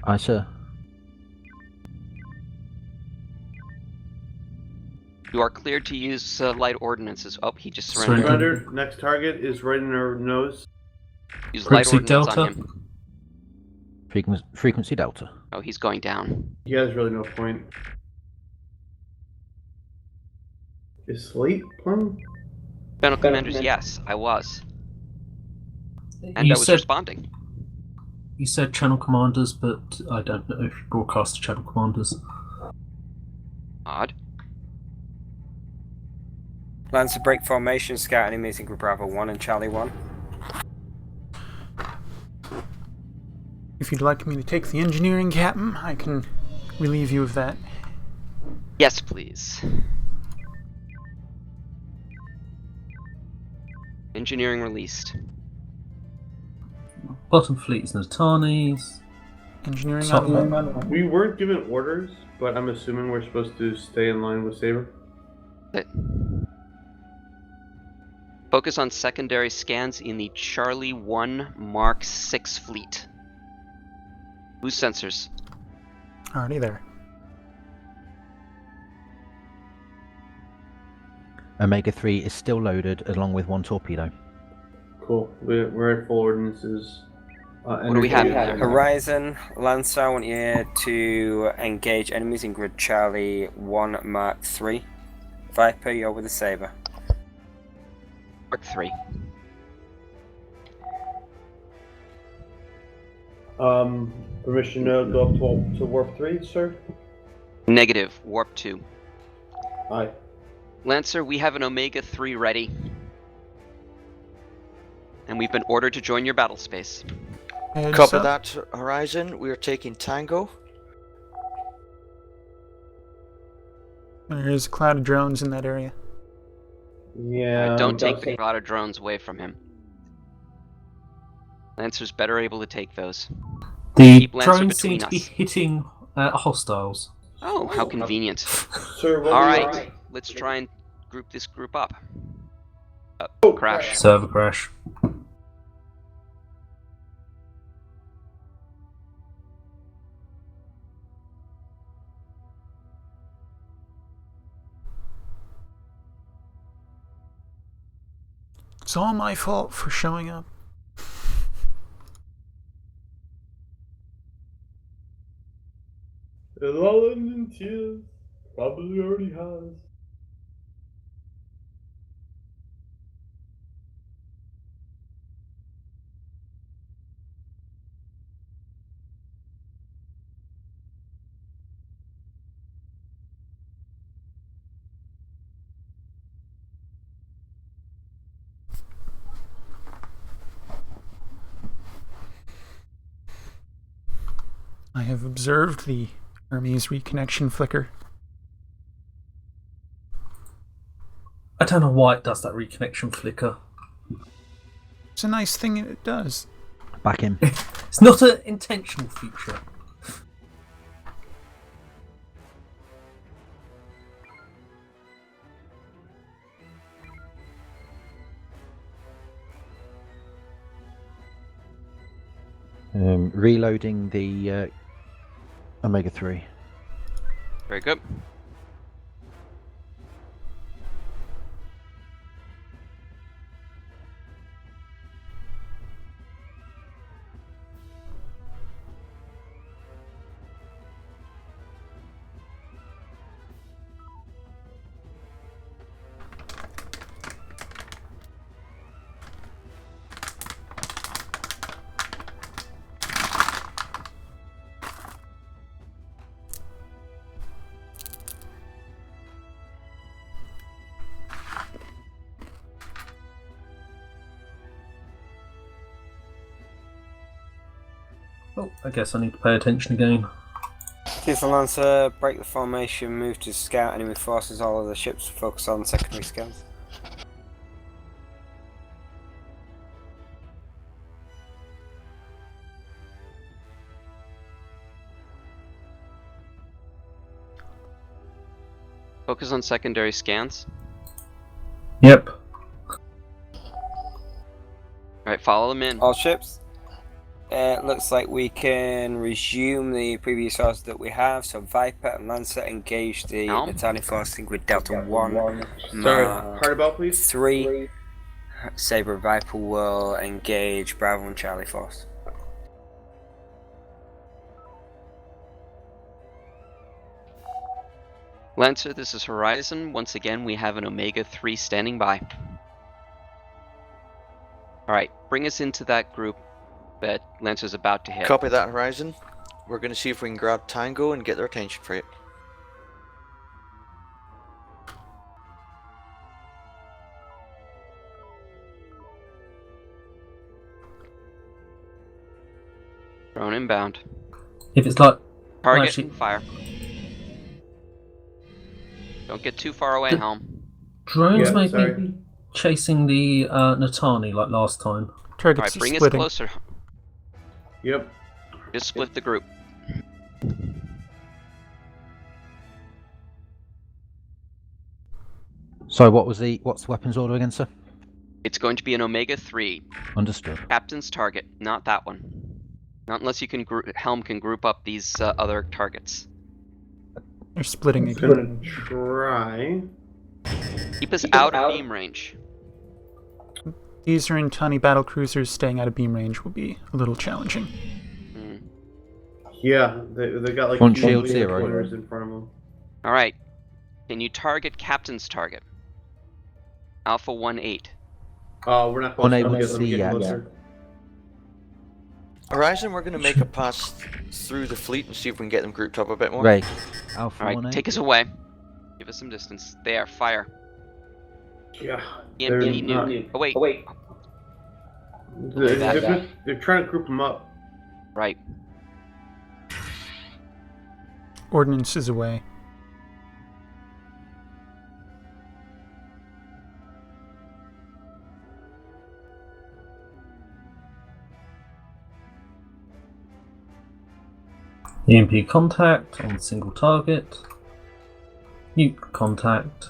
Aye, sir. You are cleared to use light ordnances. Oh, he just surrendered. Surrendered. Next target is right in our nose. Use light Frequency ordnance Delta. on him. Frequency Delta. Oh, he's going down. He has really no point. Is Slate playing? General Commanders, yes, I was. And You I was said responding. you said channel commanders, but I don't know if you broadcast to channel commanders. Odd. Lancer break formation, scout enemies in Group Bravo 1 and Charlie 1. If you'd like me to take the engineering, Captain, I can relieve you of that. Yes, please. Engineering released. Bottom fleet is Natanis. Engineering So- on one. We weren't given orders, but I'm assuming we're supposed to stay in line with Saber. Focus on secondary scans in the Charlie 1 Mark 6 fleet. Whose sensors? Already there. Omega 3 is still loaded along with one torpedo. Cool. We're at full ordinances. What do we have in energy- there? Horizon, Lancer, I want you to engage enemies in Grid Charlie 1 Mark 3. Viper, you're with the Saber. Mark 3. Permission to go up to warp 3, sir? Negative. Warp 2. Aye. Lancer, we have an Omega 3 ready. And we've been ordered to join your battle space. Heads Copy up. that, Horizon. We are taking Tango. There's a cloud of drones in that area. Yeah. Don't take the cloud of drones away from him. Lancer's better able to take those. The Keep Lancer drones seem between to be us. hitting hostiles. Oh, how convenient. Sir, what Alright, let's try and group this group up. Crash. Server crash. It's all my fault for showing up. It's all in tears. Probably already has. I have observed the Army's reconnection flicker. I don't know why it does that reconnection flicker. It's a nice thing it does. Back in. It's not an intentional feature. Reloading the Omega 3. Very good. Oh, I guess I need to pay attention again. Keith the Lancer, break the formation, move to scout enemy forces, all of the ships, focus on secondary scans. Focus on secondary scans. Yep. Alright, follow them in. All ships. Looks like we can resume the previous orders that we have. So Viper and Lancer engage the Helm? Italian force with Delta 1. Sorry, Mark hard about, please. 3. Saber and Viper will engage Bravo and Charlie force. Lancer, this is Horizon. Once again, we have an Omega 3 standing by. Alright, bring us into that group that Lancer's about to hit. Copy that, Horizon. We're going to see if we can grab Tango and get their attention for it. Drone inbound. If it's like Target, actually- fire. Don't get too far away, The- Helm. drones Yeah, may sorry. be chasing the Natani like last time. Targets Alright, are bring us splitting. closer. Yep. Just split the group. So what's the weapons order again, sir? It's going to be an Omega 3. Understood. Captain's target, not that one. Not unless you can Helm can group up these other targets. They're splitting I'm again. gonna try. Keep us out of beam range. These are in tiny battle cruisers. Staying out of beam range will be a little challenging. Hmm. Yeah, they got like Front two shield laser zero. pointers in front of them. Alright. Can you target Captain's target? Alpha 1-8. We're not close Unable enough to yet, let me see get yet. closer. Horizon, we're going to make a pass through the fleet and see if we can get them grouped up a bit more. Ray, Alpha Alright, 1A. take us away. Give us some distance. There, fire. Yeah. EMP They're nuke. Oh wait, They're trying to group them up. right. Ordnance is away. EMP contact on single target. Nuke contact,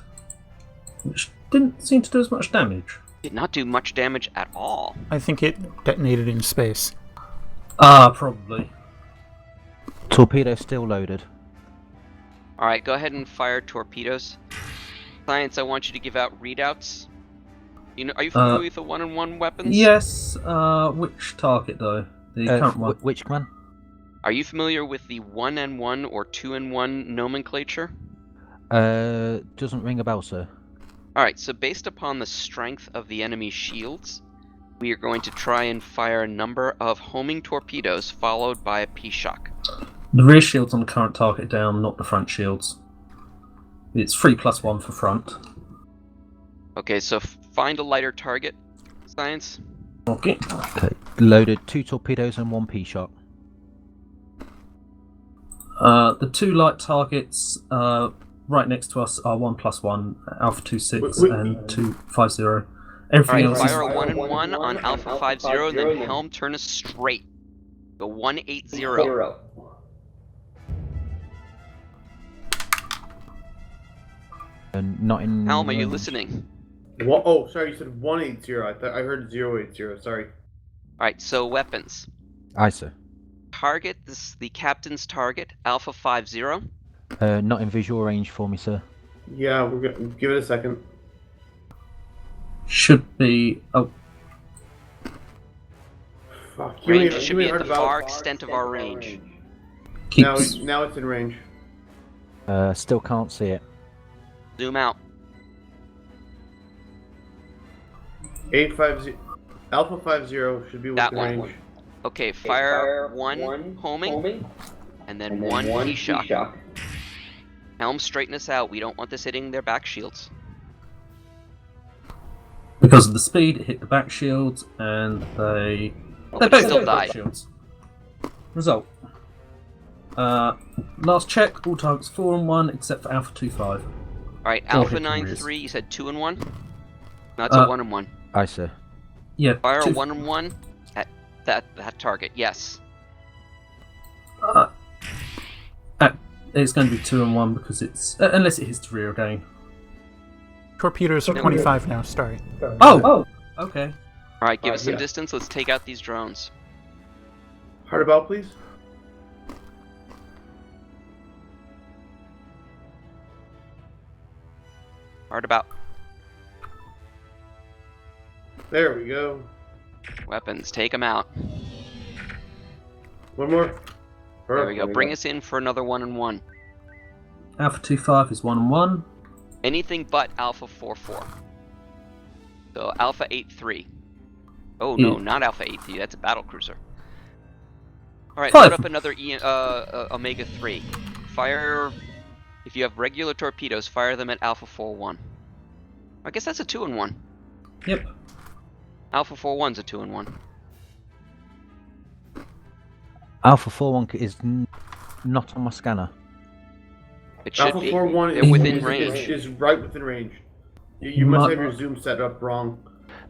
which didn't seem to do as much damage. Did not do much damage at all. I think it detonated in space. Probably. Torpedo still loaded. Alright, go ahead and fire torpedoes. Science, I want you to give out readouts. You know, are you familiar with the 1-on-1 weapons? Yes. Which target though? The current one. Which command? Are you familiar with the 1-on-1 or 2-on-1 nomenclature? Doesn't ring a bell, sir. Alright, so based upon the strength of the enemy's shields, we are going to try and fire a number of homing torpedoes followed by a P-shock. The rear shields on the current target down, not the front shields. It's 3+1 for front. Okay, so find a lighter target, Science. Okay. Okay. Loaded 2 torpedoes and 1 P-shot. The two light targets right next to us are 1+1, Alpha 26 Wait, and 250. Everything Alright, else fire is a 1-on-1 on Alpha 50 and then Helm turn us straight. Go 180. And not in. Helm, are you range. listening? What? Oh, sorry, you said 180. I heard 080. Sorry. Alright, so weapons. Aye, sir. Target, this is the captain's target, Alpha 50. Not in visual range for me, sir. Yeah, we're gonna give it a second. should be. Oh, Fuck. Range You should mean be at heard the about- far extent of our range. keeps. Now it's in range. Still can't see it. Zoom out. 850. Alpha 50 should be That within one. range. Okay, fire one homing, and then one P-shock. Helm, straighten us out. We don't want this hitting their back shields. Because of the speed, it hit the back shields, and they. Oh, They but both still hit the back died. shields. Result. Last check, all targets 4-on-1 except for Alpha 25. Alright, Or Alpha hit 9-3, you said 2-on-1? No, it's a 1-on-1. Aye, sir. Yeah, Fire a two- 1-on-1 at that target, yes. It's going to be 2-on-1 because it's. Unless it hits the rear again. Torpedoes are No. 25 now, sorry. Oh! Okay. Alright, give us some yeah. distance, let's take out these drones. Hard about, please. Hard about. There we go. Weapons, take them out. One more. There we go. Bring us in for another 1-1. Alpha 2-5 is 1-1. Anything but Alpha 4-4. So Alpha 8-3. Oh no, not Alpha 8-3. That's a battle cruiser. All right, load up another Omega 3. Fire. If you have regular torpedoes, fire them at Alpha 4-1. I guess that's a 2-1. Yep. Alpha 4-1's a 2-1. Alpha 4-1 is not on my scanner. It should Alpha be. 4-1 They're within range. is right within range. You must have your zoom set up wrong.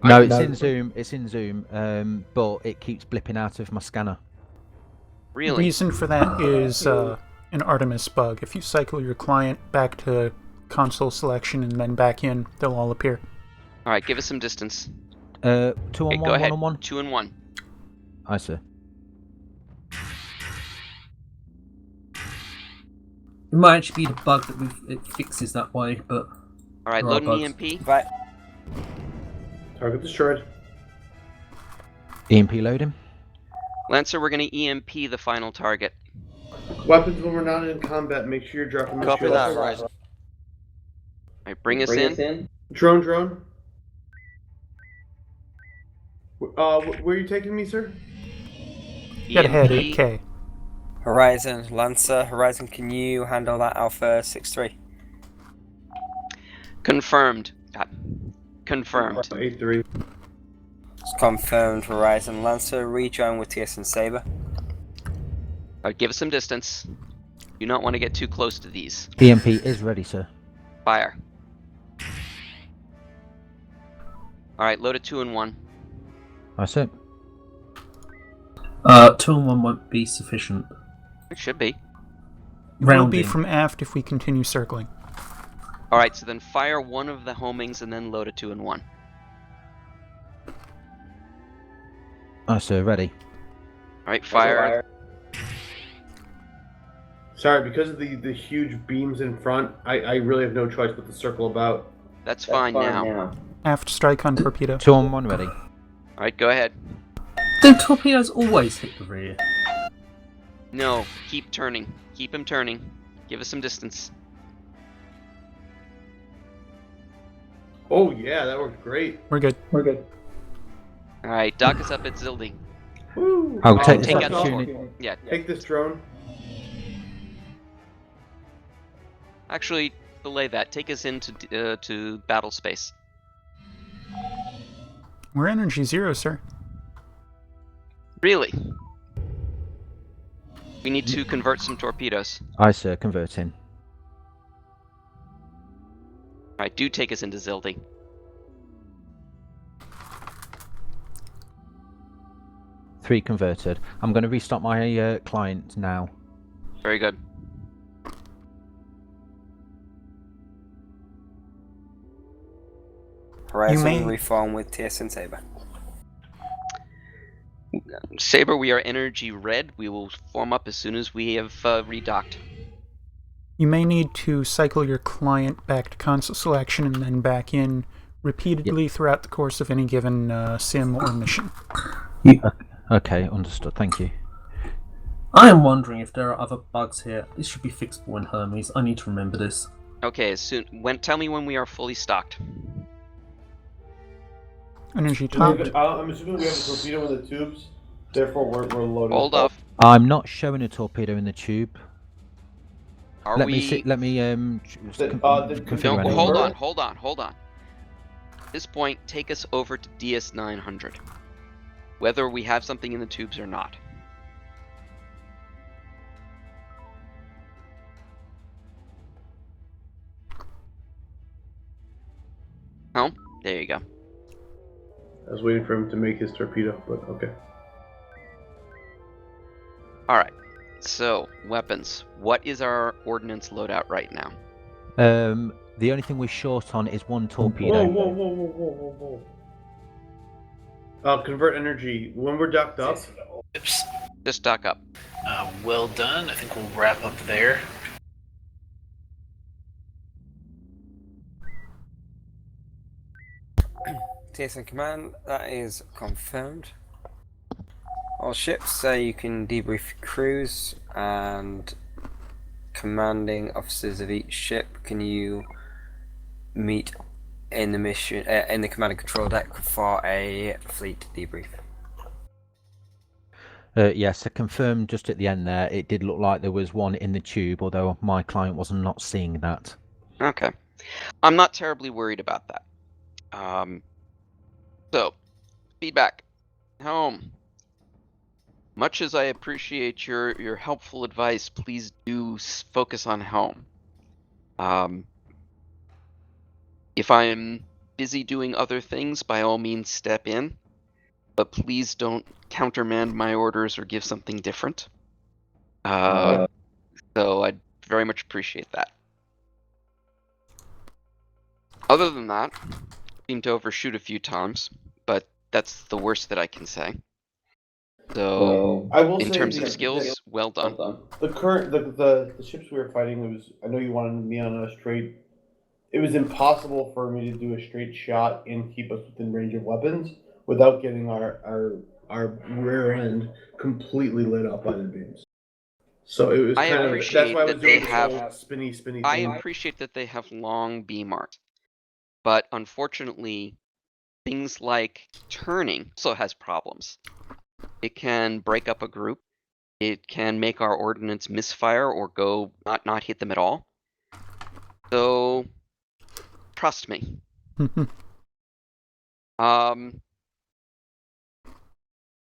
No, it's in zoom. It's in zoom, but it keeps blipping out of my scanner. The Really? reason for that is an Artemis bug. If you cycle your client back to console selection and then back in, they'll all appear. All right, give us some distance. 2-on-1, Hey, go ahead. 1-on-1. 2-1. Aye, sir. It might actually be the bug that it fixes that way, but... All right, there are load an bugs. EMP. Right. Target destroyed. EMP loading. Lancer, we're going to EMP the final target. Weapons when we're not in combat, make sure you're dropping Copy shield. that, Horizon. All right, bring us in. Drone. Where are you taking me, sir? Get ahead, EMP. 8K. Horizon, Lancer, Horizon, can you handle that Alpha 6-3? Confirmed. Confirmed. 8-3. It's confirmed, Horizon. Lancer, rejoin with TS and Saber. All right, give us some distance. You don't want to get too close to these. EMP is ready, sir. Fire. All right, load a 2-1. Aye, sir. 2-on-1 won't be sufficient. It should be. It will be Rounding. from aft if we continue circling. All right, so then fire one of the homings and then load a 2-1. Aye, sir. Ready. All right, fire. Sorry, because of the huge beams in front, I really have no choice but to circle about. That's fine now. Aft strike on torpedo. 2-on-1 ready. All right, go ahead. Do torpedoes always hit the rear? No, keep turning. Keep him turning. Give us some distance. Oh yeah, that worked great. We're good. All right, dock us up at Zildi. Woo! I'll take take this out the opportunity. Yeah, Take this drone. actually, delay that. Take us into to battle space. We're energy 0, sir. Really? We need to convert some torpedoes. Aye, sir. Converting. All right, do take us into Zildi. Three converted. I'm going to restart my client now. Very good. Horizon, may- reform with TS and Saber. Saber, we are energy red. We will form up as soon as we have redocked. You may need to cycle your client back to console selection and then back in repeatedly throughout the course of any given sim or mission. Okay, understood. Thank you. I am wondering if there are other bugs here. This should be fixable in Hermes. I need to remember this. Okay, as soon tell me when we are fully stocked. Energy top. I'm assuming we have a torpedo in the tubes, therefore we're loaded. Hold off. I'm not showing a torpedo in the tube. Are let we? me see. Let me configure No, anything. hold on. At this point, take us over to DS900. Whether we have something in the tubes or not. Oh, there you go. I was waiting for him to make his torpedo, but okay. Alright, so, weapons. What is our ordnance loadout right now? The only thing we're short on is one torpedo. Whoa. Convert energy. When we're docked up, Just dock up. Well done. I think we'll wrap up there. TSN Command, that is confirmed. All ships, so you can debrief crews and commanding officers of each ship. Can you meet in the mission in the command and control deck for a fleet debrief? Yes, I confirmed just at the end there. It did look like there was one in the tube, although my client was not seeing that. Okay. I'm not terribly worried about that. So, feedback. Home. Much as I appreciate your helpful advice, please do focus on home. If I am busy doing other things, by all means step in, but please don't countermand my orders or give something different. So I'd very much appreciate that. Other than that, seemed to overshoot a few times, but that's the worst that I can say. So, I will in say terms the- of skills, well done. The current the ships we were fighting, it was, I know you wanted me on a straight. It was impossible for me to do a straight shot and keep us within range of weapons without getting our rear end completely lit up by the beams. So it was I kind of, appreciate that's why I was that doing they this have- whole spinny thing. I appreciate that they have long beam arcs, but unfortunately, things like turning also has problems. It can break up a group. It can make our ordnance misfire or go not hit them at all. So, trust me.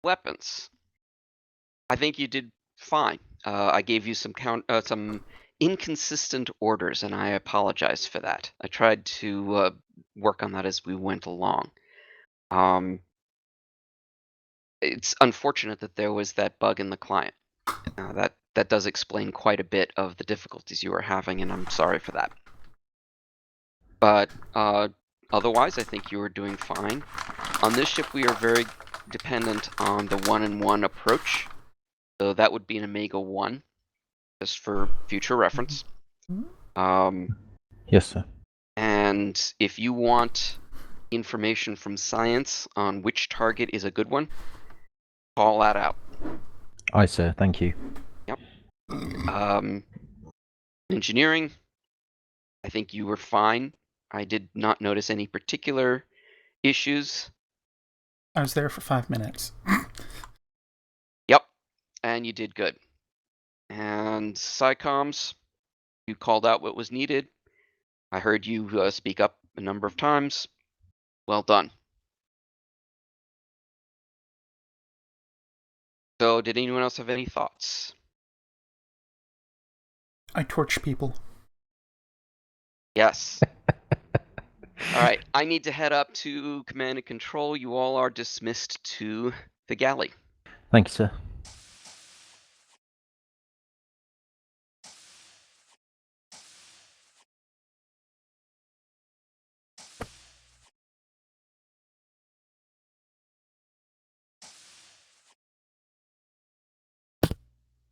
Weapons. I think you did fine. I gave you some inconsistent orders, and I apologize for that. I tried to work on that as we went along. It's unfortunate that there was that bug in the client. That does explain quite a bit of the difficulties you were having, and I'm sorry for that. But otherwise, I think you were doing fine. On this ship, we are very dependent on the one-in-one approach. So that would be an Omega 1, just for future reference. Yes, sir. And if you want information from science on which target is a good one, call that out. Aye, sir. Thank you. Yep. Engineering, I think you were fine. I did not notice any particular issues. I was there for 5 minutes. Yep. And you did good. And Psycoms, you called out what was needed. I heard you speak up a number of times. Well done. So, did anyone else have any thoughts? I torch people. Yes. All right. I need to head up to command and control. You all are dismissed to the galley. Thank you, sir.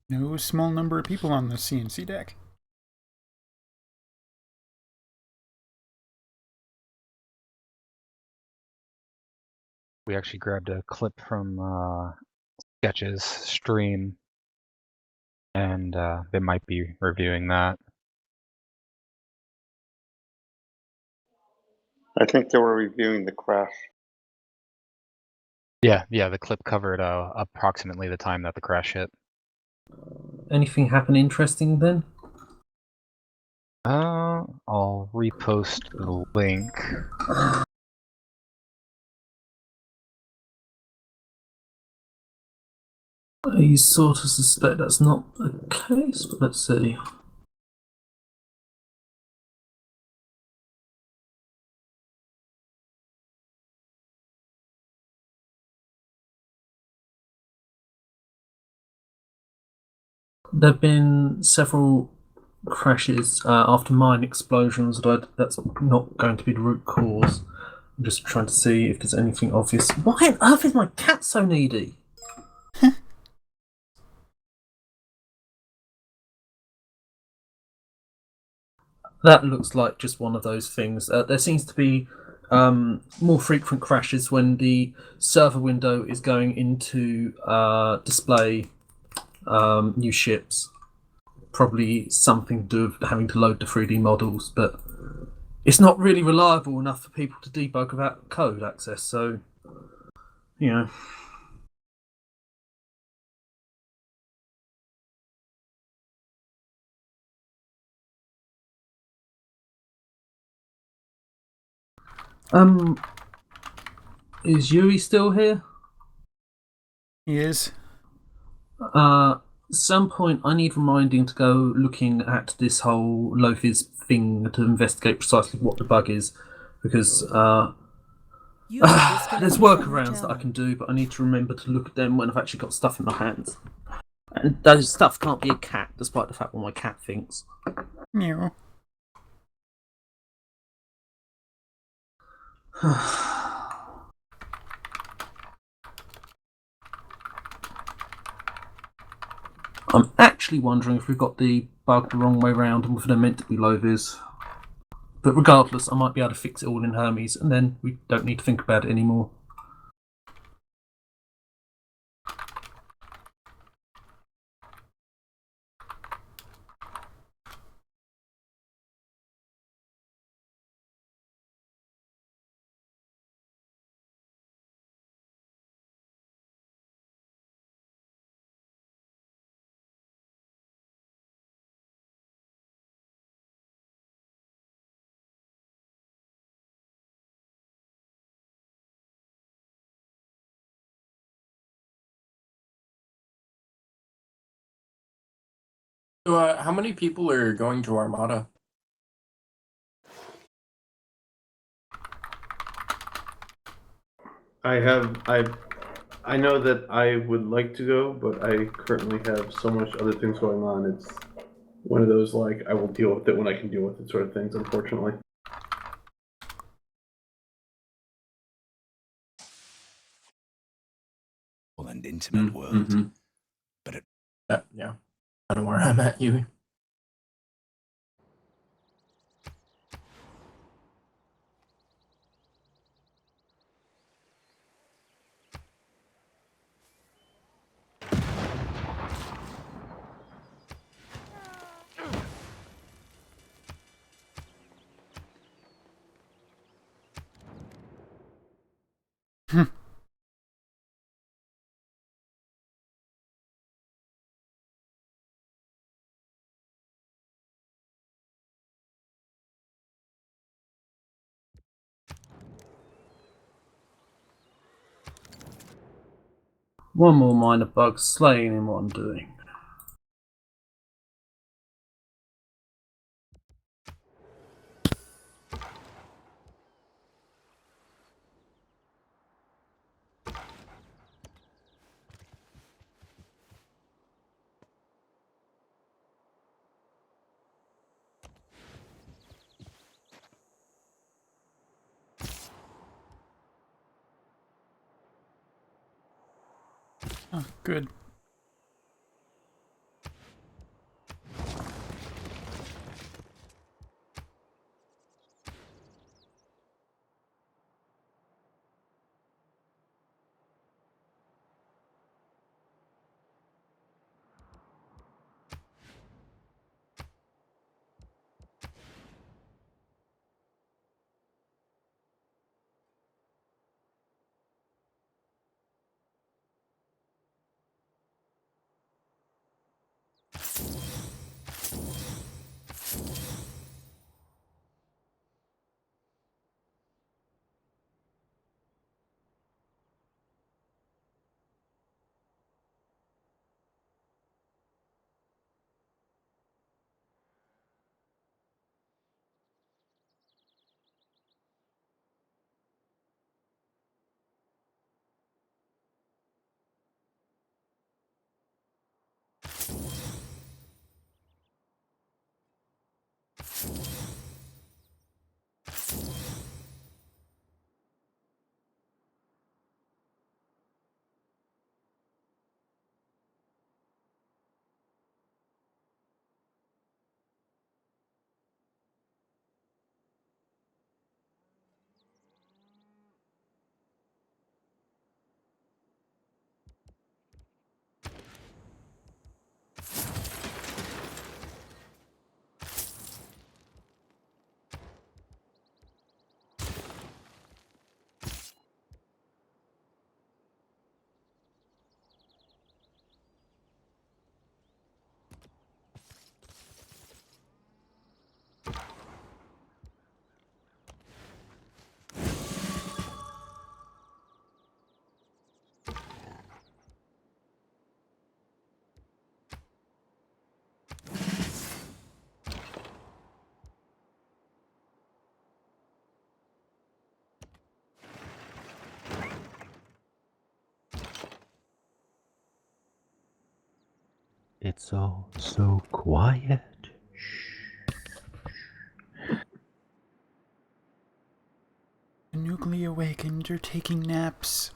No small number of people on the CNC deck. We actually grabbed a clip from Sketch's stream, and they might be reviewing that. I think they were reviewing the crash. Yeah, the clip covered approximately the time that the crash hit. Anything happen interesting then? I'll repost the link. I sort of suspect that's not the case, but let's see. There have been several crashes after mine explosions. That's not going to be the root cause. I'm just trying to see if there's anything obvious. Why on earth is my cat so needy? That looks like just one of those things. There seems to be more frequent crashes when the server window is going into display new ships. Probably something to do with having to load the 3D models, but it's not really reliable enough for people to debug without code access, so, you know. Is Yuri still here? He is. At some point, I need reminding to go looking at this whole Lofi's thing to investigate precisely what the bug is, because there's workarounds that I can do, but I need to remember to look at them when I've actually got stuff in my hands. And those stuff can't be a cat, despite the fact what my cat thinks. Meow. I'm actually wondering if we've got the bug the wrong way round and if they're meant to be Lovis. But regardless, I might be able to fix it all in Hermes, and then we don't need to think about it anymore. So, how many people are going to Armada? I know that I would like to go, but I currently have so much other things going on. It's one of those, like, I will deal with it when I can deal with it sort of things, unfortunately. And intimate world. But it... yeah, I don't know where I'm at, you. One more minor bug slaying in what I'm doing. Oh, good. It's all so quiet. The newly awakened are taking naps.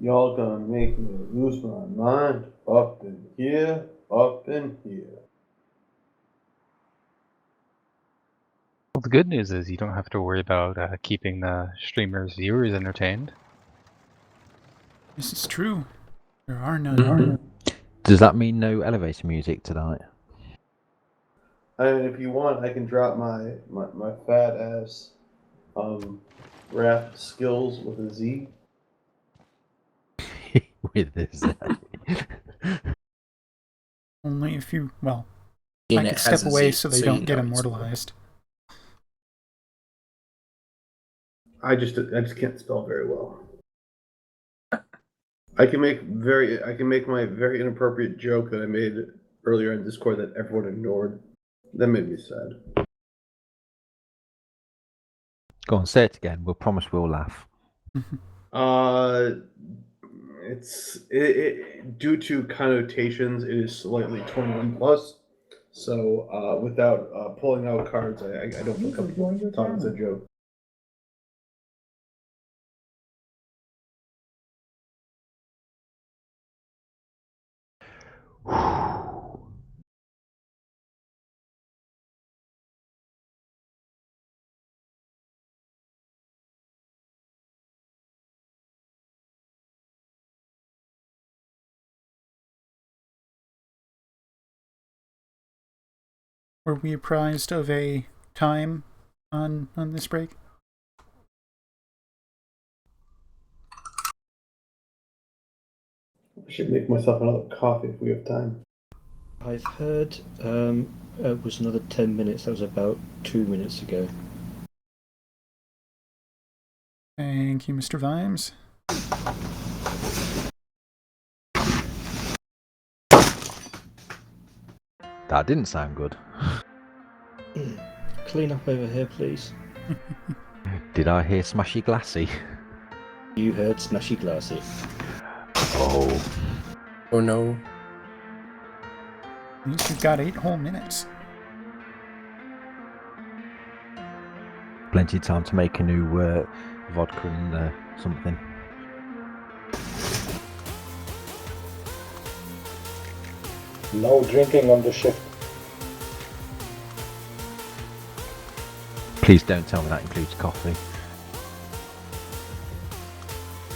Y'all gonna make me lose my mind up in here, up in here. Well, the good news is you don't have to worry about keeping the streamers' viewers entertained. This is true. There are none. Does that mean no elevator music tonight? And if you want, I can drop my fat ass rap skills with a Z. With this. Only if you, well, And I it could has step a away Z, so they so don't you get know it's immortalized. I just can't spell very well. I can make my very inappropriate joke that I made earlier in Discord that everyone ignored. That made me sad. Go on, say it again. We'll promise we'll laugh. It's due to connotations, it is slightly 21 plus. So without pulling out cards, I don't feel comfortable talking as a joke. Were we apprised of a time on this break? I should make myself another coffee if we have time. I've heard it was another 10 minutes. That was about 2 minutes ago. Thank you, Mr. Vimes. That didn't sound good. Clean up over here, please. Did I hear smashy glassy? You heard smashy glassy. Oh. Oh no. At least you've got 8 whole minutes. Plenty of time to make a new vodka and something. No drinking on the shift. Please don't tell me that includes coffee.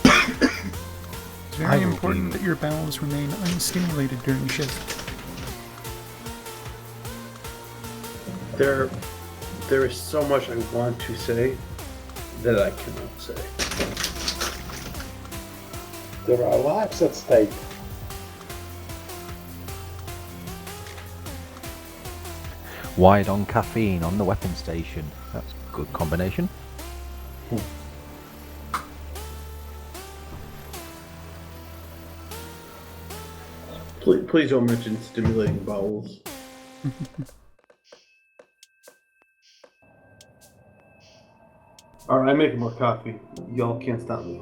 It's very important that your bowels remain unstimulated during shift. There is so much I want to say that I cannot say. There are lives at stake. Wired on caffeine on the weapon station. That's a good combination. Please don't mention stimulating bowels. Alright, I'm making more coffee. Y'all can't stop me.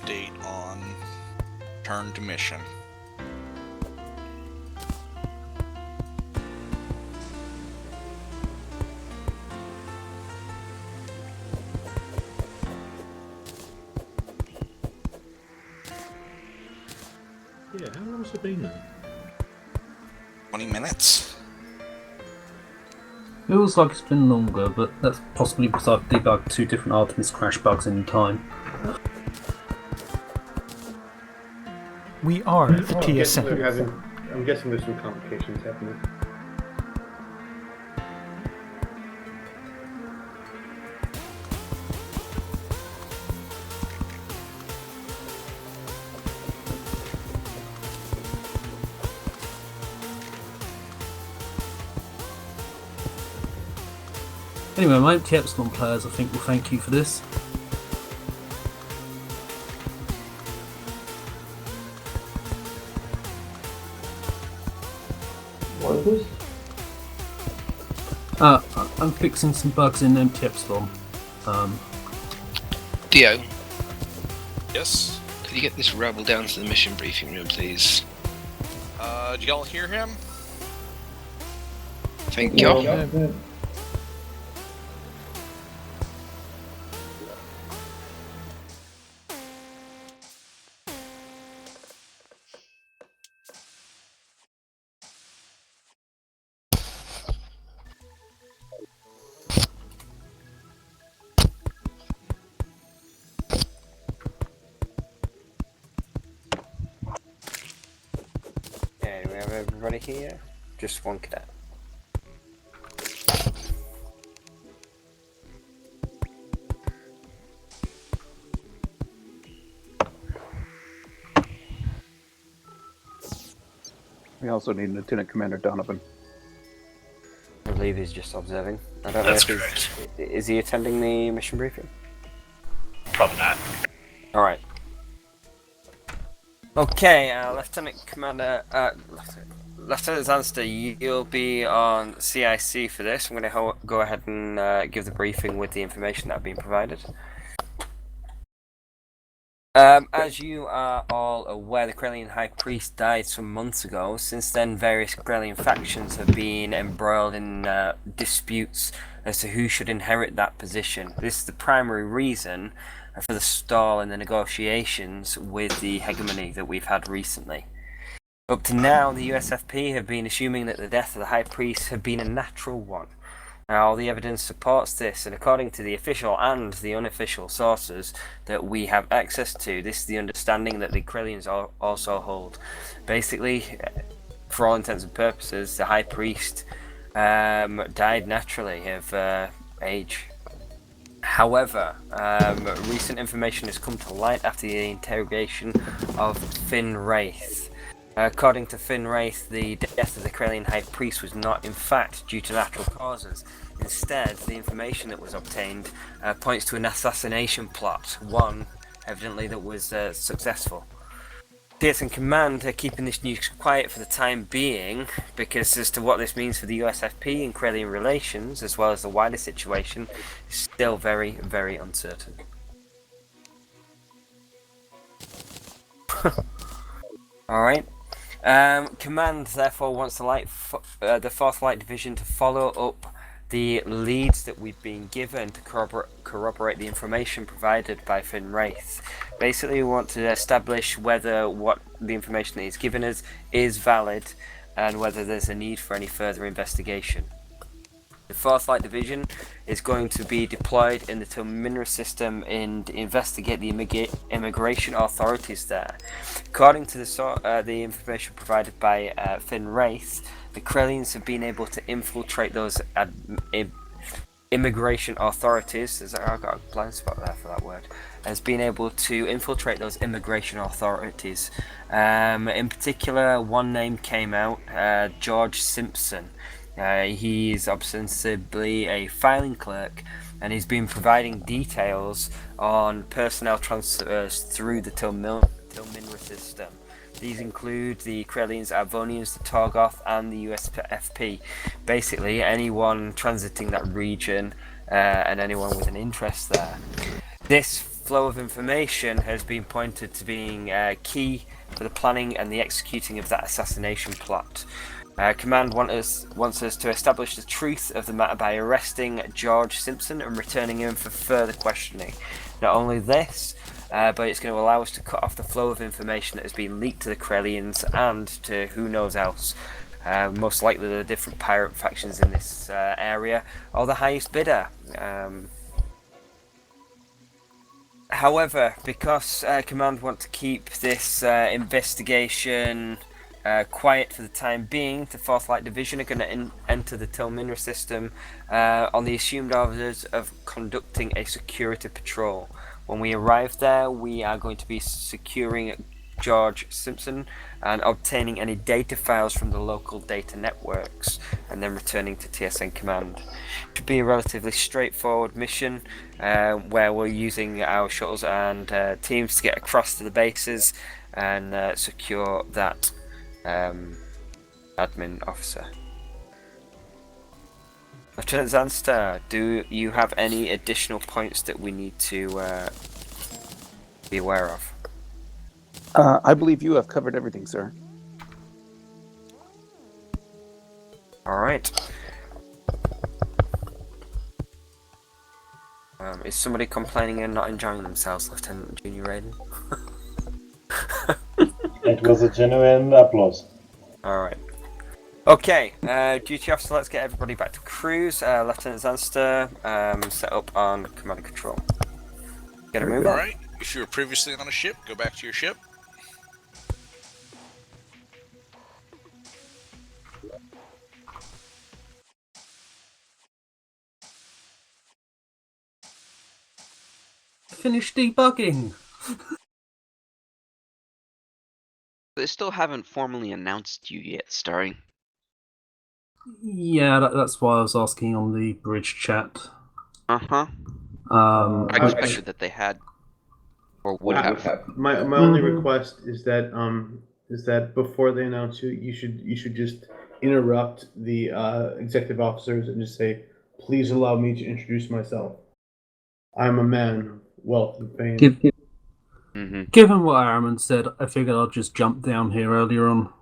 update on turn to mission. Yeah, how long has it been then? 20 minutes. Feels like it's been longer, but that's possibly because I've debugged 2 different Artemis crash bugs in time. We are the TSN. I'm guessing there's some complications happening. Anyway, my empty Epsilon players, I think, will thank you for this. What is this? I'm fixing some bugs in empty Epsilon. Dio, Yes? could you get this rebel down to the mission briefing room, please? Did y'all hear him? Thank you. Okay, do we have everybody here? Just one cadet. We also need Lieutenant Commander Donovan. I believe he's just observing. I don't That's know if is he attending the mission briefing? Probably not. Alright. Okay, Lieutenant Commander, Lieutenant Zanster, you'll be on CIC for this. I'm going to go ahead and give the briefing with the information that have been provided. As you are all aware, the Corellian High Priest died some months ago. Since then, various Corellian factions have been embroiled in disputes as to who should inherit that position. This is the primary reason for the stall in the negotiations with the hegemony that we've had recently. Up to now, the USFP have been assuming that the death of the High Priest had been a natural one. Now, all the evidence supports this, and according to the official and the unofficial sources that we have access to, this is the understanding that the Corellians also hold. Basically, for all intents and purposes, the High Priest died naturally of age. However, recent information has come to light after the interrogation of Finn Wraith. According to Finn Wraith, the death of the Corellian High Priest was not in fact due to natural causes. Instead, the information that was obtained points to an assassination plot, one evidently that was successful. TSN Command are keeping this news quiet for the time being, because as to what this means for the USFP and Corellian relations, as well as the wider situation, is still very, very uncertain. Alright. Command therefore wants the 4th Light Division to follow up the leads that we've been given to corroborate the information provided by Finn Wraith. Basically, we want to establish whether what the information that he's given us is valid and whether there's a need for any further investigation. The 4th Light Division is going to be deployed in the Tilminra system and investigate the immigration authorities there. According to the information provided by Finn Wraith, the Corellians have been able to infiltrate those immigration authorities. I've got a blind spot there for that word. Has been able to infiltrate those immigration authorities. In particular, one name came out, George Simpson. He's ostensibly a filing clerk, and he's been providing details on personnel transfers through the Tilminra system. These include the Corellians, Avonians, the Torgoth, and the USFP. Basically, anyone transiting that region and anyone with an interest there. This flow of information has been pointed to being key for the planning and the executing of that assassination plot. Command wants us to establish the truth of the matter by arresting George Simpson and returning him for further questioning. Not only this, but it's going to allow us to cut off the flow of information that has been leaked to the Corellians and to who knows else. Most likely the different pirate factions in this area, or the highest bidder. However, because Command want to keep this investigation quiet for the time being, the 4th Light Division are going to enter the Telminra system on the assumed orders of conducting a security patrol. When we arrive there, we are going to be securing George Simpson and obtaining any data files from the local data networks, and then returning to TSN Command. It should be a relatively straightforward mission where we're using our shuttles and teams to get across to the bases and secure that admin officer. Lieutenant Zanster, do you have any additional points that we need to be aware of? I believe you have covered everything, sir. Alright. Is somebody complaining and not enjoying themselves, Lieutenant Junior Raiden? It was a genuine applause. Alright. Okay, duty officer, let's get everybody back to cruise. Lieutenant Zanster, set up on command and control. Get a move on. Alright, if you were previously on a ship, go back to your ship. Finish debugging. They still haven't formally announced you yet, Starry. Yeah, that's why I was asking on the bridge chat. Uh-huh. I I expected that they had, or would have. My only request is that before they announce you, you should just interrupt the executive officers and just say, "Please allow me to introduce myself. I'm a man, wealth and fame." Given what Araman said, I figured I'd just jump down here earlier on.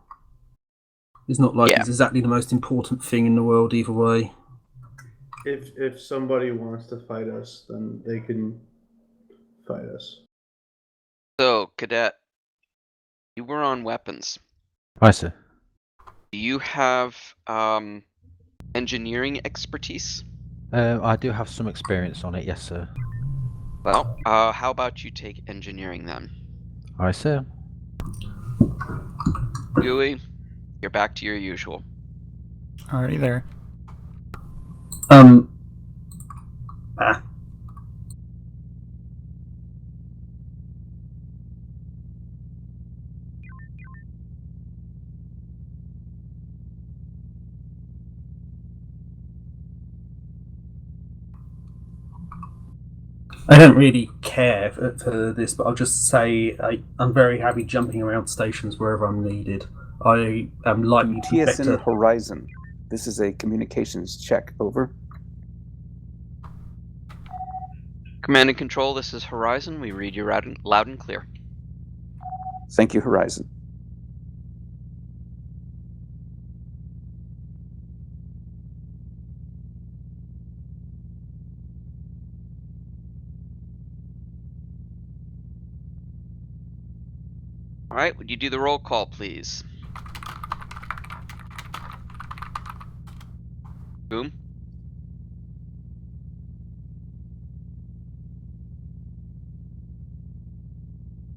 It's not like it's exactly the most important thing in the world either way. If somebody wants to fight us, then they can fight us. So, Cadet, you were on weapons. Aye, sir. Do you have engineering expertise? I do have some experience on it, yes, sir. Well, how about you take engineering then? Aye, sir. Gooey, you're back to your usual. Already there. I don't really care for this, but I'll just say I'm very happy jumping around stations wherever I'm needed. I am likely to be TSN better. Horizon. This is a communications check. Over. Command and Control, this is Horizon. We read you loud and clear. Thank you, Horizon. Alright, would you do the roll call, please? Boom.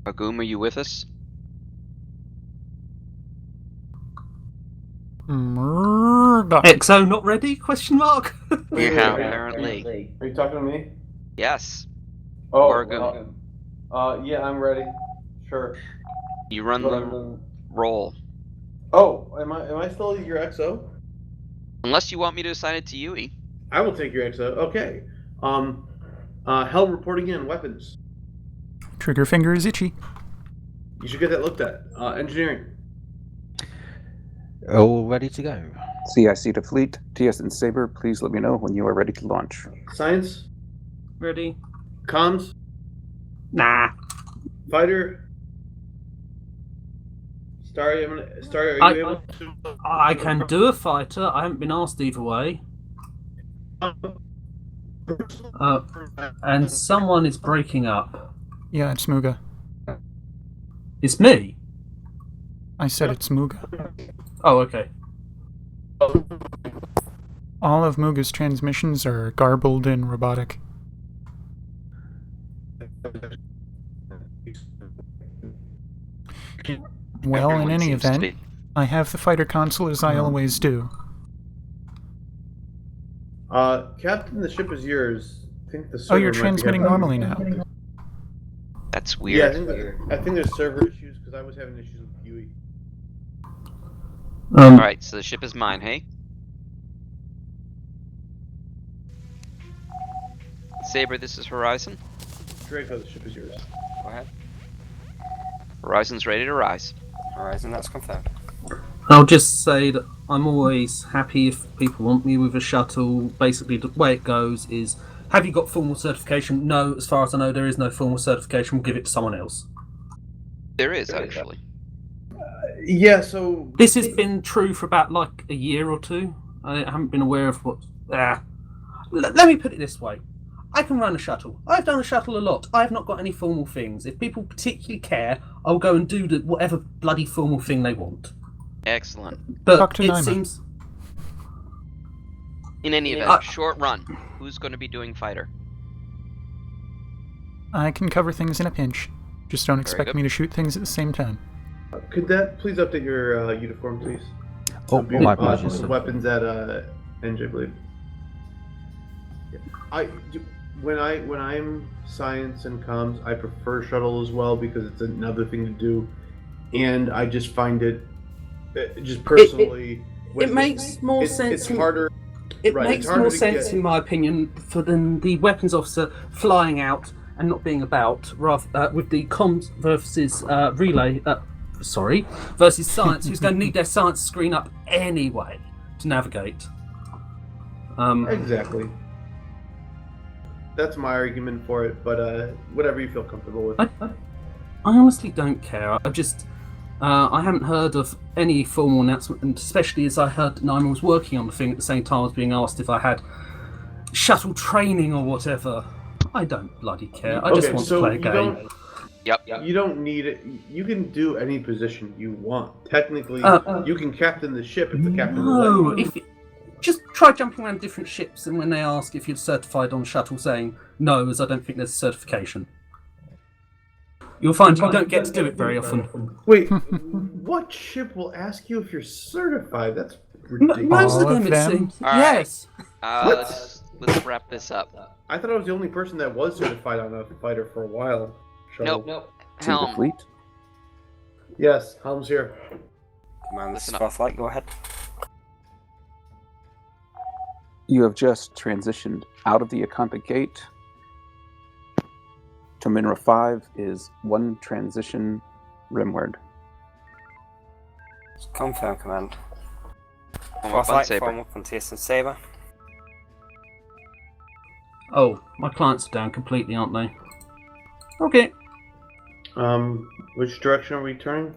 Bagoom, are you with us? XO not ready? Question mark. Yeah, apparently. Are you talking to me? Yes. Oh, Bagoom. Yeah, I'm ready. Sure. You run the roll. Oh, am I still your XO? Unless you want me to assign it to Yui. I will take your XO. Okay. Hell reporting in weapons. Trigger finger is itchy. You should get that looked at. Engineering. All ready to go. CIC to Fleet. TSN Saber, please let me know when you are ready to launch. Science. Ready. Comms. Nah. Fighter. Starry, are you able to? I can do a fighter. I haven't been asked either way. And someone is breaking up. Yeah, it's Muga. It's me? I said it's Muga. Oh, okay. All of Muga's transmissions are garbled and robotic. Well, in any event, I have the fighter console as I always do. Captain, the ship is yours. I think the server Oh, you're might be transmitting having- normally now. That's Yeah, weird. I think there's server issues because I was having issues with Huey. Alright, so the ship is mine, hey? Saber, this is Horizon. Draco, the ship is yours. Go ahead. Horizon's ready to rise. Horizon, that's confirmed. I'll just say that I'm always happy if people want me with a shuttle. Basically, the way it goes is, have you got formal certification? No, as far as I know, there is no formal certification. We'll give it to someone else. There is, actually. Yeah, so... This has been true for about, like, a year or two. I haven't been aware of what... Let me put it this way. I can run a shuttle. I've done a shuttle a lot. I've not got any formal things. If people particularly care, I'll go and do whatever bloody formal thing they want. Excellent. But Talk to it Naima. seems... In any event, short run. Who's going to be doing fighter? I can cover things in a pinch. Just don't Very expect good. me to shoot things at the same time. Could that please update your uniform, please? Oh, my apologies. Weapons at Eng, I believe. Yeah. When I'm science and comms, I prefer shuttle as well because it's another thing to do, and I just find it just personally. It makes more sense. It's harder. It right, makes it's harder more to sense, get- in my opinion, for the weapons officer flying out and not being about, rather with the comms versus relay. Versus science, who's going to need their science screen up anyway to navigate. Exactly. That's my argument for it, but whatever you feel comfortable with. I honestly don't care. I just I haven't heard of any formal announcement, and especially as I heard Naima was working on the thing at the same time I was being asked if I had shuttle training or whatever. I don't bloody care. I just want to play a game. Yep. You don't need it. You can do any position you want. Technically, you can captain the ship if the captain will let you. Just try jumping around different ships, and when they ask if you're certified on shuttle, saying no, as I don't think there's a certification. You'll find you don't get to do it very often. Wait, what ship will ask you if you're certified? That's ridiculous. Most of them, it seems. All right. Yes. Let's wrap this up. I thought I was the only person that was certified on a fighter for a while. Shuttle. Nope. To the Helm. fleet? Yes, Helm's here. Command, this is Listen up. Starflight, go ahead. You have just transitioned out of the Akanta Gate. To Minra 5 is one transition rimward. Confirm, Command. Form up on Starflight, Saber. form up on TS and Saber. Oh, my clients are down completely, aren't they? Okay. Which direction are we turning?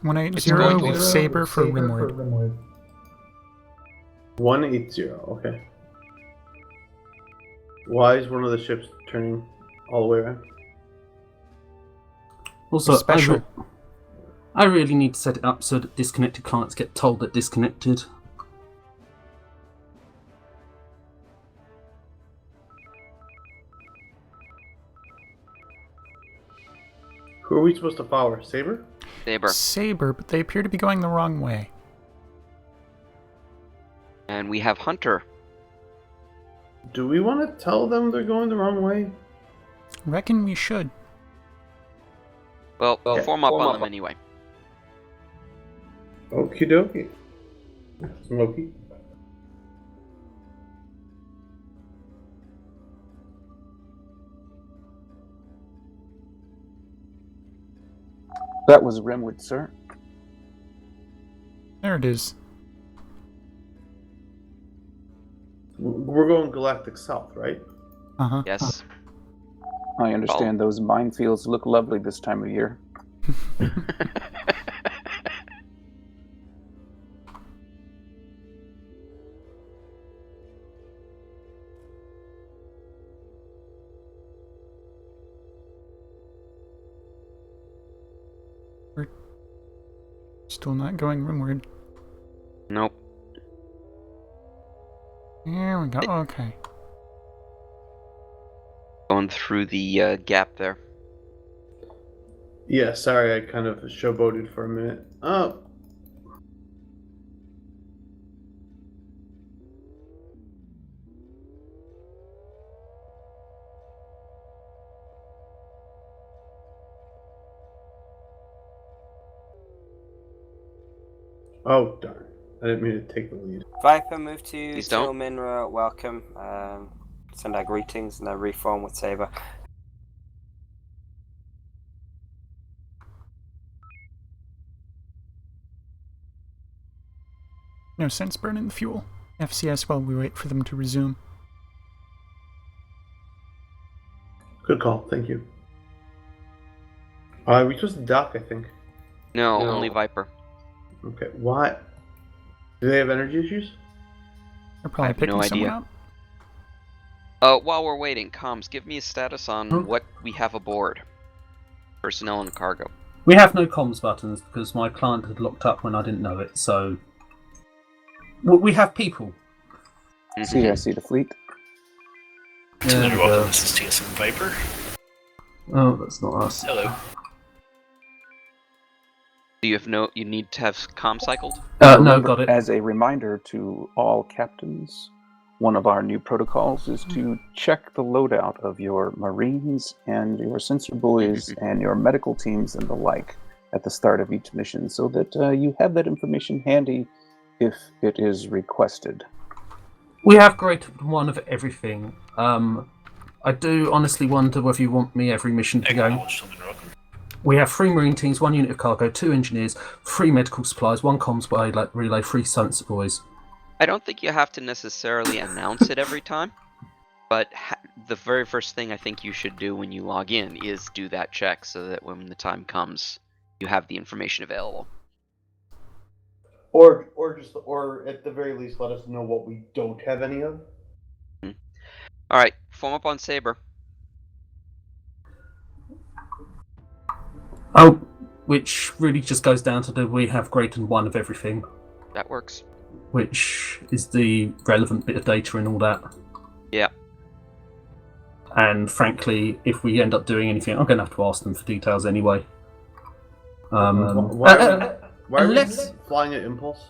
180 going with to- Saber for rimward. 180. Okay. Why is one of the ships turning all the way around? Also, Special. I really need to set it up so that disconnected clients get told that disconnected. Who are we supposed to follow? Saber? Saber. Saber, but they appear to be going the wrong way. And we have Hunter. Do we want to tell them they're going the wrong way? Reckon we should. Well, form up on them anyway. Okie dokie. Smokey. That was rimward, sir. There it is. We're going galactic south, right? Uh-huh. Yes. I understand those minefields look lovely this time of year. We're still not going roomward. Nope. There we go. Okay. Going through the gap there. Yeah, sorry, I kind of showboated for a minute. Oh, darn. I didn't mean to take the lead. Viper, move to Please don't. Minra, welcome. Send our greetings and then reform with Saber. No sense burning the fuel. FCS while we wait for them to resume. Good call, thank you. We chose the dock, I think. No, only Viper. Okay, why? Do they have energy issues? They're probably picking someone up. While we're waiting, comms, give me a status on what we have aboard. Personnel and cargo. We have no comms buttons because my client had locked up when I didn't know it, so... Well, we have people. See, I see the fleet. You're welcome, this is TSM Viper. Oh, that's not us. Hello. Do you have you need to have comm cycled? No, got it. As a reminder to all captains, one of our new protocols is to check the loadout of your Marines and your sensor buoys and your medical teams and the like at the start of each mission so that you have that information handy if it is requested. We have greater than one of everything. I do honestly wonder whether you want me every mission to go. We have 3 marine teams, 1 unit of cargo, 2 engineers, 3 medical supplies, 1 comms relay, 3 sensor buoys. I don't think you have to necessarily announce it every time, but the very first thing I think you should do when you log in is do that check so that when the time comes, you have the information available. Or at the very least, let us know what we don't have any of. All right, form up on Saber. Oh, which really just goes down to we have greater than 1 of everything. That works. Which is the relevant bit of data and all that. Yeah. And frankly, if we end up doing anything, I'm going to have to ask them for details anyway. Why are we flying at impulse?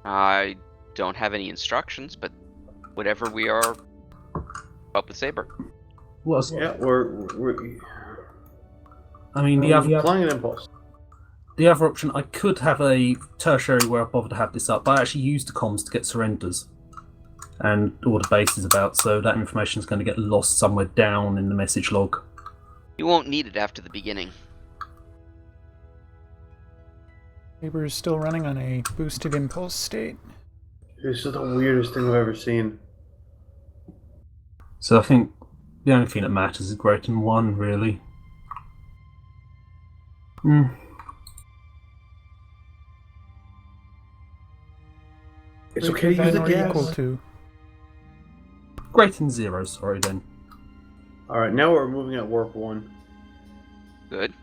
I don't have any instructions, but whatever we are up with Saber. Yeah, I mean, flying at impulse. The other option, I could have a tertiary where I bother to have this up, but I actually use the comms to get surrenders and all the bases about, so that information is going to get lost somewhere down in the message log. You won't need it after the beginning. Saber is still running on a boosted impulse state. This is the weirdest thing I've ever seen. So I think the only thing that matters is greater than 1, really. It's okay to use the gas. Equal to. Greater than 0, sorry then. Alright, now we're moving at warp 1. Good.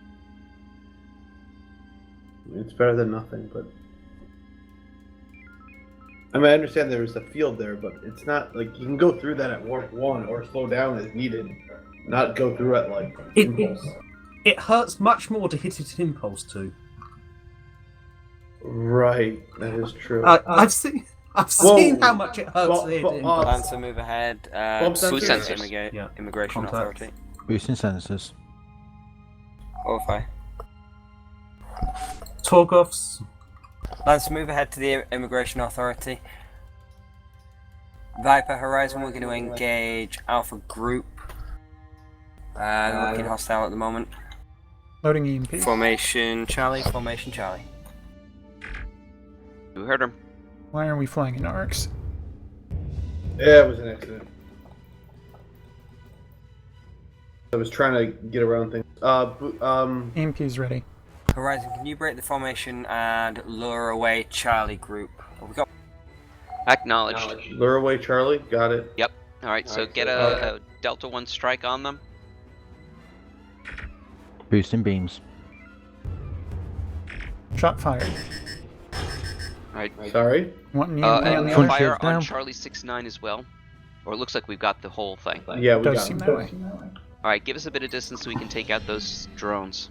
It's better than nothing, but... I mean, I understand there's a field there, but it's not, like, you can go through that at warp 1 or slow down as needed, not go through at, like, impulse. It hurts much more to hit it at impulse to. Right, that is true. I've seen how much it hurts to hit it. Lancer, move ahead. Boost sensors. Immigration Authority. Boosting sensors. Qualify. Torgoths. Lancer, move ahead to the Immigration Authority. Viper Horizon, we're going to engage Alpha Group. Looking hostile at the moment. Loading EMP. Formation Charlie, Formation Charlie. You heard him. Why are we flying in ARCs? Yeah, it was an accident. I was trying to get around things. EMP's ready. Horizon, can you break the formation and lure away Charlie group? We got Acknowledged. Lure away Charlie. Got it. Yep. Alright, so get a Delta 1 strike on them. Boosting beams. Shot fired. Alright. Sorry. One EMP on the And other. fire on Charlie 6-9 as well. Or it looks like we've got the whole thing. Yeah, we Does got seem it. that way. Alright, give us a bit of distance so we can take out those drones.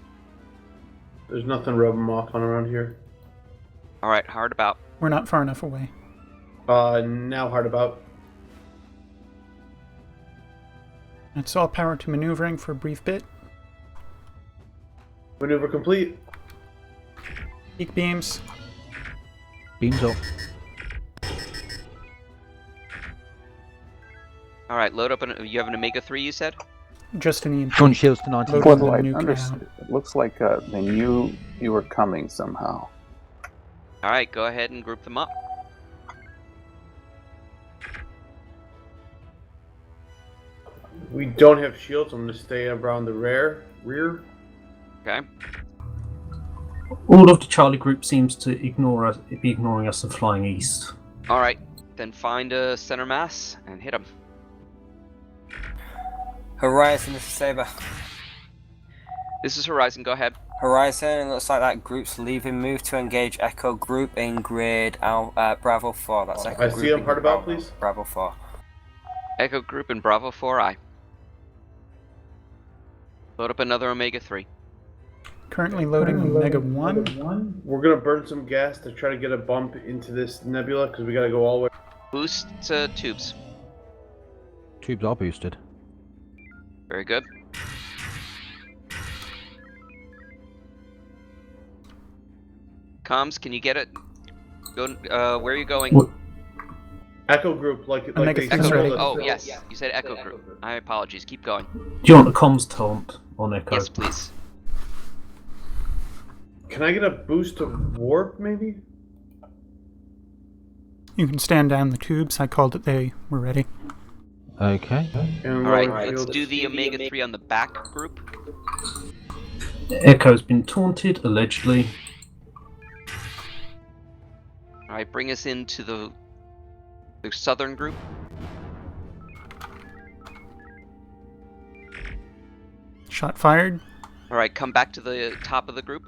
There's nothing rubbing them off on around here. Alright, hard about. We're not far enough away. Now hard about. It's all power to maneuvering for a brief bit. Maneuver complete. Peak beams. Beams up. Alright, load up you have an Omega 3 you said? Just an EMP. Front shields to 19. Loaded Well, with I a nuke now. understand. It looks like they knew you were coming somehow. Alright, go ahead and group them up. We don't have shields. I'm gonna stay around the rear. Okay. All of the Charlie group seems to be ignoring us and flying east. Alright, then find a center mass and hit them. Horizon, this is Saber. This is Horizon, go ahead. Horizon, it looks like that group's leaving. Move to engage Echo Group in grid Bravo 4. That's Echo I Group see him. in Hard about, Bravo, please. Bravo 4. Echo Group and Bravo 4I. Load up another Omega 3. Currently loading Omega 1. We're gonna burn some gas to try to get a bump into this nebula because we gotta go all the way. Boost to tubes. Tubes are boosted. Very good. Comms, can you get it? Go. Where are you going? What? Echo Group, like Omega they 3's ready. told us. Oh yes, you said Echo Group. My apologies. Keep going. Do you want a comms taunt on Echo? Yes, please. Can I get a boost to warp, maybe? You can stand down the tubes. I called it. They were ready. Okay. Alright, let's do the Omega 3 on the back group. Echo's been taunted, allegedly. Alright, bring us into the southern group. Shot fired. Alright, come back to the top of the group.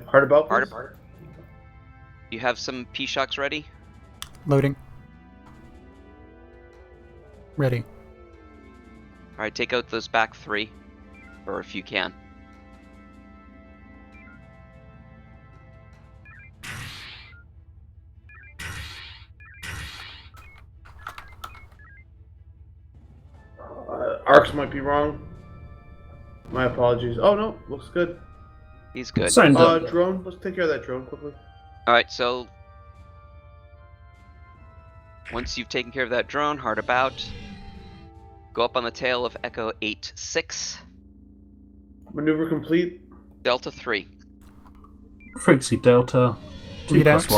Hard about, Hard please? about. You have some P-Shocks ready? Loading. Ready. Alright, take out those back 3. Or if you can. Arcs might be wrong. My apologies. Oh no, looks good. He's good. Drone, let's take care of that drone quickly. Alright, so once you've taken care of that drone, hard about, go up on the tail of Echo 8-6. Maneuver complete. Delta 3. Frequency Delta, 2 plus Readouts.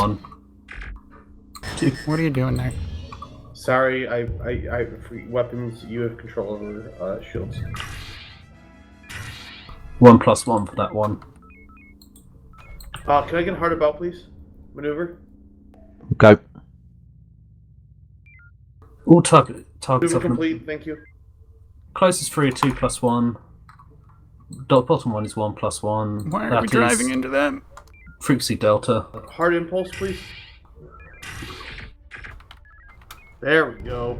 1. What are you doing there? Sorry, I have free weapons. You have control over shields. 1 plus 1 for that one. Can I get hard about, please? Maneuver. Go. All targets Maneuver up. complete. Thank you. Closest 3 are 2 plus 1. Bottom one is 1 plus 1. Why are That we is driving into them? Frequency Delta. Hard impulse, please. There we go.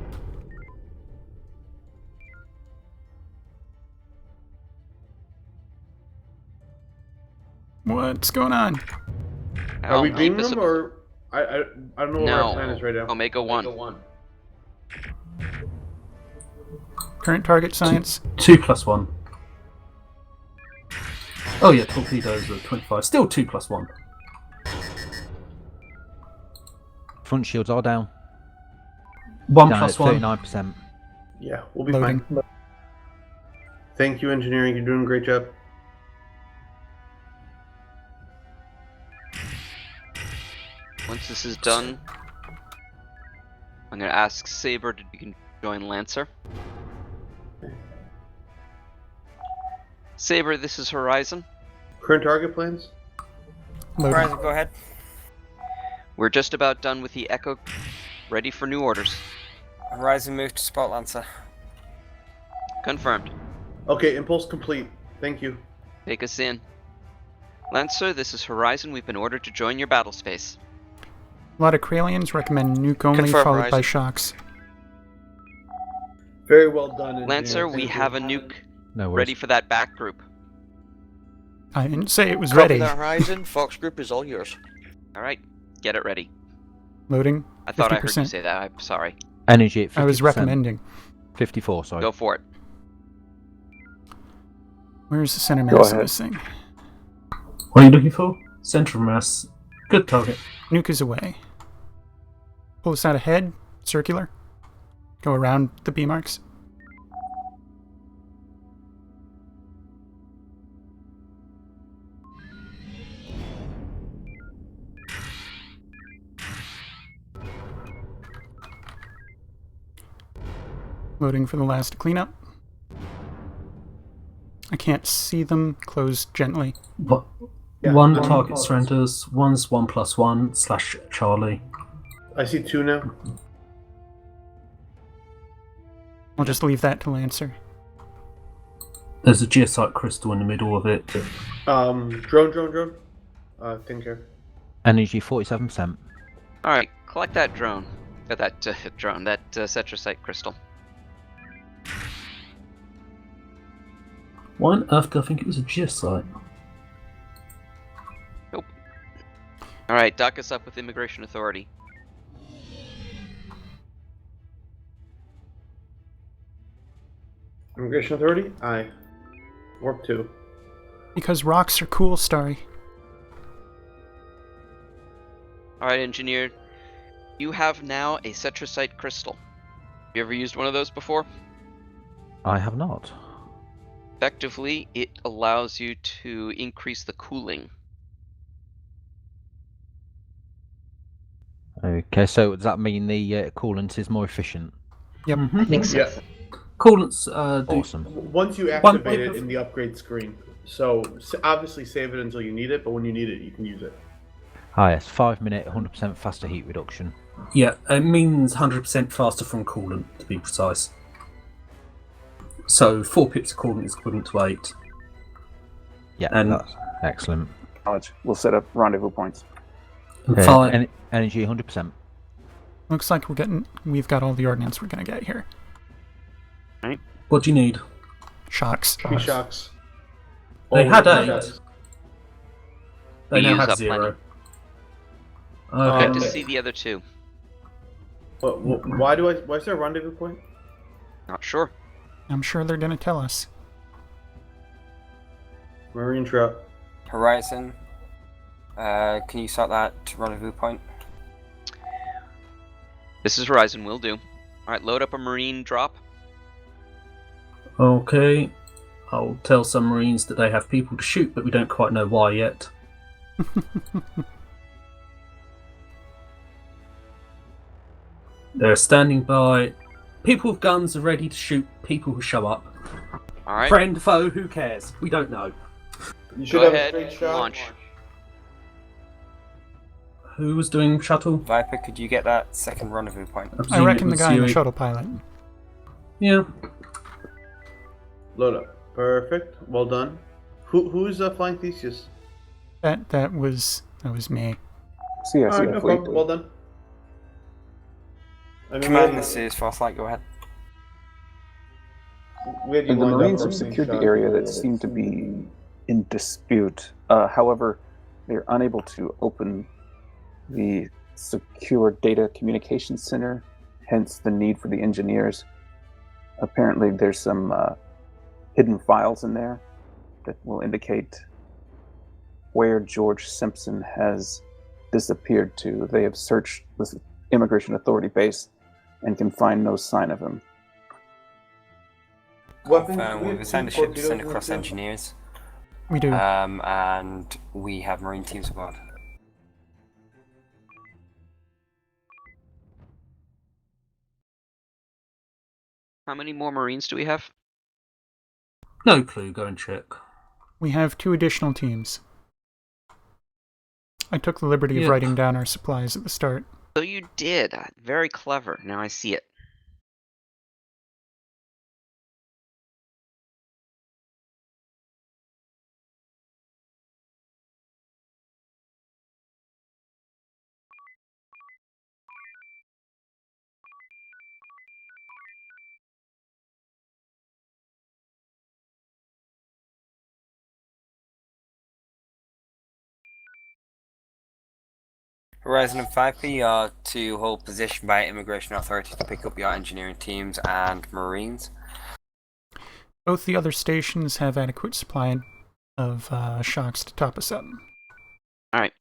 What's going on? Are we beaming them, invisible. or I don't know what our plan is right now. Omega 1. Current target science. 2 plus 1. Oh yeah, torpedoes are 25. Still 2 plus 1. Front shields are down. 1 Down plus at 1. 39%. Yeah, we'll be Loading. fine. Thank you, engineering. You're doing a great job. Once this is done, I'm going to ask Saber if you can join Lancer. Saber, this is Horizon. Current target plans? Loading. Horizon, go ahead. We're just about done with the Echo. Ready for new orders. Horizon, move to Spot Lancer. Confirmed. Okay, impulse complete. Thank you. Take us in. Lancer, this is Horizon. We've been ordered to join your battle space. A lot of Kralians recommend nuke only, Confirm, followed by Horizon. shocks. Very well done, engineer. Lancer, we Thank you. have a nuke No worries. ready for that back group. I didn't say it was Copy ready. that, Horizon. Fox Group is all yours. Alright, get it ready. Loading. I thought I heard you 50%. say that. I'm sorry. Energy at 50%. I was recommending. 54, sorry. Go for it. Where's the center Go mass of ahead. this thing? What are you looking for? Central mass. Good target. Nuke is away. Pull this out ahead. Circular. Go around the B marks. Loading for the last cleanup. I can't see them. Close gently. What? Yeah, One I'm- target surrenders. One's 1+1 / Charlie. I see two now. I'll just leave that to Lancer. There's a geosite crystal in the middle of it. Drone. Taking care. Energy 47%. Alright, collect that drone. That drone, that cetrosite crystal. Why on earth do I think it was a geosite? Nope. Alright, dock us up with Immigration Authority. Immigration Authority? Aye. Warp 2. Because rocks are cool, Starry. Alright, engineer. You have now a cetrosite crystal. You ever used one of those before? I have not. Effectively, it allows you to increase the cooling. Okay, so does that mean the coolant is more efficient? Yep. Makes sense. Coolants do. Awesome. Once you One activate bit it of- in the upgrade screen. So obviously save it until you need it, but when you need it, you can use it. Ah, yes, 5-minute, 100% faster heat reduction. Yeah, it means 100% faster from coolant, to be precise. So 4 pips of coolant is equivalent to 8. Yeah, And- that's excellent. Knowledge. We'll set up rendezvous points. And Okay, 5. energy 100%. Looks like we've got all the ordnance we're gonna get here. What do you need? Shocks. 3 shocks. They had All 8. shocks. They We now use have up 0. Good Okay. to see the other two. Why is there a rendezvous point? Not sure. I'm sure they're gonna tell us. Marine trap. Horizon, can you start that rendezvous point? This is Horizon, will do. Alright, load up a marine drop. Okay. I'll tell some Marines that they have people to shoot, but we don't quite know why yet. They're standing by. People with guns are ready to shoot people who show up. Alright, Friend, foe, who cares? We don't know. You should go have a ahead, straight shot. launch. Who was doing shuttle? Viper, could you get that second rendezvous point? I reckon the was guy in the you. shuttle pilot. Yeah. Load up. Perfect. Well done. Who's flying Theseus? That was me. See, I see Alright, the no fleet. problem. Well done. I mean, Command, this is Farsight, go ahead. we had you And the lined up Marines for have a clean secured the shot. area that seemed to be in dispute. However, they're unable to open the secure data communication center, hence the need for the engineers. Apparently, there's some hidden files in there that will indicate where George Simpson has disappeared to. They have searched the Immigration Authority base and can find no sign of him. Weapons, Confirm, we we've have assigned a two ship to torpedoes send in across the field. engineers. We do. And we have Marine teams aboard. How many more marines do we have? No clue, go and check. We have 2 additional teams. I took the liberty of Yeah. writing down our supplies at the start. So you did. Very clever. Now I see it. Horizon and Viper, you are to hold position by immigration authority to pick up your engineering teams and marines. Both the other stations have adequate supply of shocks to top us up. Alright.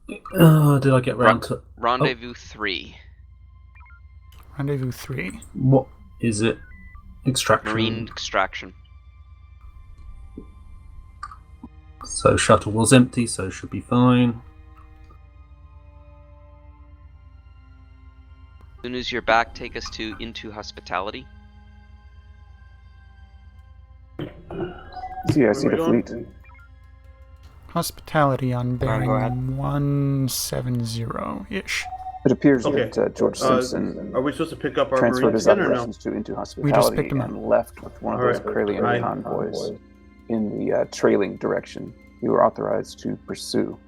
Did I get round to... Rendezvous 3. Rendezvous 3. What is it? Extraction. Marine extraction. So shuttle was empty, so should be fine. As soon as you're back, take us into hospitality. So yeah, I see the fleet. Hospitality on bearing go ahead. 170-ish. It appears Okay. that George Simpson Are we supposed to pick up our transferred Marines his again or no? operations to into We just hospitality picked him up. and left with one of All those right. Corellian Right. convoys in the trailing direction you were authorized to pursue.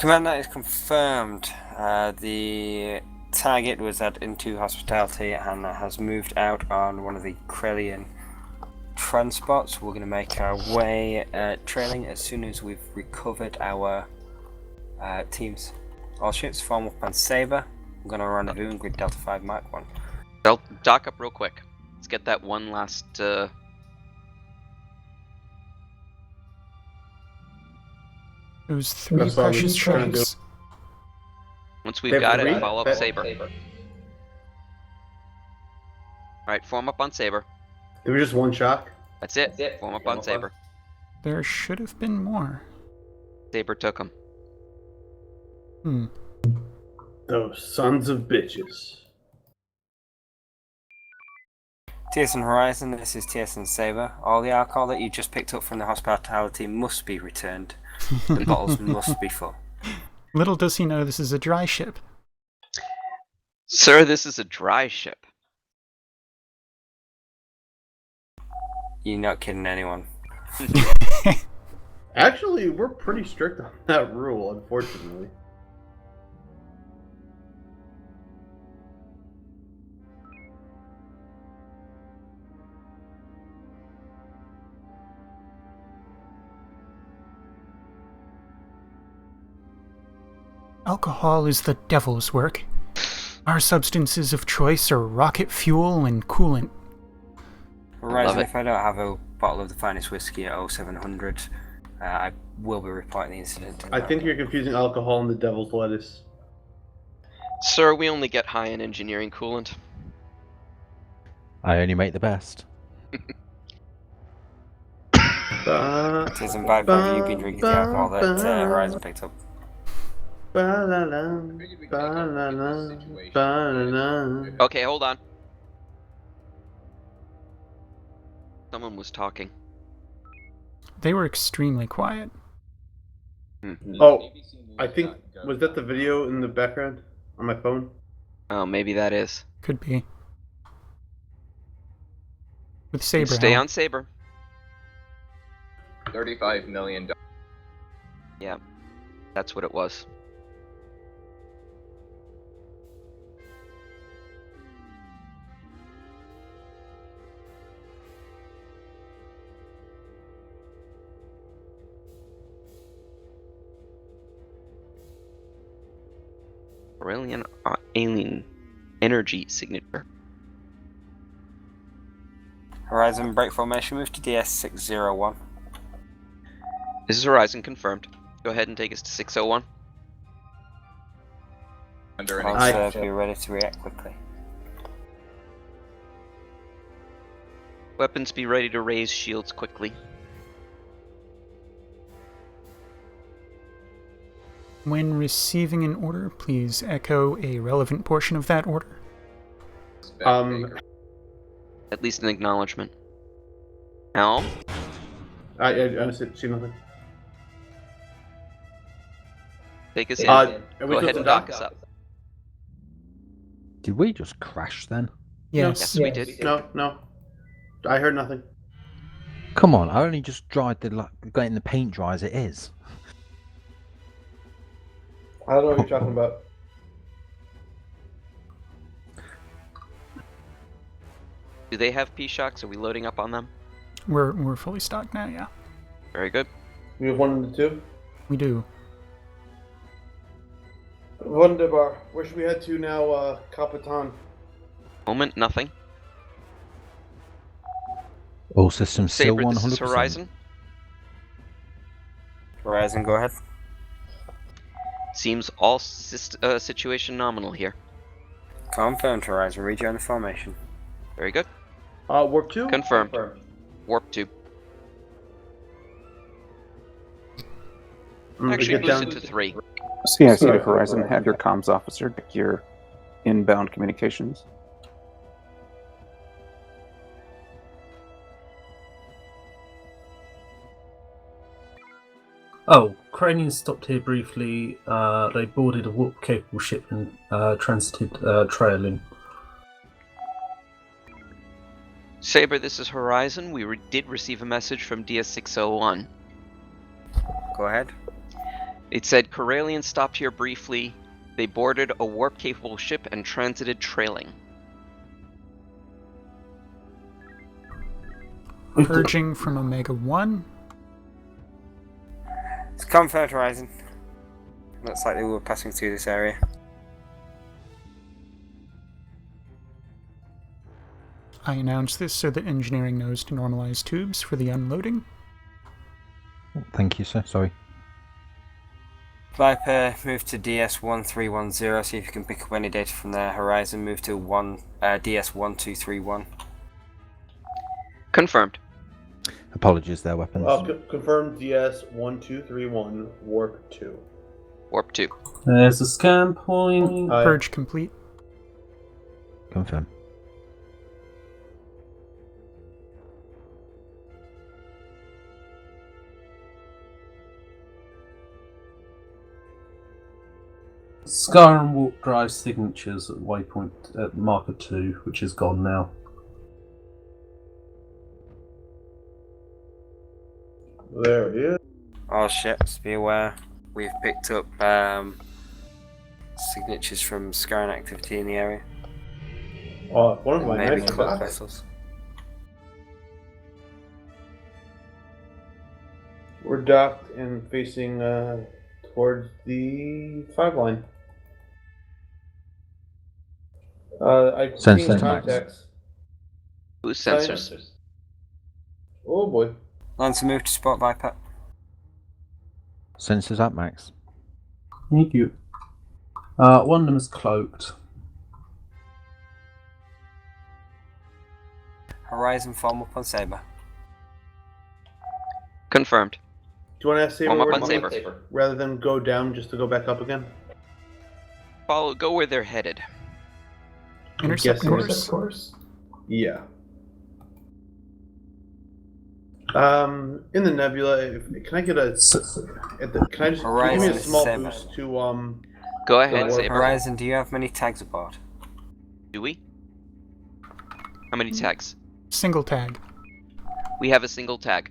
Command, that is confirmed. The target was at into hospitality and has moved out on one of the Corellian transports. We're going to make our way trailing as soon as we've recovered our teams. All ships form up on Sabre. I'm going to rendezvous in grid Delta 5 Mark 1. Dock up real quick. Let's get that one last... Those 3 That's all precious we're trying to shocks. Once They we've have got it, 3? follow up Saber. Alright, form up on Saber. There was just one shock. That's it. Form up on Saber. There should have been more. Saber took him. Those sons of bitches. TSN Horizon, this is TSN Sabre. All the alcohol that you just picked up from the hospitality must be returned. The bottles must be full. Little does he know this is a dry ship. Sir, this is a dry ship. You're not kidding anyone. Actually, we're pretty strict on that rule, unfortunately. Alcohol is the devil's work. Our substances of choice are rocket fuel and coolant. Horizon, if I don't have a bottle of the finest whiskey at 0700, I will be reporting the incident. I think you're confusing alcohol and the devil's lettuce. Sir, we only get high in engineering coolant. I only make the best. TSN Viper, have you been drinking the alcohol that Horizon picked up? Okay, hold on. Someone was talking. They were extremely quiet. Oh, I think, was that the video in the background on my phone? Oh, maybe that is. Could be. With Saber. Stay huh? on Saber. $35 million. Yeah, that's what it was. Corellian alien energy signature. Horizon break formation, move to DS601. This is Horizon confirmed. Go ahead and take us to 601. Also, be ready to react quickly. Weapons be ready to raise shields quickly. When receiving an order, please echo a relevant portion of that order. At least an acknowledgement. Helm? I see nothing. Take us in. Are we Go ahead supposed and to dock us up. Did we just crash then? Yes. Yes, we did. No. I heard nothing. Come on, I only just dried getting the paint dry as it is. I don't know what you're talking about. Do they have P-Shocks? Are we loading up on them? We're fully stocked now, yeah. Very good. We have 1 and 2. We do. Wunderbar. Where should we head to now, Capitan? Moment, nothing. All systems still Saber, 100%. this is Horizon. Horizon, go ahead. Seems all situation nominal here. Confirmed, Horizon. Rejoin the formation. Very good. Warp 2? Confirmed. Warp 2. Actually, get boost down it to 3. CIC Horizon, have your comms officer check your inbound communications. Oh, Cranians stopped here briefly. They boarded a warp-capable ship and transited trailing. Saber, this is Horizon. We did receive a message from DS601. Go ahead. It said Corellians stopped here briefly. They boarded a warp-capable ship and transited trailing. Purging from Omega 1. It's confirmed, Horizon. Looks like they were passing through this area. I announce this so that engineering knows to normalize tubes for the unloading. Thank you, sir. Sorry. Viper, move to DS1310, see if you can pick up any data from there. Horizon, move to DS1231. Confirmed. Apologies there, weapons. Confirmed DS1231, Warp 2. Warp 2. There's a scan point. Purge complete. Confirm. Scar and warp drive signatures at waypoint at marker 2, which is gone now. There he is. All ships, be aware. We've picked up signatures from Scarran activity in the area. One of my maybe nice cloak dots. vessels. We're docked and facing towards the 5 line. I Sensors, seen contacts. Who's sensors? Oh boy. Lancer, move to spot Viper. Sensors at max. Thank you. One of them is cloaked. Horizon, form up on Saber. Confirmed. Do you want to ask Saber Warm up where on to Saber. be, rather than go down just to go back up again? Go where they're headed. Intercept course. Yeah. In the nebula, can I get a? Can I just Horizon, give me a small Saber. boost to Go ahead, Saber. Horizon, do you have many tags aboard? Do we? How many tags? Single tag. We have a single tag.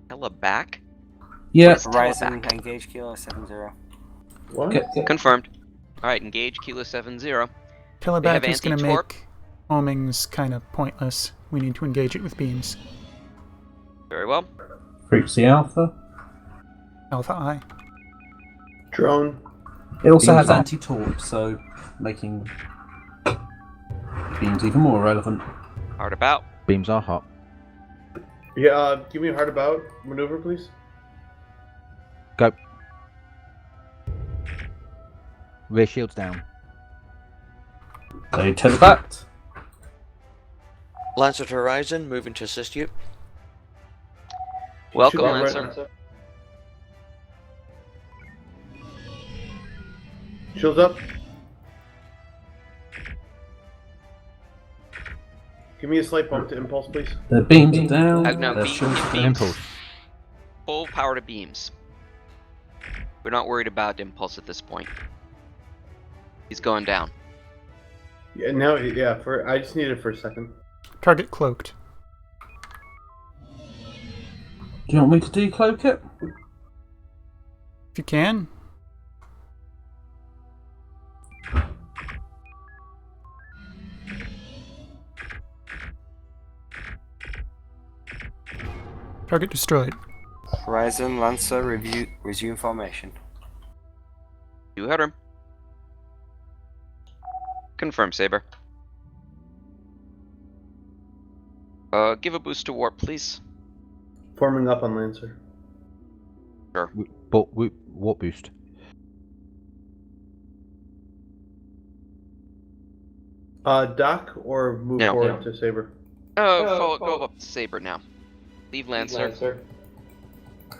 Hella back? Yeah. Horizon, Teleback? engage Kilo 70. what? Confirmed. Alright, engage Kilo 70. They have Teleback is going to anti-torp. make homings kind of pointless. We need to engage it with beams. Very well. Frequency Alpha. Alpha I. Drone. It also Beams has up. anti-torp, so making beams even more relevant. Hard about. Beams are hot. Yeah. Give me a hard about maneuver, please. Go. Rear shields down. They telebacked. Lancer to Horizon, moving to assist you. Welcome, Should be Lancer. right- Shields up. Give me a slight bump to impulse, please. Their beams are down. No, Their beams, shields are down. beams. Full power to beams. We're not worried about impulse at this point. He's going down. Yeah, now, yeah. I just need it for a second. Target cloaked. Do you want me to decloak it? If you can. Target destroyed. Horizon, Lancer, resume formation. You heard him. Confirm, Saber. Give a boost to warp, please. Forming up on Lancer. Sure. But what boost? Doc or move forward to Saber? Go up to Saber now. Leave Lancer.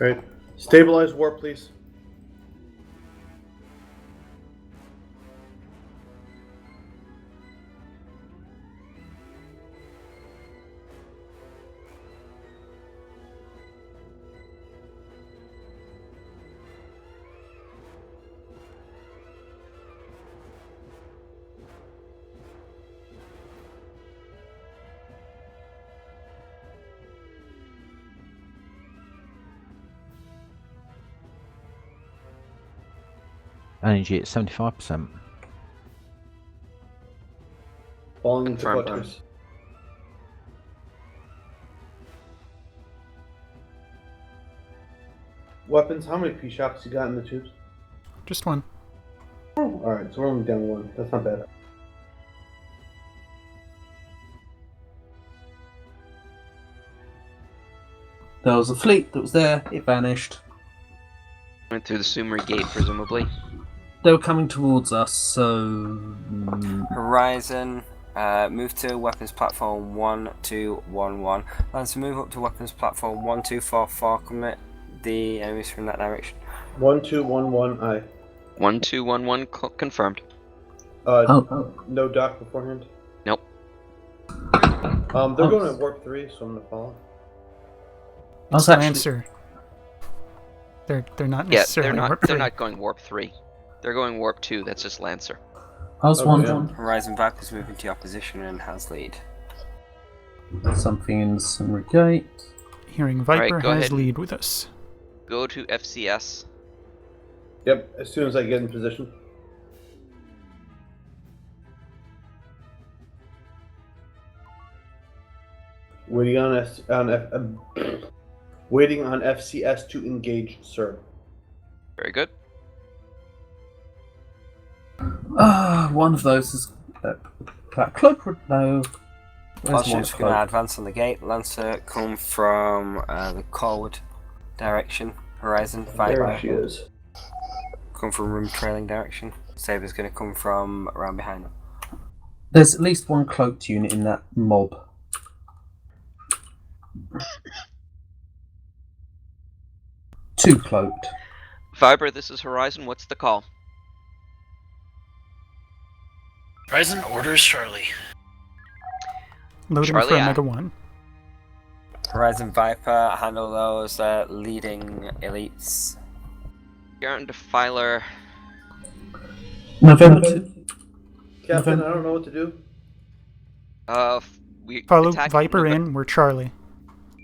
Alright. Stabilize warp, please. Energy at 75%. Falling into Confirmed. buttress. Weapons, how many P-shocks you got in the tubes? Just one. Alright, so we're only down one. That's not bad. There was a fleet that was there. It vanished. Went through the Sumeri gate, presumably. They were coming towards us, so... Horizon, move to weapons platform 1211. Lancer, move up to weapons platform 1244. Commit the enemies from that direction. 1211 I. 1211 confirmed. No dock beforehand? Nope. They're going at warp 3, so I'm gonna follow. It's Lancer. They're not necessarily warp 3. They're not going warp 3. They're going warp 2. That's just Lancer. I was wondering. Horizon Viper's moving to your position and has lead. Something in the Summer Gate. Hearing Viper Alright, go has ahead. lead with us. Go to FCS. Yep, as soon as I get in position. Waiting on FCS to engage, sir. Very good. One of those is that cloak would know. All ships going to advance on the gate. Lancer, come from the Corwood direction. Horizon, Viper. There she is. Come from room trailing direction. Saber's going to come from around behind them. There's at least one cloaked unit in that mob. Two cloaked. Viper, this is Horizon. What's the call? Horizon orders Charlie. Loading Charlie, for Omega 1. Horizon Viper, handle those leading elites. Garrett Defiler. November 2. Captain, I don't know what to do. We Follow attack Viper November- in. We're Charlie.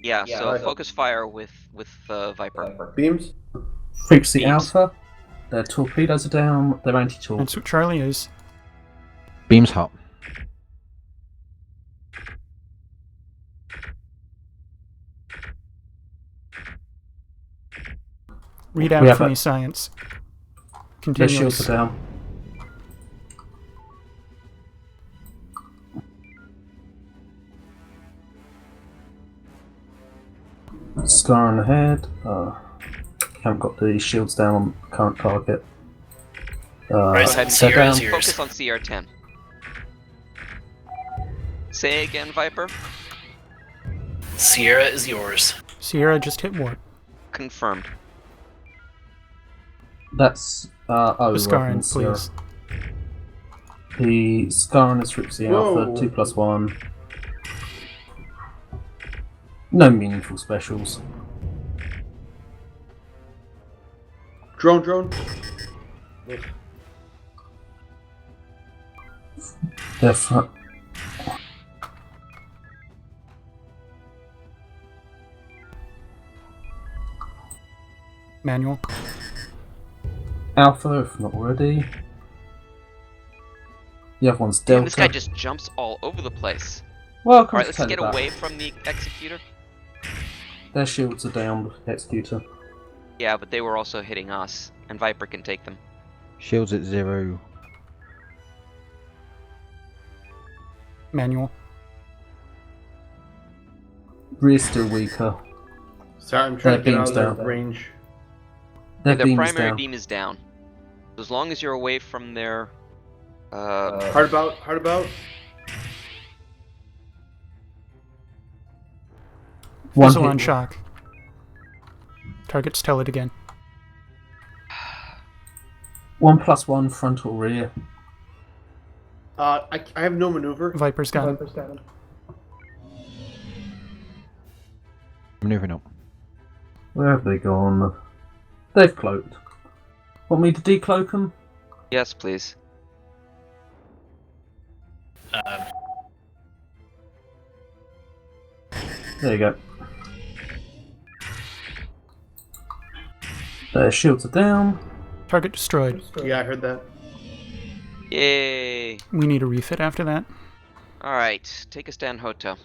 Yeah, so right. focus fire with Viper. Beams? Frequency Beams. Alpha. Their torpedoes are down. Their anti-torp. That's what Charlie is. Beams hot. Read We out have for a- me, science. Their shields Continuous. are down. Scar on the head. Haven't got the shields down on current target. Go ahead and Sierra focus, is yours. focus on CR10. Say again, Viper. Sierra is yours. Sierra just hit warp. Confirmed. That's O Scarin, weapons, yeah. please. The Scarin is Ripsy Alpha, 2+1. No meaningful specials. Drone. They're front. Manual. Alpha, if not already. The other one's Delta. Damn, this guy just jumps all over the place. Welcome Alright, to let's get Telepath. away from the Executor. Their shields are down, Executor. Yeah, but they were also hitting us, and Viper can take them. Shields at 0. Manual. Rear's still weaker. Sorry, I'm trying to Their get out beam's of down. range. Their Their beam is primary down. beam is down. As long as you're away from their... Hard about. One Fizzle hit. on shock. Targets tell it again. 1+1 frontal rear. I have no maneuver. Viper's got him. Maneuvering up. Where have they gone? They've cloaked. Want me to decloak them? Yes, please. There you go. Their shields are down. Target destroyed. Yeah, I heard that. Yay! We need a refit after that. Alright, take us down Hota.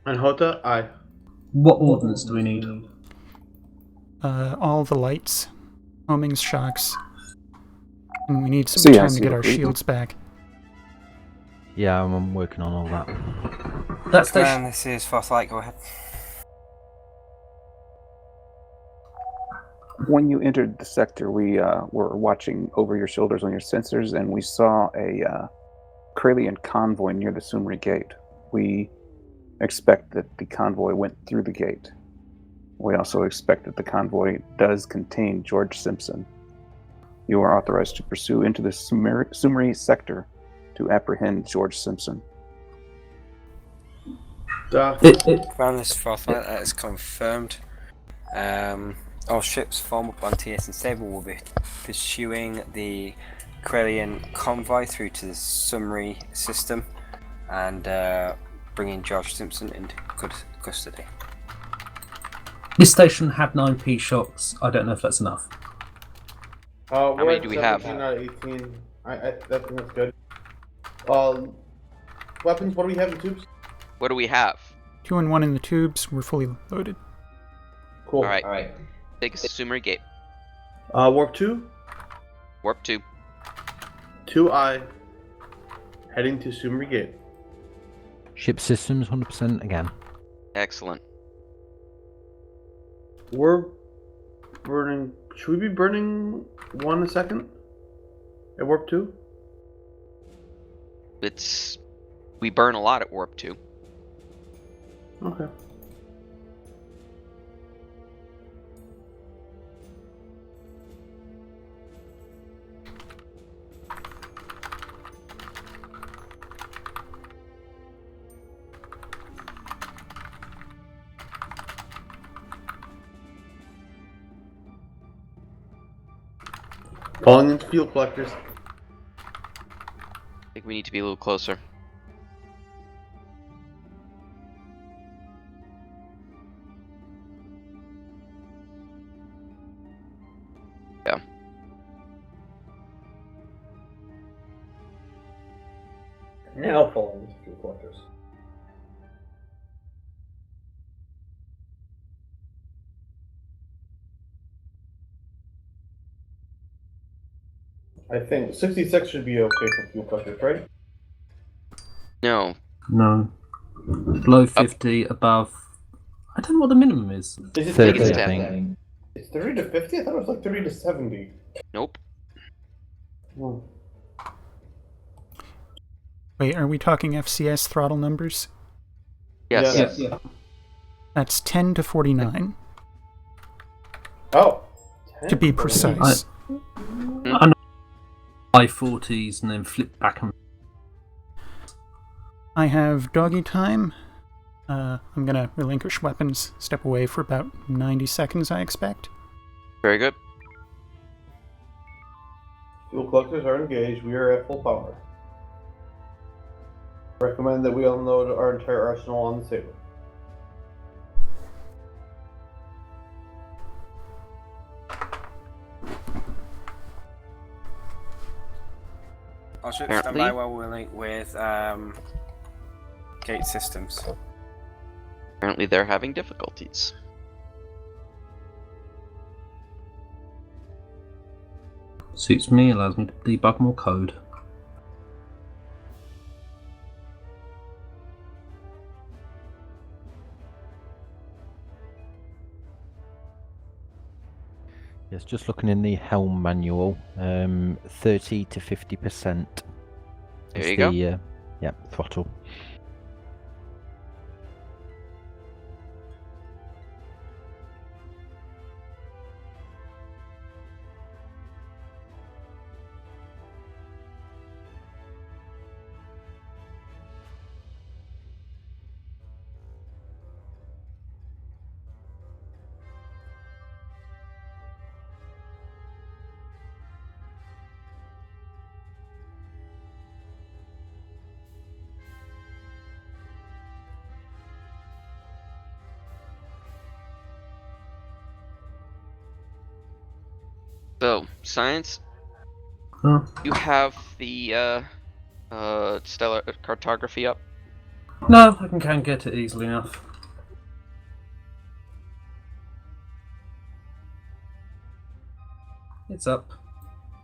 And Hota, aye. What ordnance do we need? All the lights. Homings, shocks. And we need some So, yeah, time so to get you're our free. shields back. Yeah, I'm working on all that. That Command, station. this is Forthlight, go ahead. When you entered the sector, we were watching over your shoulders on your sensors, and we saw a Corellian convoy near the Sumri Gate. We expect that the convoy went through the gate. We also expect that the convoy does contain George Simpson. You are authorized to pursue into the Sumri sector to apprehend George Simpson. Command, this is Forthlight, that is confirmed. All ships form up on TS and Sable will be pursuing the Corellian convoy through to the Sumri system and bringing George Simpson into custody. This station had 9p shocks. I don't know if that's enough. How many do we have? 17 out of 18. I think that's good. Weapons, what do we have in tubes? What do we have? 2 and 1 in the tubes. We're fully loaded. Cool. Alright. Take us to Sumer Gate. Warp 2? Warp 2. 2I. Heading to Sumri Gate. Ship systems 100% again. Excellent. We're burning... Should we be burning 1 a second? At Warp 2? We burn a lot at Warp 2. Okay. Falling into fuel collectors. I think we need to be a little closer. Yeah. Now falling into fuel collectors. I think 66 should be okay for fuel collectors, right? No. No. Below 50, above. I don't know what the minimum is. Is it 30, 30 I think. It's 30 to 50? I thought it was like 30 to 70. Nope. Hmm. Wait, are we talking FCS throttle numbers? Yes. That's 10 to 49. Oh. to be precise. I know I-40s and then flip back and... I have doggy time. I'm going to relinquish weapons, step away for about 90 seconds, I expect. Very good. Fuel collectors are engaged. We are at full power. Recommend that we unload our entire arsenal on the saber. I'll stand by while we're linked with gate systems. Apparently they're having difficulties. Suits me, allows me to debug more code. Yes, just looking in the helm manual, 30 to 50%. There you go. Yeah, throttle. So, science. You have the stellar cartography up? No, I can get it easily enough. It's up.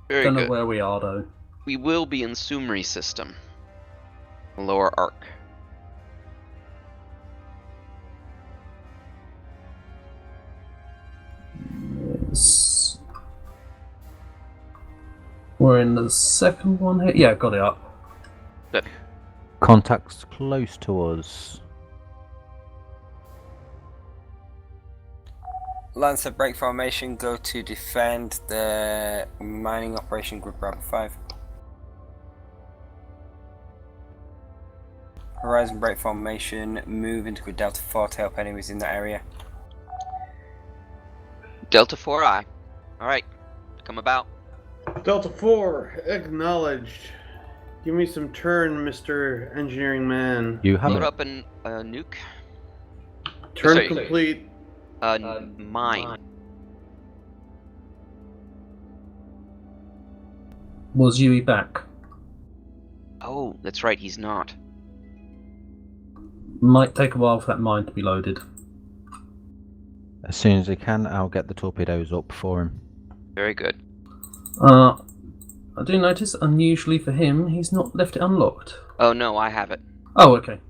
Very Don't good. know where we are though. We will be in Sumri system. Lower arc. Yes. We're in the second one here. Yeah, got it up. Good. Contacts close to us. Lancer break formation, go to defend the mining operation group Bravo 5. Horizon break formation, move into group Delta 4 to help enemies in that area. Delta 4I. Alright. Come about. Delta 4, acknowledged. Give me some turn, Mr. Engineering Man. You have Load it. up a nuke. Turn Sorry. complete. Mine. Was Yui back? Oh, that's right, he's not. Might take a while for that mine to be loaded. As soon as I can, I'll get the torpedoes up for him. Very good. I do notice, unusually for him, he's not left it unlocked. Oh no, I have it. Oh, okay.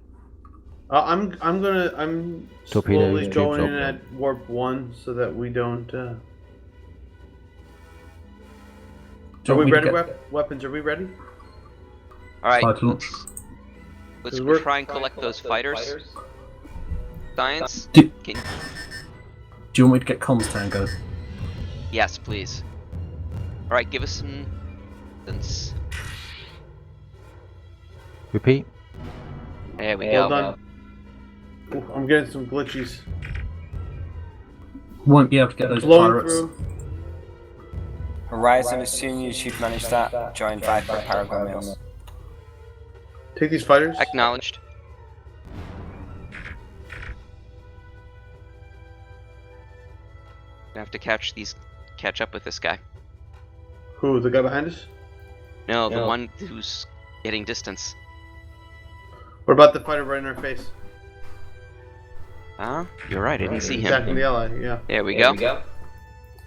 I'm slowly Torpedoes, going tubes in up. at warp 1 so that we don't. Do Are you we want me ready? to get Weapons, are we ready? Alright. side launch? Let's We're- try and collect those fighters. Science? Do Can... you want me to get comms tango? Yes, please. Alright, give us some... Repeat. There we Well go. done. Ooh, I'm getting some glitches. Won't be able to get those Blowing pirates. through. Horizon, as soon as you've managed that, join Viper Paragon Mills. Take these fighters. Acknowledged. I have to catch up with this guy. Who? The guy behind us? No, the one who's getting distance. What about the fighter right in our face? Huh? You're right, I didn't see him. Attacking the ally, yeah. There we go.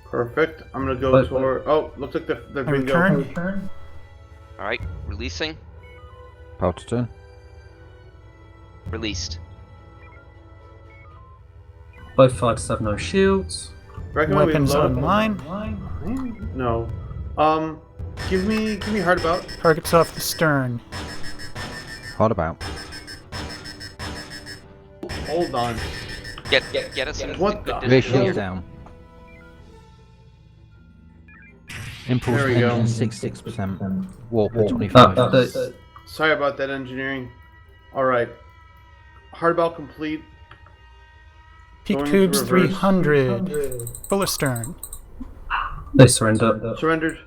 Perfect. I'm gonna go toward. Oh, looks like they're I being go. return. Alright, releasing. Power to turn. Released. Both fighters have no shields. Recommend we Weapons load up online. No. Give me hard about. Targets off the stern. Hard about. Hold on. Get us some What good the- Rear distance. shields down. Impulse There we go. engine 66%. Warp at 25. Sorry about that, engineering. All right. Hardbound complete. Peak Going tubes to reverse. 300. Full astern. They surrender. Surrendered.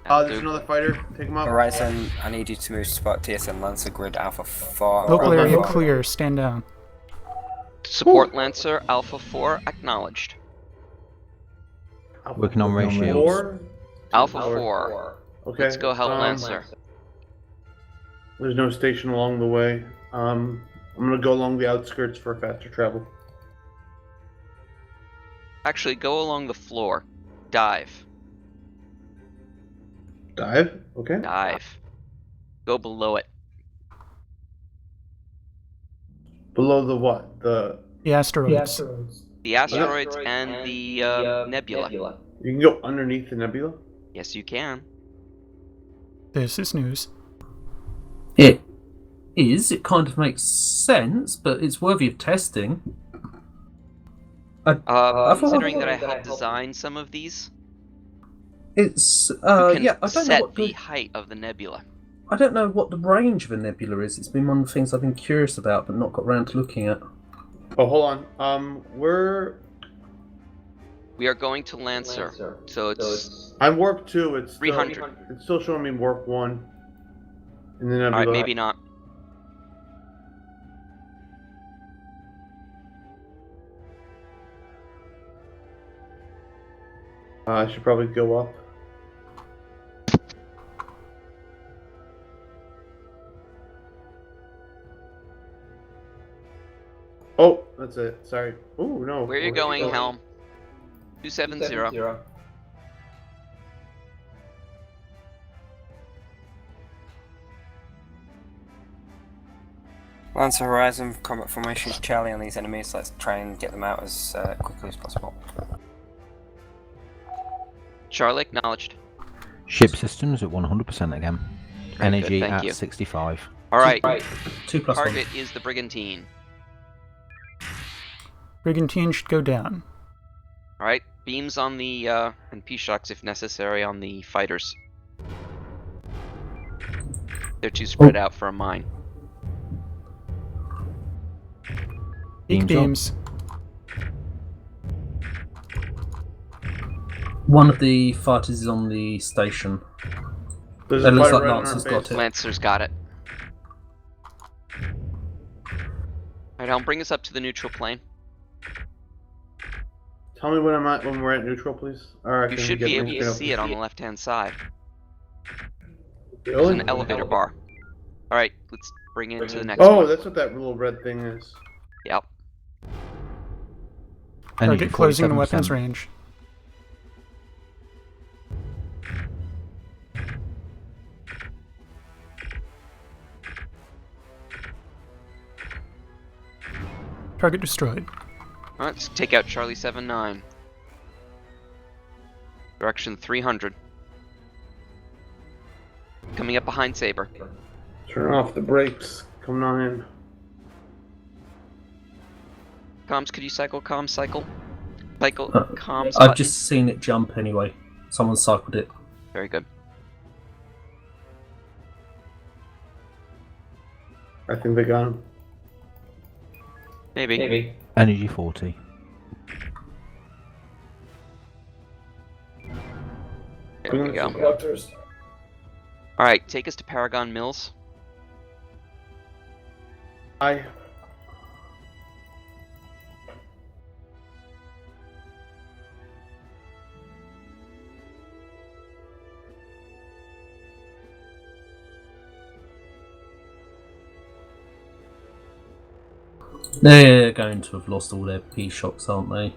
There's another fighter. Take him up. Horizon, I need you to move to spot TSN Lancer Grid Alpha 4. Local area clear. Stand down. Support Lancer Alpha 4 acknowledged. Working on ray shields. Alpha 4. Okay. Let's go help Lancer. There's no station along the way. I'm gonna go along the outskirts for faster travel. Actually, go along the floor. Dive. Dive? Okay. Dive. Go below it. Below the what? The asteroids. The asteroids and the nebula. You can go underneath the nebula? Yes, you can. This is news. It is. It kind of makes sense, but it's worthy of testing. Considering that I helped design some of these, it's you can yeah. I don't set know what the height of the nebula. I don't know what the range of a nebula is. It's been one of the things I've been curious about, but not got around to looking at. Oh, hold on. We are going to Lancer, so it's. I'm warp 2. It's 300. It's still showing me warp 1. And then Alright, maybe not. I should probably go up. Oh, that's it. Sorry. Oh no. Where are you going, Helm? 270. Lancer Horizon, combat formations, Charlie on these enemies. Let's try and get them out as quickly as possible. Charlie acknowledged. Ship systems at 100% again. Very Energy good, thank at you. 65. Alright. 2+1. Target is the Brigantine. Brigantine should go down. Alright. Beams on the, and P-shocks if necessary on the fighters. They're too spread out for a mine. Beams. One of the fighters is on the station. There's It a looks fighter like right on our Lancer's base. got it. Lancer's got it. Alright, Helm, bring us up to the neutral plane. Tell me when we're at neutral, please. Or I You can should get be my able screen to up. see it on the left-hand side. There's Really? an elevator bar. Alright, let's bring it to the next Oh, one. that's what that little red thing is. Yep. Energy Target closing the 47%. weapons range. Target destroyed. Alright, let's take out Charlie 79. Direction 300. Coming up behind Saber. Turn off the brakes. Coming on in. Comms, could you cycle? Comms, cycle? Cycle, comms, I've button. just seen it jump anyway. Someone cycled it. Very good. I think they got him. Maybe. Energy 40. There we go. Alright, take us to Paragon Mills. Hi. They're going to have lost all their P-shocks, aren't they?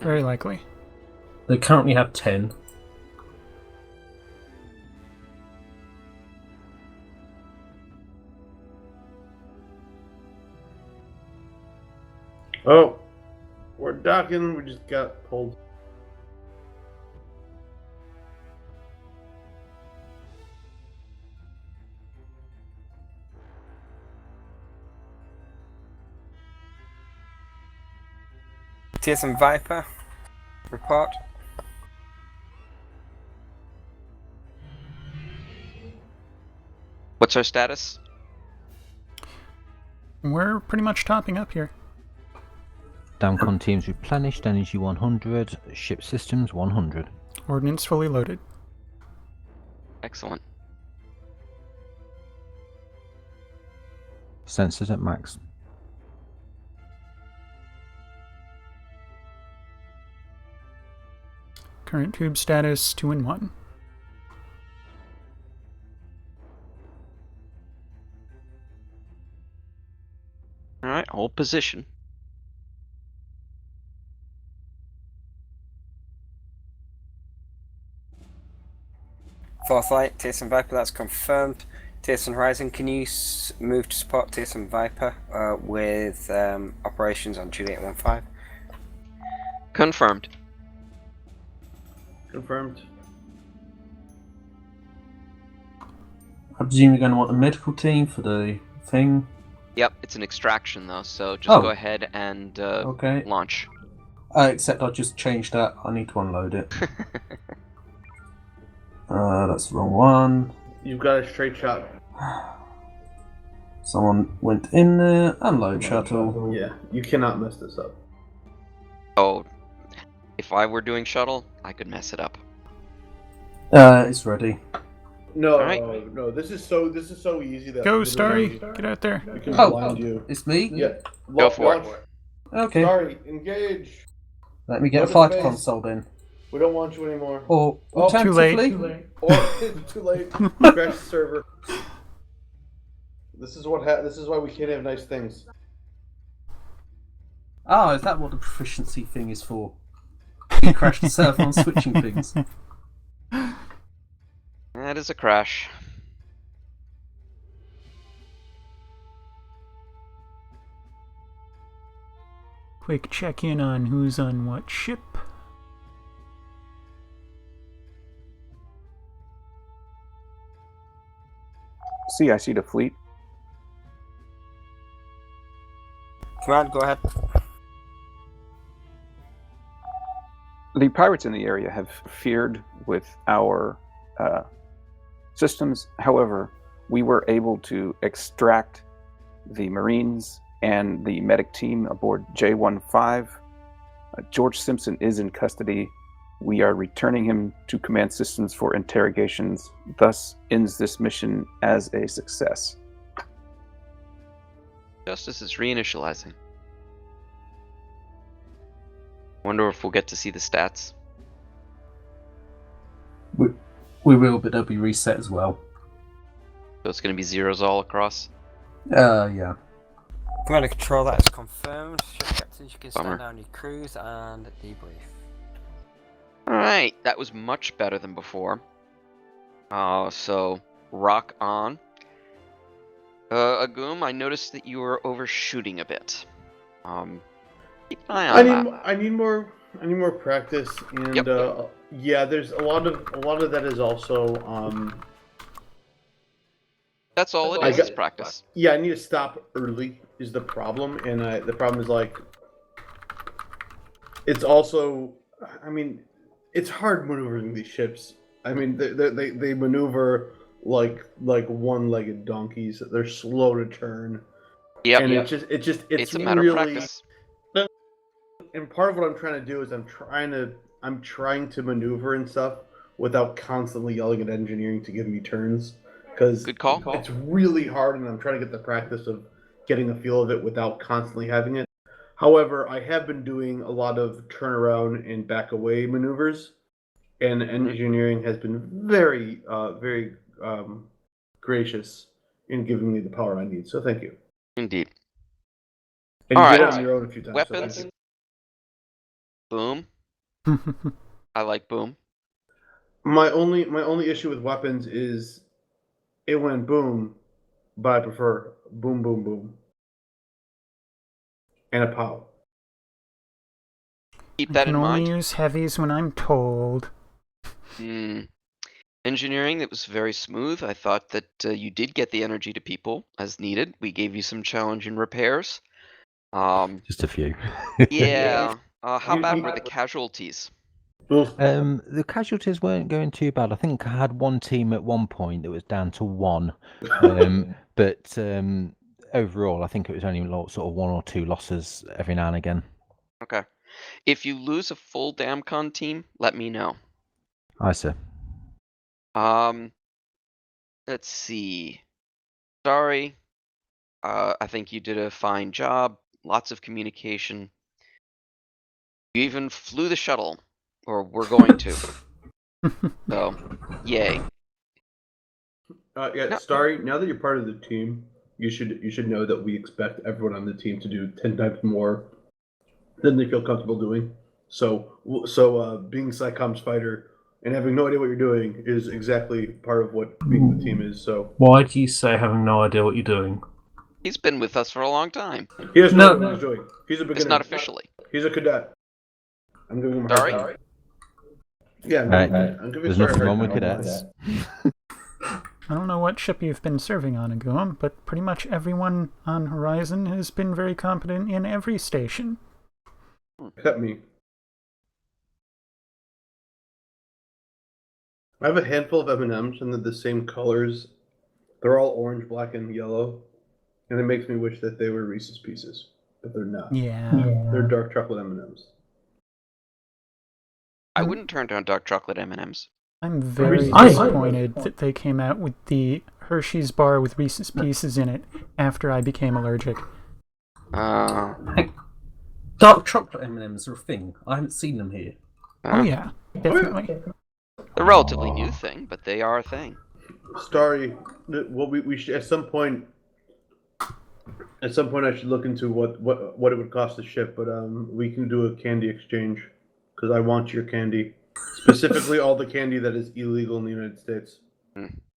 Very likely. They currently have 10. Oh, we're docking. We just got pulled. TSM Viper, report. What's our status? We're pretty much topping up here. Downcon teams replenished, energy 100, ship systems 100. Ordnance fully loaded. Excellent. Sensors at max. Current tube status 2 and 1. Alright, hold position. Fourth light, Tierson Viper, that's confirmed. Tierson Horizon, can you move to support Tierson Viper with operations on Juliet 15? Confirmed. Confirmed. I presume you're going to want a medical team for the thing. Yep, it's an extraction though, so just Oh. go ahead and Okay. launch. Except I just changed that. I need to unload it. That's the wrong one. You've got a straight shot. Someone went in there. Unload shuttle. Yeah, you cannot mess this up. Oh, if I were doing shuttle, I could mess it up. It's ready. No, Alright. no, this is so easy that Go, literally Starry! Get out there. we can Oh, blind you. It's me? Yeah. Go for launch. it. Okay. Starry, engage. Let me get Go a to fighter space. console then. We don't want you anymore. Or Oh, alternatively, too late. Or it's too late. Crash the server. This is what this is why we can't have nice things. Ah, is that what the proficiency thing is for? Crash the server on switching things. That is a crash. Quick check in on who's on what ship. See, I see the fleet. Command, go ahead. The pirates in the area have feared with our systems. However, we were able to extract the Marines and the medic team aboard J-15. George Simpson is in custody. We are returning him to command systems for interrogations. Thus ends this mission as a success. Justice is reinitializing. Wonder if we'll get to see the stats. We will, but they'll be reset as well. So it's going to be zeros all across. Yeah. Commander Control, that is confirmed. Ship captains, you can Bummer. stand down your crews and debrief. Alright, that was much better than before. So, rock on. Agum, I noticed that you were overshooting a bit. Keep an eye on that. I need more practice, and Yep. yeah, there's a lot of that is also That's all it I is, got- is practice. yeah, I need to stop early is the problem, and the problem is like it's also, I mean, it's hard maneuvering these ships. I mean, they maneuver like one-legged donkeys. They're slow to turn. Yep. And it's a matter really, of practice. And part of what I'm trying to do is I'm trying to maneuver and stuff without constantly yelling at engineering to give me turns. Because Good call. it's really hard, and I'm trying to get the practice of getting a feel of it without constantly having it. However, I have been doing a lot of turnaround and back away maneuvers, and engineering has been very gracious in giving me the power I need. So thank you. Indeed. And you All did it right. on your own a few times. so Weapons. thank Boom. I like boom. you. My only issue with weapons is it went boom, but I prefer boom boom boom and a pow. Keep I that can in only mind. use heavies when I'm told. Engineering, that was very smooth. I thought that you did get the energy to people as needed. We gave you some challenging repairs. Just a few. Yeah. How bad were the casualties? The casualties weren't going too bad. I think I had one team at one point that was down to one, but overall, I think it was only sort of 1 or 2 losses every now and again. Okay. If you lose a full DamCon team, let me know. Aye, sir. Let's see. Sorry. I think you did a fine job. Lots of communication. You even flew the shuttle, or we're going to. So, yay. Yeah, Starry, now that you're part of the team, you should know that we expect everyone on the team to do 10 times more than they feel comfortable doing. So being Psychom's fighter and having no idea what you're doing is exactly part of what being the team is. So why do you say having no idea what you're doing? He's been with us for a long time. He has no idea what he's doing. He's a beginner. It's not officially. He's a cadet. I'm giving him a hard time. Yeah, I'm giving There's Starry a nothing hard wrong with time. cadets. I don't know what ship you've been serving on, Aguam, but pretty much everyone on Horizon has been very competent in every station. Except me. I have a handful of M&Ms and they're the same colors. They're all orange, black, and yellow. And it makes me wish that they were Reese's Pieces. But they're not. Yeah. They're dark chocolate M&Ms. I wouldn't turn down dark chocolate M&Ms. I'm very disappointed that they came out with the Hershey's bar with Reese's Pieces in it after I became allergic. Dark chocolate M&Ms are a thing. I haven't seen them here. Oh yeah, definitely. They're a relatively new thing, but they are a thing. Starry, well, we should at some point. At some point, I should look into what it would cost to ship, but we can do a candy exchange because I want your candy, specifically all the candy that is illegal in the United States.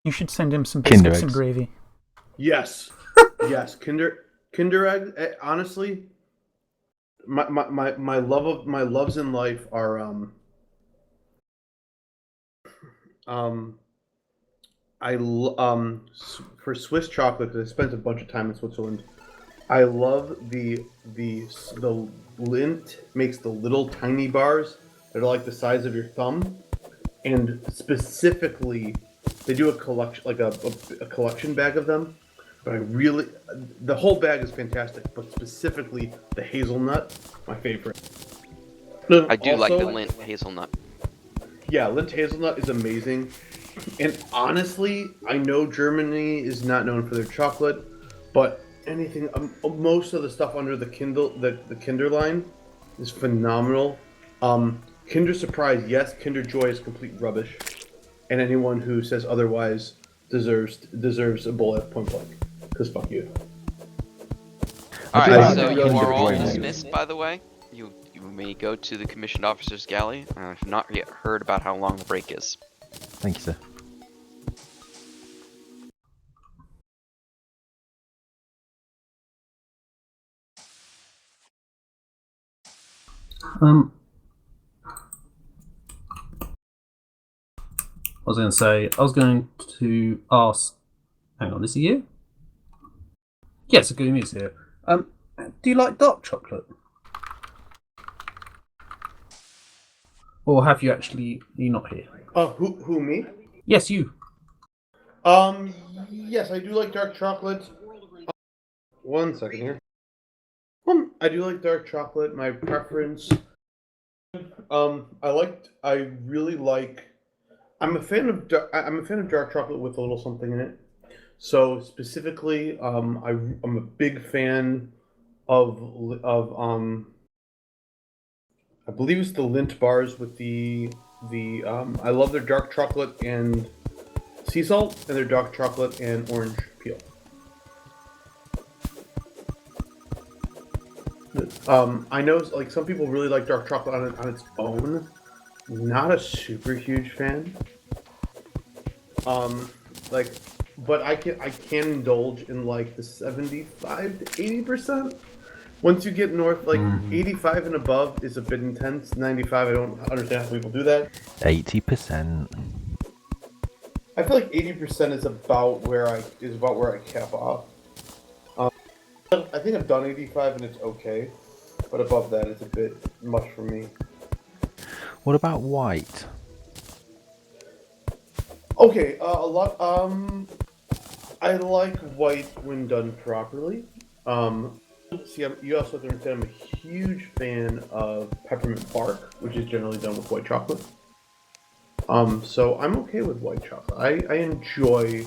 You should send him some Kinder biscuits and eggs. gravy. Yes, yes, Kinder egg. Honestly, my loves in life are for Swiss chocolate, because I spent a bunch of time in Switzerland. I love the Lindt makes the little tiny bars that are like the size of your thumb, and specifically they do a collection, like a collection bag of them. But the whole bag is fantastic, but specifically the hazelnut, my favorite. I do like the Lindt hazelnut. Yeah, Lindt hazelnut is amazing. And honestly, I know Germany is not known for their chocolate, but anything, most of the stuff under the Kinder line is phenomenal. Kinder Surprise, yes. Kinder Joy is complete rubbish, and anyone who says otherwise deserves a bullet point blank. Because fuck you. Alright, so you are all dismissed, by the way. You may go to the commissioned officer's galley. I've not yet heard about how long the break is. Thank you, sir. I was going to ask. Hang on, is he here? Yes, Agumi's here. Do you like dark chocolate? Or have you actually? Are you not here? Who me? Yes, you. Yes, I do like dark chocolate. 1 second here. I do like dark chocolate. My preference. I really like. I'm a fan of dark chocolate with a little something in it. So specifically, I'm a big fan of I believe it's the Lindt bars with the I love their dark chocolate and sea salt and their dark chocolate and orange peel. I know like some people really like dark chocolate on its own. Not a super huge fan. But I can indulge in like the 75 to 80%. Once you get north, like 85 and above is a bit intense. 95, I don't understand how people do that. 80%. I feel like 80% is about where I cap off. I think I've done 85 and it's okay, but above that it's a bit much for me. What about white? Okay, a lot. I like white when done properly. See, you also have to understand I'm a huge fan of peppermint bark, which is generally done with white chocolate. So I'm okay with white chocolate. I enjoy.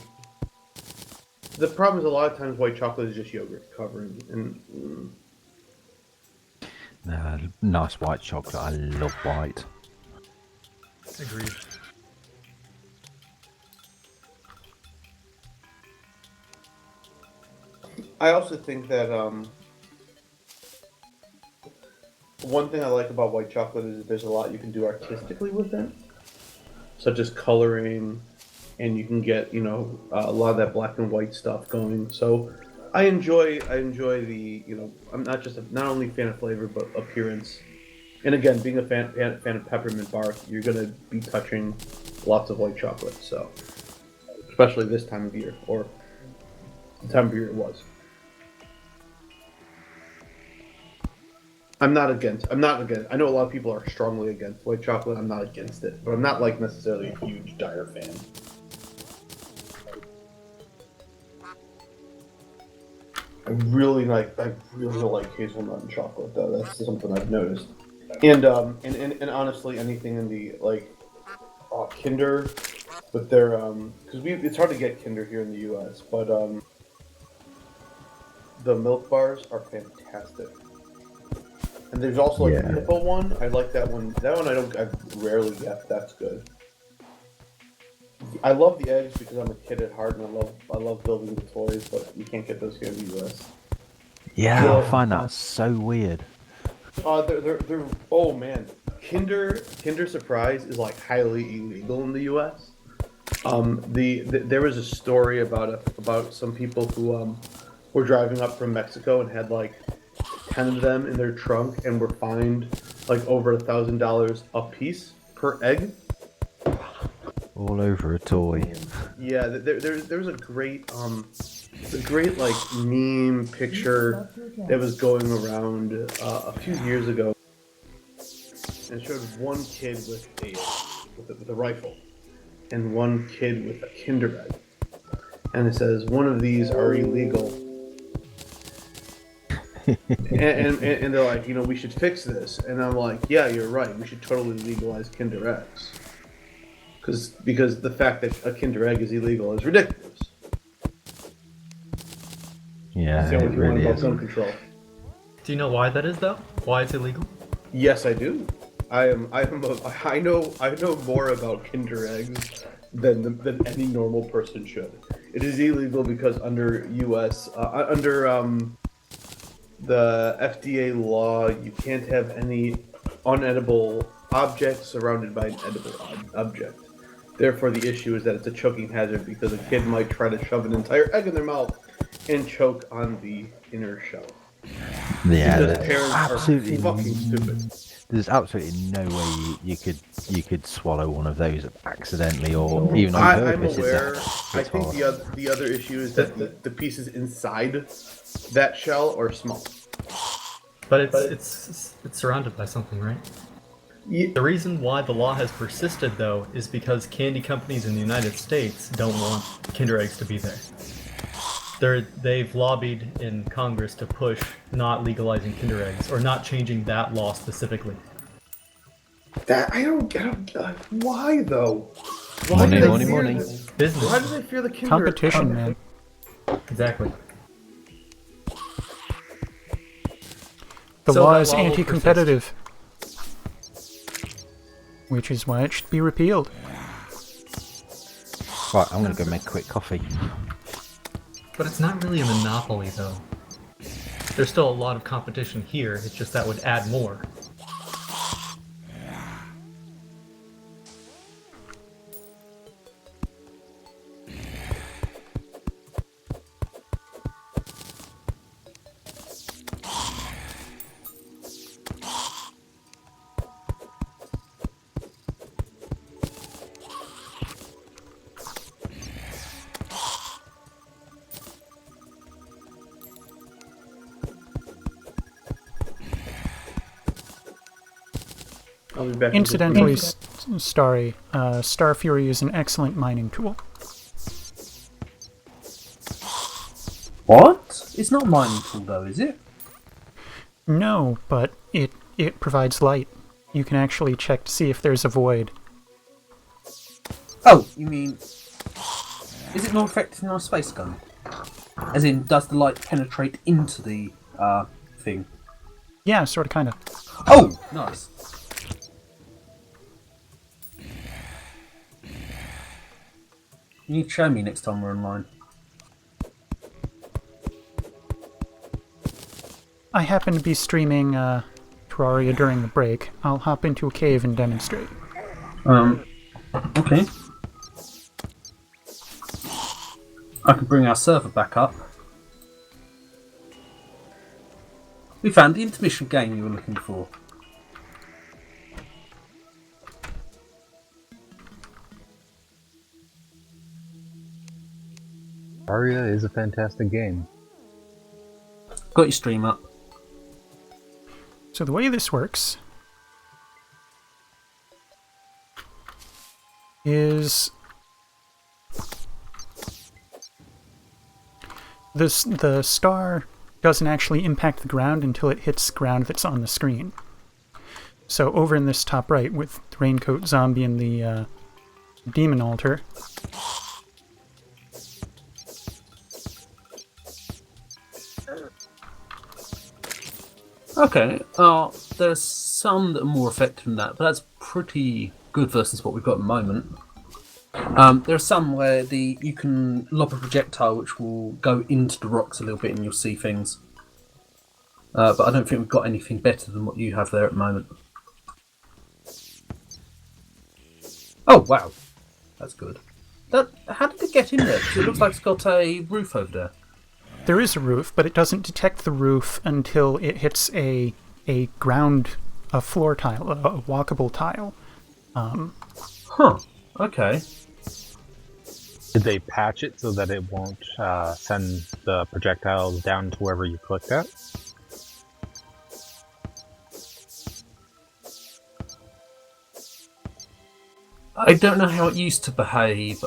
The problem is a lot of times white chocolate is just yogurt covering, and Nice white chocolate. I love white. Agreed. I also think that one thing I like about white chocolate is there's a lot you can do artistically with it, such as coloring, and you can get a lot of that black and white stuff going. So I enjoy the I'm not only a fan of flavor but appearance, and again being a fan of peppermint bark, you're gonna be touching lots of white chocolate. So especially this time of year, or the time of year it was. I'm not against. I know a lot of people are strongly against white chocolate. I'm not against it, but I'm not like necessarily a huge dire fan. I really don't like hazelnut and chocolate though. That's something I've noticed. And honestly, anything in the Kinder, with their because it's hard to get Kinder here in the U.S. But the milk bars are fantastic. And there's also a Hippo one. I like that one. That one I rarely get. That's good. I love the eggs because I'm a kid at heart and I love building the toys, but you can't get those here in the US. Yeah, I find that so weird. They're oh man, Kinder Surprise is like highly illegal in the US. There was a story about some people who were driving up from Mexico and had like 10 of them in their trunk and were fined like over $1,000 a piece per egg. All over a toy. Yeah, there's a great like meme picture that was going around a few years ago, and it showed one kid with a rifle and one kid with a Kinder egg, and it says one of these are illegal. and they're like, we should fix this. And I'm like, yeah, you're right. We should totally legalize Kinder eggs. Because the fact that a Kinder egg is illegal is ridiculous. Yeah, it really is. Gun control. Do you know why that is, though? Why it's illegal? Yes, I do. I know more about Kinder eggs than any normal person should. It is illegal because under U.S. The FDA law, you can't have any unedible object surrounded by an edible object. Therefore, the issue is that it's a choking hazard because a kid might try to shove an entire egg in their mouth and choke on the inner shell. Yeah, because parents are fucking stupid. There's absolutely no way you could swallow one of those accidentally or even on purpose. I'm aware. I think the other issue is that the pieces inside that shell are small. But it's surrounded by something, right? Yeah. The reason why the law has persisted, though, is because candy companies in the United States don't want Kinder eggs to be there. They've lobbied in Congress to push not legalizing Kinder eggs or not changing that law specifically. That I don't why though? Money. Business. Why do they fear the Kinder? Competition, man. Exactly. The So law that is law will anti-competitive, which is why it should be repealed. Right, I'm going to go make a quick coffee. But it's not really a monopoly, though. There's still a lot of competition here, it's just that would add more. I'll be back. Incidentally, Starry, Star Fury is an excellent mining tool. What? It's not a mining tool though, is it? No, but it provides light. You can actually check to see if there's a void. Oh, you mean... Is it more effective than a space gun? As in, does the light penetrate into the thing? Yeah, sort of, kind of. Oh, nice. You need to show me next time we're online. I happen to be streaming Terraria during the break. I'll hop into a cave and demonstrate. Okay. I can bring our server back up. We found the intermission game you were looking for. Aria is a fantastic game. Got your stream up. So the way this works is the star doesn't actually impact the ground until it hits ground that's on the screen. So over in this top right with the Raincoat Zombie and the Demon Altar, Okay, there's some that are more effective than that, but that's pretty good versus what we've got at the moment. There are some where you can lob a projectile which will go into the rocks a little bit and you'll see things. But I don't think we've got anything better than what you have there at the moment. Oh, wow. That's good. How did it get in there? Because it looks like it's got a roof over there. there is a roof, but it doesn't detect the roof until it hits a floor tile, a walkable tile. Huh. Okay. Did they patch it so that it won't send the projectiles down to wherever you clicked at? I don't know how it used to behave.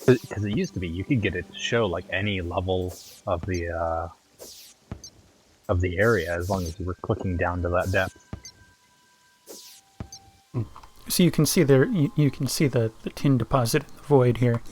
Because it used to be you could get it to show like any level of the area as long as you were clicking down to that depth. So you can see there, you can see the tin deposit in the void here.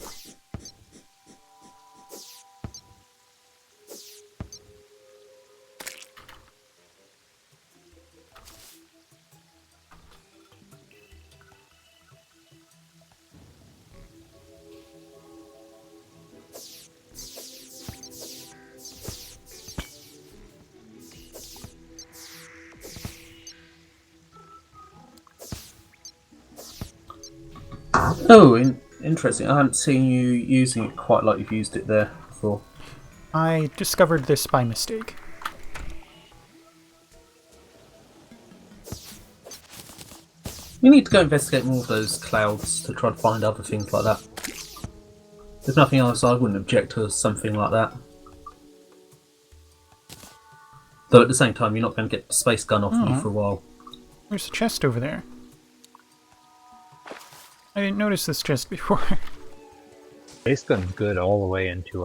Oh, interesting. I haven't seen you using it quite like you've used it there before. I discovered this by mistake. We need to go investigate more of those clouds to try to find other things like that. There's nothing else I wouldn't object to something like that. Though at the same time, you're not going to get the space gun off me for a while. There's a chest over there. I didn't notice this chest before. Space gun's good all the way into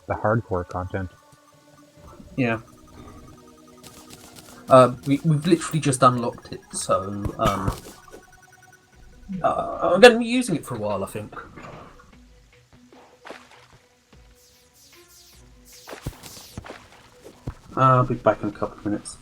the hardcore content. Yeah. We've literally just unlocked it, so I'm going to be using it for a while, I think. I'll be back in a couple of minutes.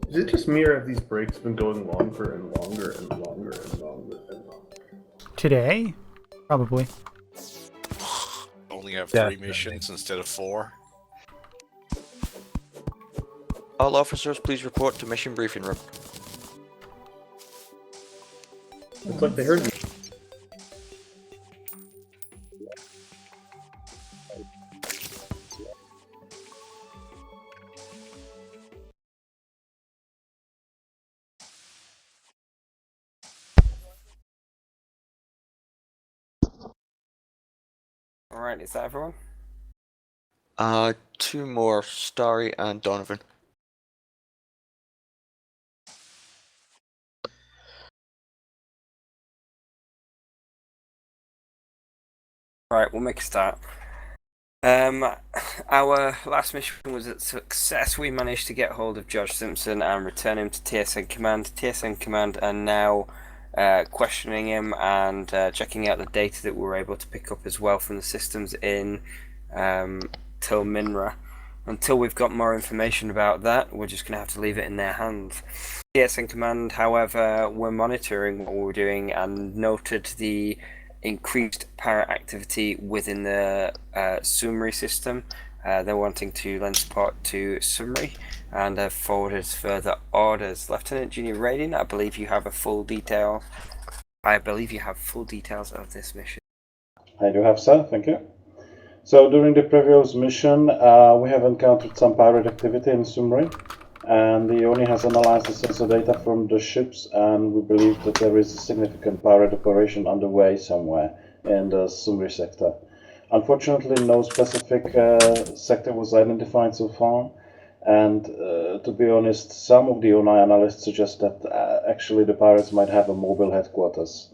Is it just me or have these breaks been going longer and longer and longer and longer and longer? Today? Probably. Only have 3 missions instead of 4. All officers, please report to mission briefing room. It's like they heard me. Alright, is that everyone? 2 more, Starry and Donovan. Right, we'll make a start. Our last mission was a success. We managed to get hold of George Simpson and return him to TSN Command. TSN Command are now questioning him and checking out the data that we were able to pick up as well from the systems in Tilminra. Until we've got more information about that, we're just going to have to leave it in their hands. TSN Command, however, were monitoring what we were doing and noted the increased power activity within the Sumri system. They're wanting to lend support to Sumri and have forwarded further orders. Lieutenant Junior Raiden, I believe you have full details of this mission. I do have, sir. Thank you. So during the previous mission, we have encountered some pirate activity in Sumri, and the ONI has analyzed the sensor data from the ships, and we believe that there is a significant pirate operation underway somewhere in the Sumri sector. Unfortunately, no specific sector was identified so far, and to be honest, some of the ONI analysts suggest that actually the pirates might have a mobile headquarters.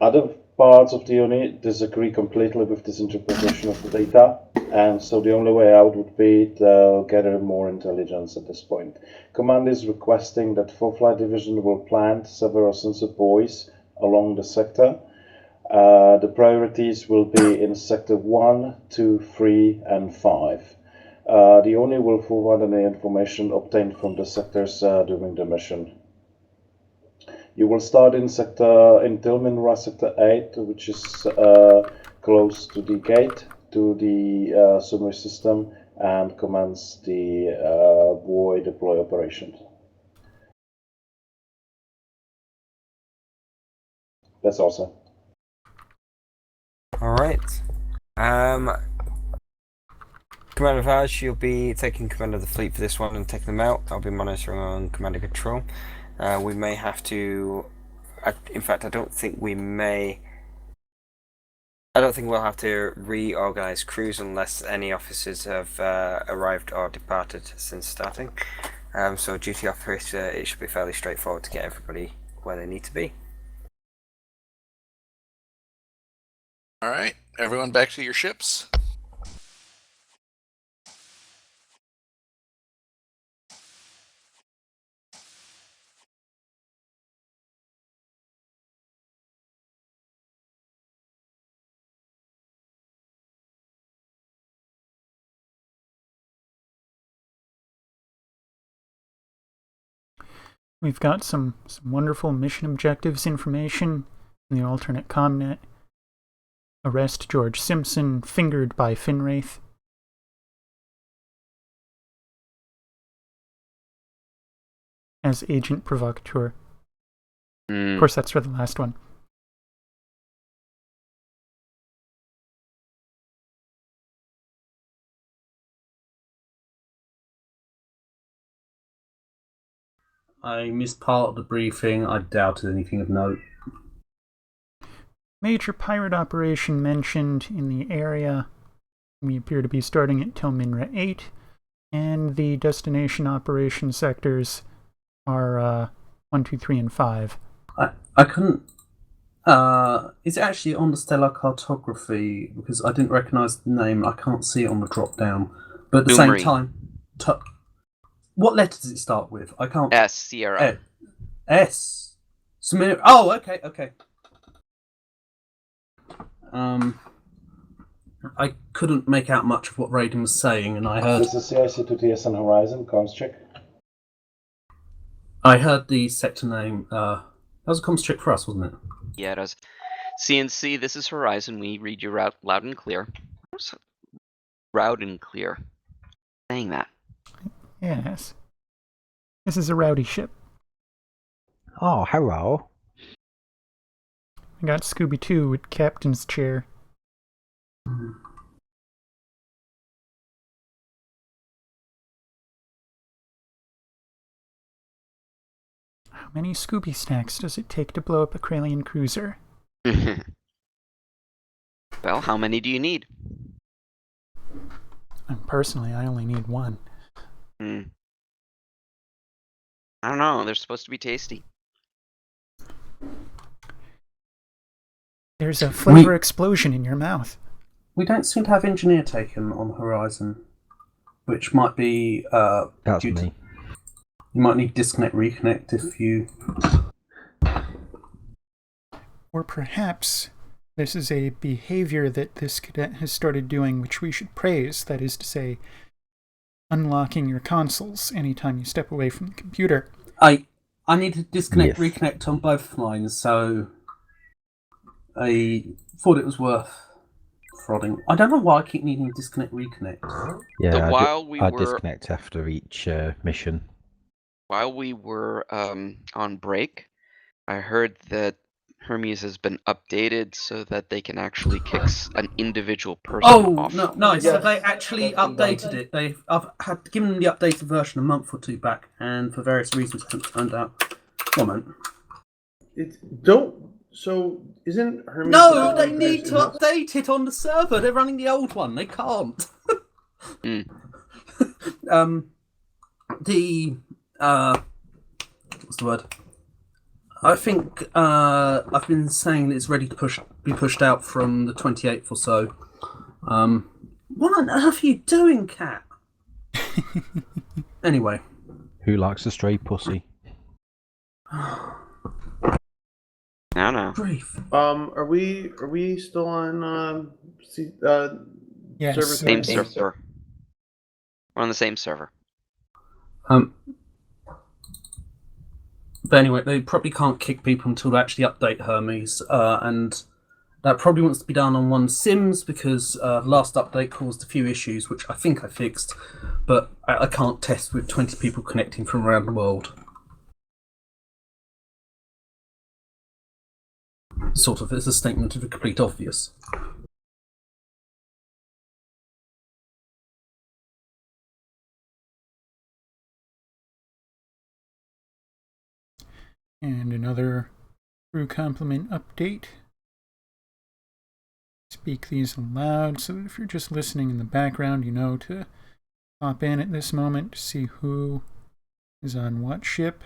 Other parts of the ONI disagree completely with this interpretation of the data, and so the only way out would be to gather more intelligence at this point. Command is requesting that 4th Flight Division will plant several sensor buoys along the sector. The priorities will be in Sector 1, 2, 3, and 5. The ONI will forward any information obtained from the sectors during the mission. You will start in Tilminra Sector 8, which is close to the gate to the Sumri system, and commence the buoy deploy operation. That's all, sir. Alright. Commander Vaj, you'll be taking command of the fleet for this one and taking them out. I'll be monitoring on command and control. We may have to... in fact, I don't think we'll have to reorganize crews unless any officers have arrived or departed since starting. So duty operator, it should be fairly straightforward to get everybody where they need to be. Alright, everyone back to your ships. We've got some wonderful mission objectives information in the alternate comnet. Arrest George Simpson, fingered by Finwraith. As agent provocateur. Of course, that's for the last one. I missed part of the briefing. I doubted anything of note. Major pirate operation mentioned in the area. We appear to be starting at Tilminra 8, and the destination operation sectors are 1, 2, 3, and 5. I couldn't... is it actually on the stellar cartography? Because I didn't recognise the name. I can't see it on the drop down. But at the same time... What letter does it start with? I can't... S, Sierra. S. Oh, okay. I couldn't make out much of what Raiden was saying, and I heard... This is CIC to TSN Horizon, comms check. I heard the sector name. That was a comms trick for us, wasn't it? Yeah, it does. CNC, this is Horizon. We read you out loud and clear. Loud and clear. Saying that. Yes. This is a rowdy ship. Oh, hello. I got Scooby-2 with captain's chair. How many Scooby snacks does it take to blow up a Kralian cruiser? Well, how many do you need? Personally, I only need one. I don't know. They're supposed to be tasty. There's a flavor explosion in your mouth. We don't seem to have engineer taken on Horizon, which might be. That's me. You might need disconnect, reconnect if you. Or perhaps this is a behavior that this cadet has started doing, which we should praise. That is to say, unlocking your consoles anytime you step away from the computer. I need to disconnect, reconnect on both mine, so I thought it was worth prodding. I don't know why I keep needing disconnect, reconnect. Yeah, I disconnect after each mission. While we were on break, I heard that Hermes has been updated so that they can actually kick an individial person off. Oh, no, nice. So they actually updated it. I've had given them the updated version a month or two back, and for various reasons haven't turned out. One moment. So isn't Hermes? No, they need to update it on the server. They're running the old one. They can't. What's the word? I think I've been saying it's ready to be pushed out from the 28th or so. What on earth are you doing, Cat? Anyway. Who likes a stray pussy? No. Brief. Are we still on Yes. server? Same server. We're on the same server. But anyway, they probably can't kick people until they actually update Hermes, and that probably wants to be done on one Sims because the last update caused a few issues, which I think I fixed, but I can't test with 20 people connecting from around the world. Sort of, it's a statement of the complete obvious. And another crew complement update. Speak these aloud so that if you're just listening in the background, you know to pop in at this moment to see who is on what ship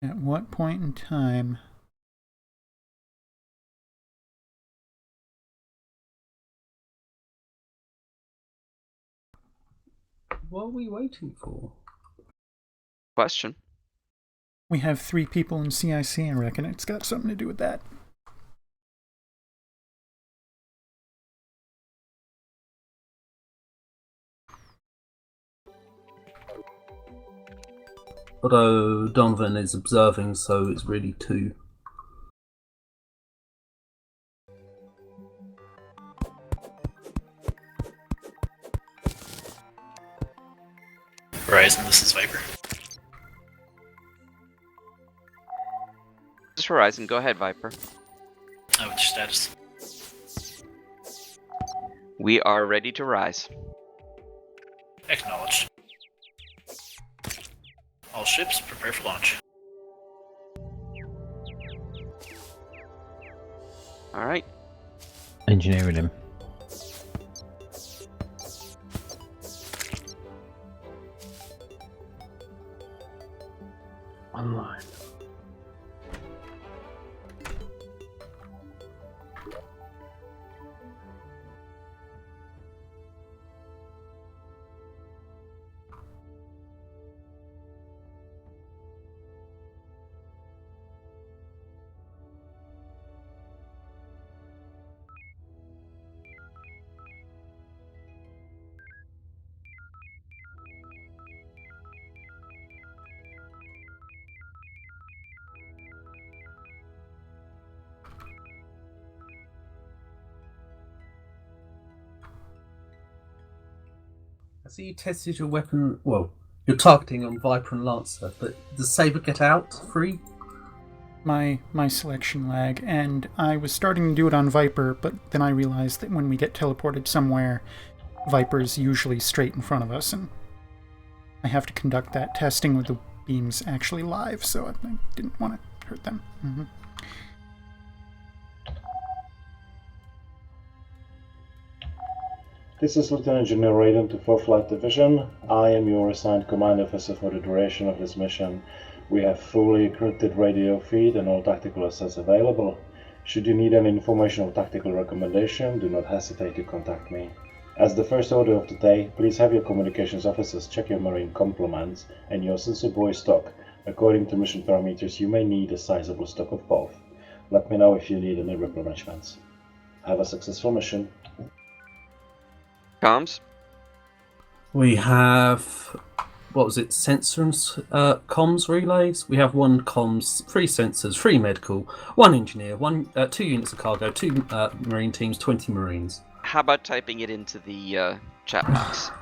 at what point in time. What are we waiting for? Question. We have 3 people in CIC, I reckon it's got something to do with that. Although Donovan is observing, so it's really 2. Horizon, this is Viper. This is Horizon. Go ahead, Viper. What's your status? We are ready to rise. Acknowledged. All ships, prepare for launch. Alright. Engineering him. Online. I see you tested your weapon. Well, you're targeting on Viper and Lancer, but does Saber get out free? My selection lag, and I was starting to do it on Viper, but then I realized that when we get teleported somewhere, Viper's usually straight in front of us, and I have to conduct that testing with the beams actually live, so I didn't want to hurt them. Mm-hmm. This is Lieutenant General Raiden to 4th Flight Division. I am your assigned command officer for the duration of this mission. We have fully encrypted radio feed and all tactical assets available. Should you need any information or tactical recommendation, do not hesitate to contact me. As the first order of the day, please have your communications officers check your marine complements and your sensor buoy stock. According to mission parameters, you may need a sizable stock of both. Let me know if you need any replenishments. Have a successful mission. Comms? We have, what was it, sensor and comms relays? We have 1 comms, 3 sensors, 3 medical, 1 engineer, 2 units of cargo, 2 marine teams, 20 marines. How about typing it into the chat box?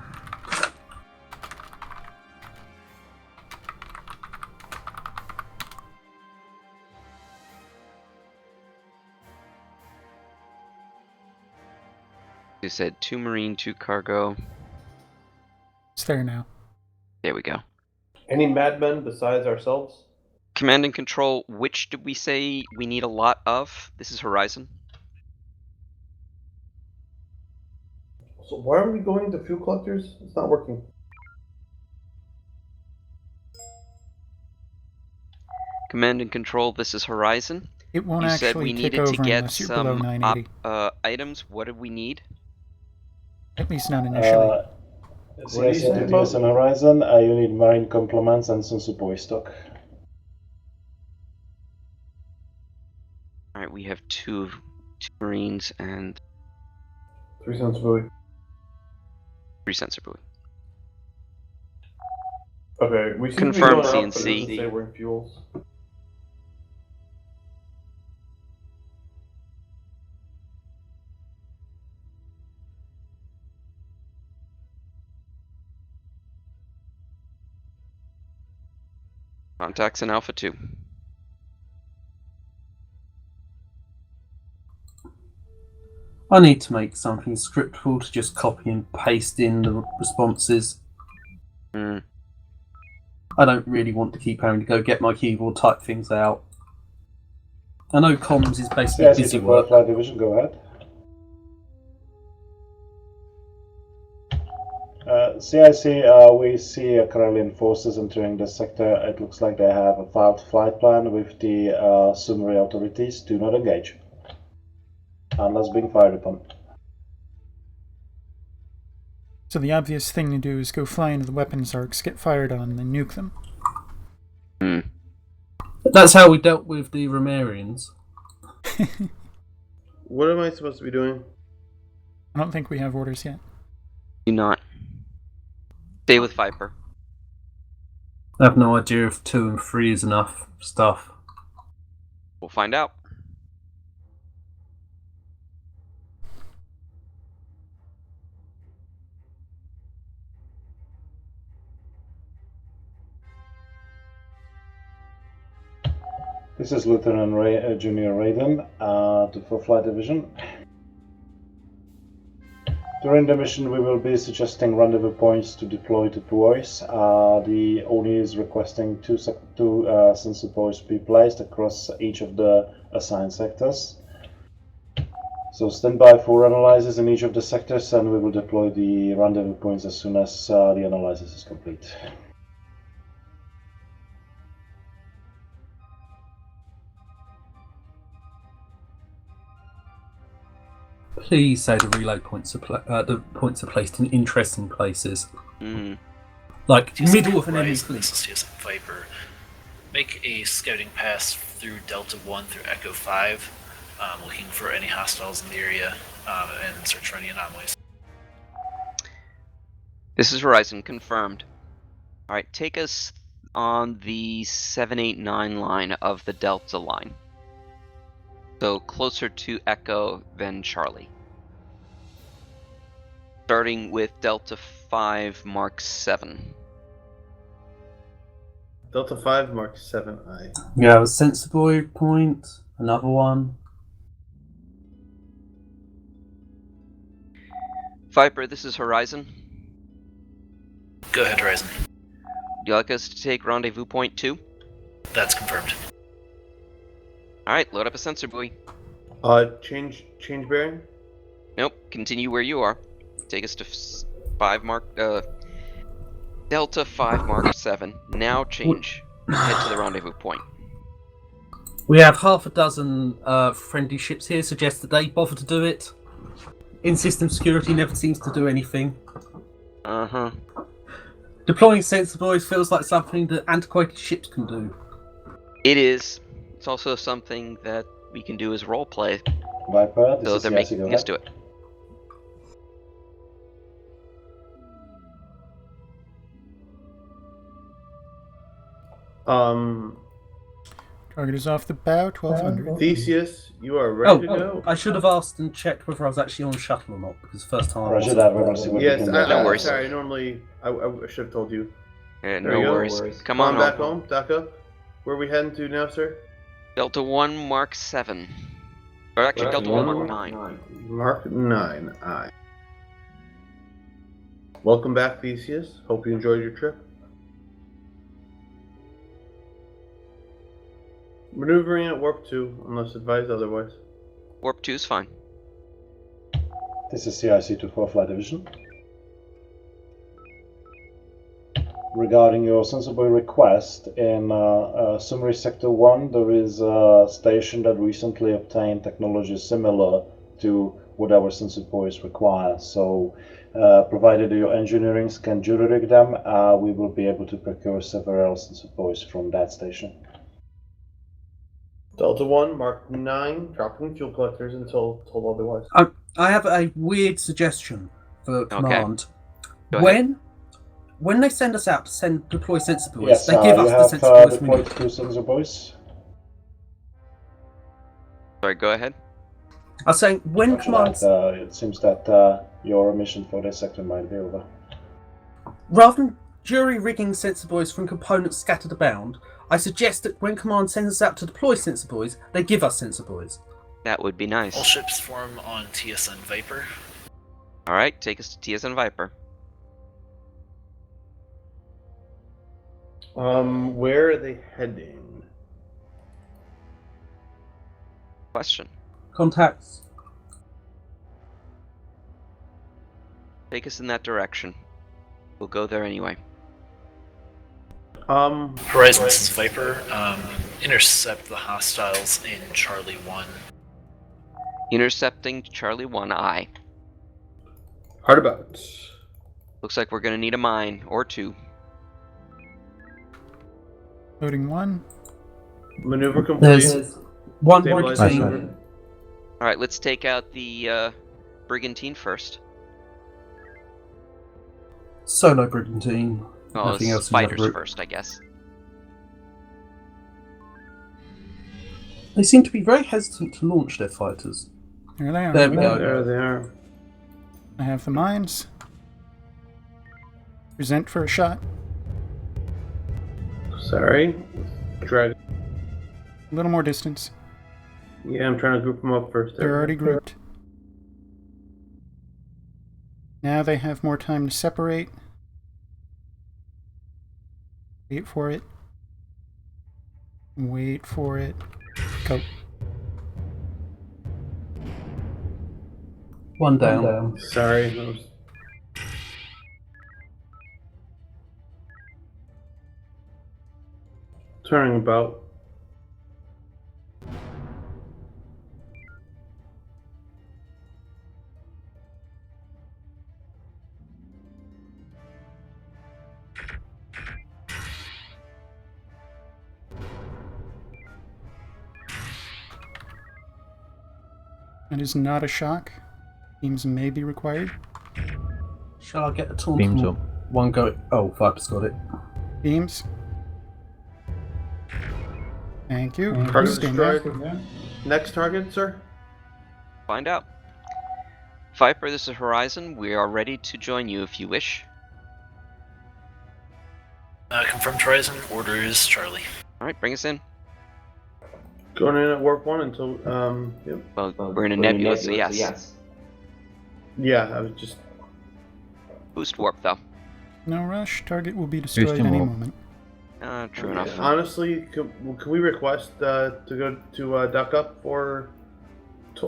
You said 2 marine, 2 cargo. It's there now. There we go. Any madmen besides ourselves? Command and control, which did we say we need a lot of? This is Horizon. So why are we going to fuel collectors? It's not working. Command and control, this is Horizon. It won't you actually said we kick needed over to get unless you're below some 980. items. What did we need? At least not initially. CICTTS and Horizon, you need marine complements and sensor buoy stock. Alright, we have two marines and 3 sensor buoy. 3 sensor buoy. Okay, we seem confirm to be going up, but it CNC. doesn't say we're in fuels. Contacts in Alpha 2. I need to make something scriptable to just copy and paste in the responses. Mm. I don't really want to keep having to go get my keyboard, type things out. I know comms is basically busy work. Flight Division, go ahead. CIC, we see Karelian forces entering the sector. It looks like they have a filed flight plan with the Sumeri authorities. Do not engage unless being fired upon. So the obvious thing to do is go fly into the weapons arcs, get fired on, and then nuke them. Hmm. That's how we dealt with the Romarians. What am I supposed to be doing? I don't think we have orders yet. Do not. Stay with Viper. I have no idea if 2 and 3 is enough stuff. We'll find out. This is Lieutenant Junior Raiden to 4th Flight Division. During the mission, we will be suggesting rendezvous points to deploy to buoys. The ONI is requesting two sensor buoys be placed across each of the assigned sectors. So stand by for analysis in each of the sectors, and we will deploy the rendezvous points as soon as the analysis is complete. Please say the relay points are placed in interesting places. Mm. Like Use middle of an enemy Horizon, fleet. this is just Viper. Make a scouting pass through Delta 1 through Echo 5, looking for any hostiles in the area, and search for any anomalies. This is Horizon, confirmed. Alright, take us on the 789 line of the Delta line. So closer to Echo than Charlie. Starting with Delta 5, Mark 7. Delta 5, Mark 7I. Yeah, a sensible point. Another one. Viper, this is Horizon. Go ahead, Horizon. Would you like us to take rendezvous point 2? That's confirmed. Alright, load up a sensor buoy. Change bearing? Nope, continue where you are. Take us to 5 Mark, Delta 5 Mark 7. Now change. Head to the rendezvous point. We have half a dozen friendly ships here. Suggest that they bother to do it. In-system security never seems to do anything. Uh-huh. Deploying sensor buoys feels like something that antiquated ships can do. It is. It's also something that we can do as roleplay. Viper, this So is they're Yassi, making go us ahead. do it. Target is off the bow, 1200. Theseus, you are ready to Oh, go. I should have asked and checked whether I was actually on shuttle or not, because first time I Roger wasn't. that, we're gonna see what we Yes, can do. No worries. sorry, normally, I should have told you. Yeah, There no you go. worries. Come on back home. home, dock up. Where are we heading to now, sir? Delta 1 Mark 7. Or actually, Delta 1 Mark 9. Mark 9I. Welcome back, Theseus. Hope you enjoyed your trip. Maneuvering at warp 2, unless advised otherwise. Warp 2 is fine. This is CIC-24 Flight Division. Regarding your sensor buoy request, in Summary Sector 1 there is a station that recently obtained technology similar to what our sensor buoys require. So, provided your engineering can jury-rig them, we will be able to procure several sensor buoys from that station. Delta 1, Mark 9, dropping fuel collectors until told otherwise. I have a weird suggestion for command. Go ahead. When they send us out to deploy sensor buoys, Yes, they give you us the have sensor buoys we deployed need. 2 sensor buoys. Sorry, go ahead. I was saying, when Roger command... that, it seems that your mission for this sector might be over. Rather than jury-rigging sensor buoys from components scattered about, I suggest that when command sends us out to deploy sensor buoys, they give us sensor buoys. That would be nice. All ships form on TSN Viper. Alright, take us to TSN Viper. Where are they heading? Question. Contacts. Take us in that direction. We'll go there anyway. Horizon, this is Viper. Intercept the hostiles in Charlie 1. Intercepting Charlie 1I. Hard about. Looks like we're gonna need a mine or 2. Loading 1. Maneuver complete. There's one Stabilize brigantine. maneuver. Alright, let's take out the brigantine first. Solo brigantine. Oh, Nothing else in fighters that route. first, I guess. They seem to be very hesitant to launch their fighters. There they are. There we go. There they are. I have the mines. Present for a shot. Sorry. Drag. A little more distance. Yeah, I'm trying to group them up first. They're already grouped. Now they have more time to separate. Wait for it. Wait for it. Go. One down. Sorry. that was- Turning about. That is not a shock. Beams may be required. Shall I get the taunt? Beams up. One go. Oh, Viper's got it. Beams. Thank you. Target Stand by. destroyed. Next target, sir. Find out. Viper, this is Horizon. We are ready to join you if you wish. Confirmed Horizon, orders Charlie. Alright, bring us in. Going in at warp 1 until, yep. Well, we're in a nebula, so yes. Yeah, I was just... Boost warp, though. No rush. Target will be destroyed Boosting any warp. moment. True enough. Honestly, can we request to go to duck up for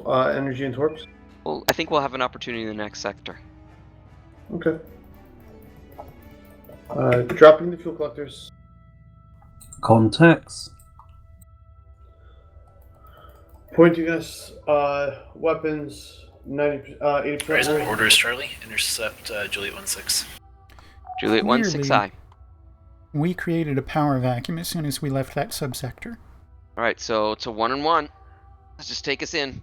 energy and torps? Well, I think we'll have an opportunity in the next sector. Okay. Dropping the fuel collectors. Contacts. Pointing us, weapons, 80%. Horizon, orders Charlie. Intercept Juliet 1-6. Juliet 1-6I. We created a power vacuum as soon as we left that subsector. Alright, so it's a 1-1. Let's just take us in.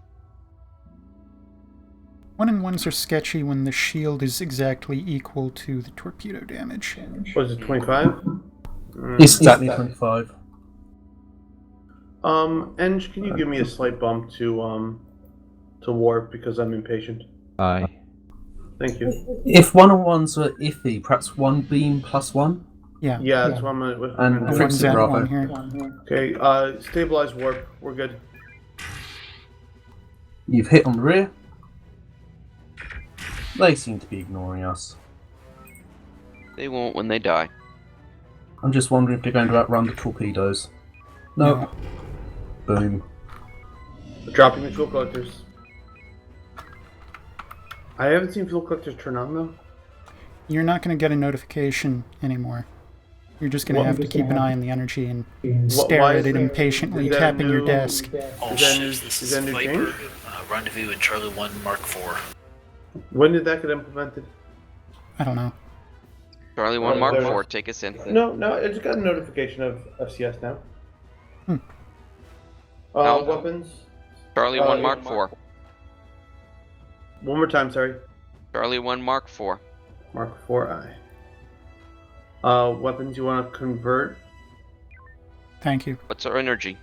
1-1s are sketchy when the shield is exactly equal to the torpedo damage. Was it 25? It's exactly 25. Eng, can you give me a slight bump to warp because I'm impatient? Aye. Thank you. If 1-on-1s are iffy, perhaps 1 beam plus 1? Yeah. Yeah, that's what I'm gonna. And fix it, Bravo. Okay, stabilize warp. We're good. You've hit on the rear. They seem to be ignoring us. They won't when they die. I'm just wondering if they're going to outrun the torpedoes. No. Boom. Dropping the fuel collectors. I haven't seen fuel collectors turn on though. You're not going to get a notification anymore. You're just going to have to keep an eye on the energy and stare at it impatiently, tapping your desk. All ships, this is Viper, Rendezvous and Charlie 1 Mark 4. When did that get implemented? I don't know. Charlie 1 Mark 4, take us in. No, I just got a notification of FCS now. No. Weapons? Charlie 1 Mark 4. One more time, sorry. Charlie 1 Mark 4. Mark 4I. Weapons you want to convert? Thank you. What's our energy?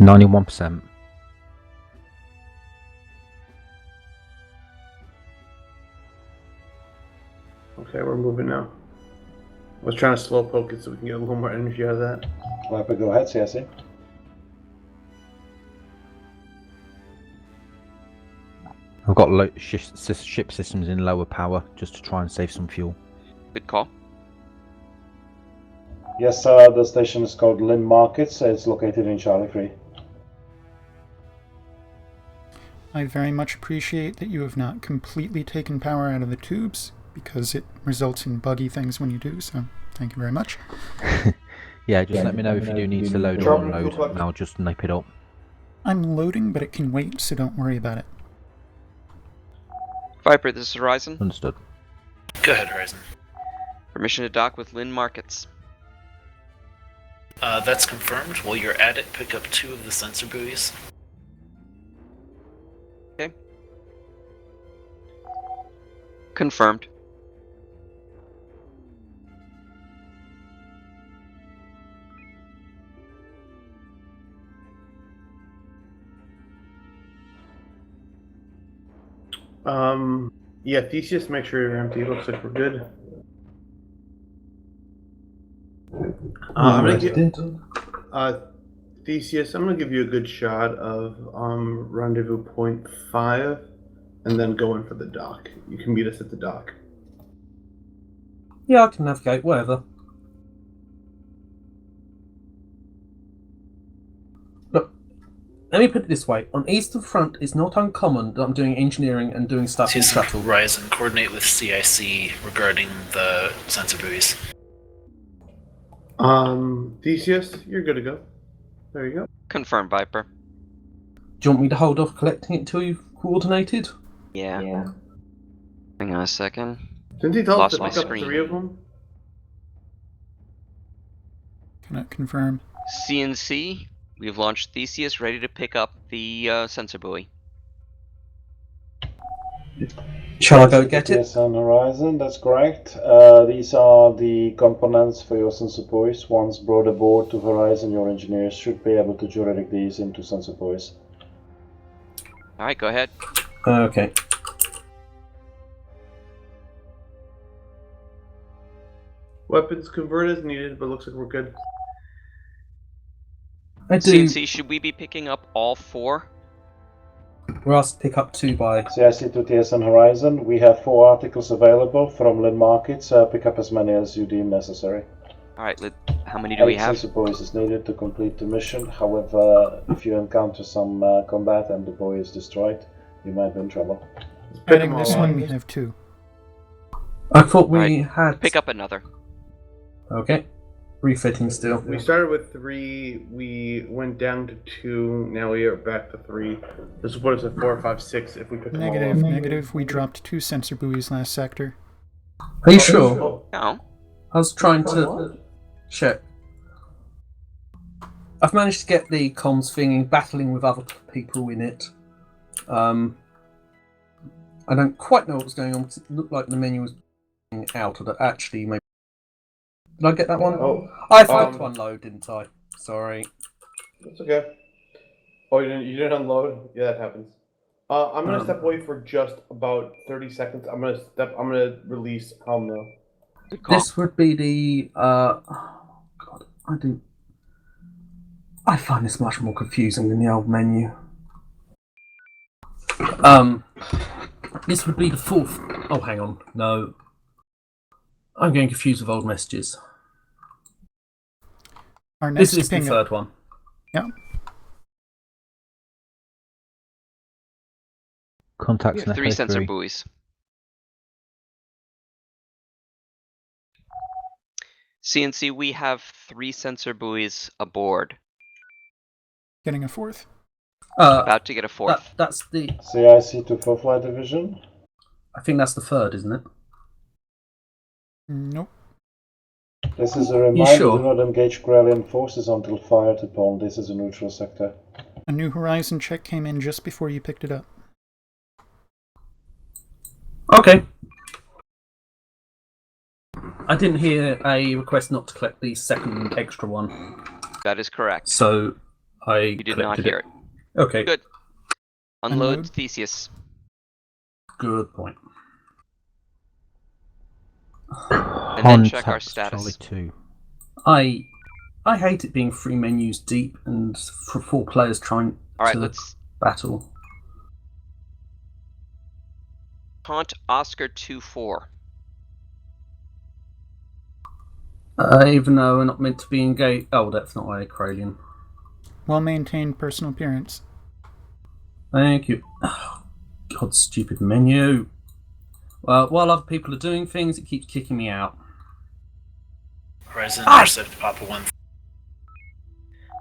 91%. Okay, we're moving now. I was trying to slow poke it so we can get a little more energy out of that. Viper, go ahead, CSE. I've got ship systems in lower power just to try and save some fuel. Good call. Yes, the station is called Lynn Markets. It's located in Charlie 3. I very much appreciate that you have not completely taken power out of the tubes, because it results in buggy things when you do, so thank you very much. Yeah, just let me know if you do need to load or unload, and I'll just nip it up. I'm loading, but it can wait, so don't worry about it. Viper, this is Horizon. Understood. Go ahead, Horizon. Permission to dock with Lynn Markets. That's confirmed. While you're at it, pick up 2 of the sensor buoys. Okay. Confirmed. Yeah, Theseus, make sure you're empty. Looks like we're good. I'm gonna Theseus, I'm gonna give you a good shot of rendezvous point 5, and then go in for the dock. You can meet us at the dock. Yeah, I can navigate, whatever. Look, let me put it this way. On Eastern Front, it's not uncommon that I'm doing engineering and doing stuff in shuttle. Horizon, coordinate with CIC regarding the sensor buoys. Theseus, you're good to go. There you go. Confirmed, Viper. Do you want me to hold off collecting it until you've coordinated? Yeah. Hang on a second. Didn't he tell us Lost to my pick up screen. 3 of them? Cannot confirm. CNC, we've launched Theseus, ready to pick up the sensor buoy. Shall I go get it? Yes, on Horizon, that's correct. These are the components for your sensor buoys. Once brought aboard to Horizon, your engineers should be able to jurisdict these into sensor buoys. Alright, go ahead. Okay. Weapons convert as needed, but looks like we're good. I do. CNC, should we be picking up all 4? We're asked to pick up 2 by... CIC to TSN Horizon, we have 4 articles available from Lin Markets. Pick up as many as you deem necessary. Alright, how many do we have? 8 sensor buoys is needed to complete the mission. However, if you encounter some combat and the buoy is destroyed, you might be in trouble. I think this one we have 2. I thought we had... Pick up another. Okay. Refitting still. We started with 3, we went down to 2, now we are back to 3. This will put us at 4, 5, 6 if we pick them all up. Negative. We dropped 2 sensor buoys last sector. Are you sure? No. I was trying to check. I've managed to get the comms thing battling with other people in it. I don't quite know what was going on. It looked like the menu was out of it. Actually, maybe. Did I get that one? Oh, I forgot to unload, didn't I? Sorry. That's okay. Oh, you didn't unload? Yeah, that happens. I'm gonna step away for just about 30 seconds. I'm gonna release Helm though. This would be the God, I find this much more confusing than the old menu. This would be the 4th. Oh, hang on. No. I'm getting confused with old messages. Our next This is the 3rd one. Yeah. Contacts We have 3 sensor buoys. CNC, we have 3 sensor buoys aboard. Getting a 4th. About to get a 4th. That's the... CIC to 4th Flight Division. I think that's the 3rd, isn't it? Nope. This is a reminder, sure? do not engage Grelian forces until fired upon. This is a neutral sector. A new horizon check came in just before you picked it up. Okay. I didn't hear a request not to collect the 2nd extra one. That is correct. So You did not hear it. Okay. Good. Unload Theseus. Good point. And then check our status. 2. I hate it being 3 menus deep and for 4 players trying to battle. Taunt Oscar 2-4. Even though we're not meant to be engaged. Oh, that's not a Kralian. Well-maintained personal appearance. Thank you. Oh, God, stupid menu. Well, while other people are doing things, it keeps kicking me out. Horizon intercept Papa 1.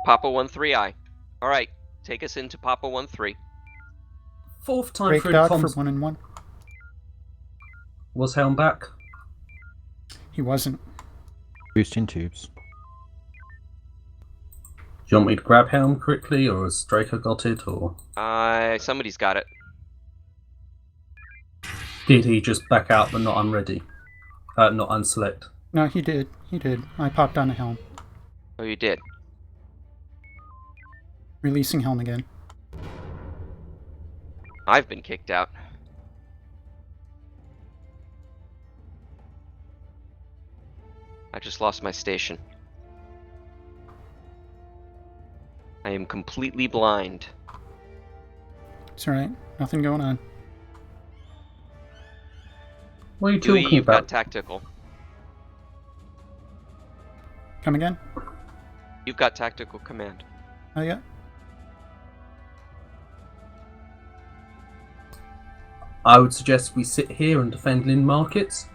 Papa 1-3I. Alright, take us into Papa 1-3. 4th time Break through dot the for comms. 1 and 1. Was Helm back? He wasn't. Boosting tubes. Do you want me to grab Helm quickly, or has Draco got it, or...? Somebody's got it. Did he just back out but not unready? Not unselect? No, he did. He did. I popped on a helm. Oh, you did? Releasing helm again. I've been kicked out. I just lost my station. I am completely blind. It's alright. Nothing going on. What are you Dewey, talking you've about? got tactical. Come again? You've got tactical command. Oh, yeah? I would suggest we sit here and defend Lin Markets.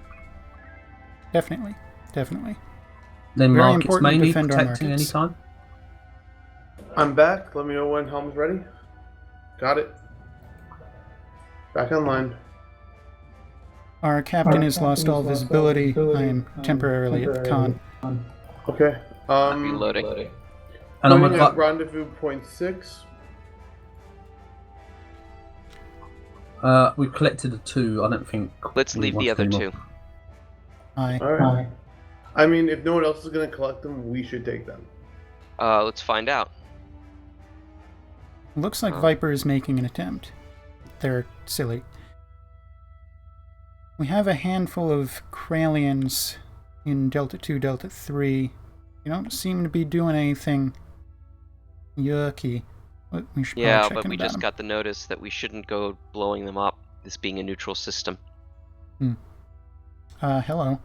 Definitely. Definitely. Lin Very Markets important may to need defend our protecting markets. anytime. I'm back. Let me know when Helm's ready. Got it. Back online. Our captain has lost all visibility. I am temporarily at the con. Okay. Reloading. And I'm Pointing at at rendezvous point 6. We've collected a 2. I don't think. Let's we leave want the other anymore. 2. Aye. Alright. I mean, if no one else is going to collect them, we should take them. Let's find out. Looks like Viper is making an attempt. they're silly. We have a handful of Kralians in Delta 2, Delta 3. They don't seem to be doing anything yucky. But we should Yeah, probably check but in we about just them. got the notice that we shouldn't go blowing them up, this being a neutral system. Hello.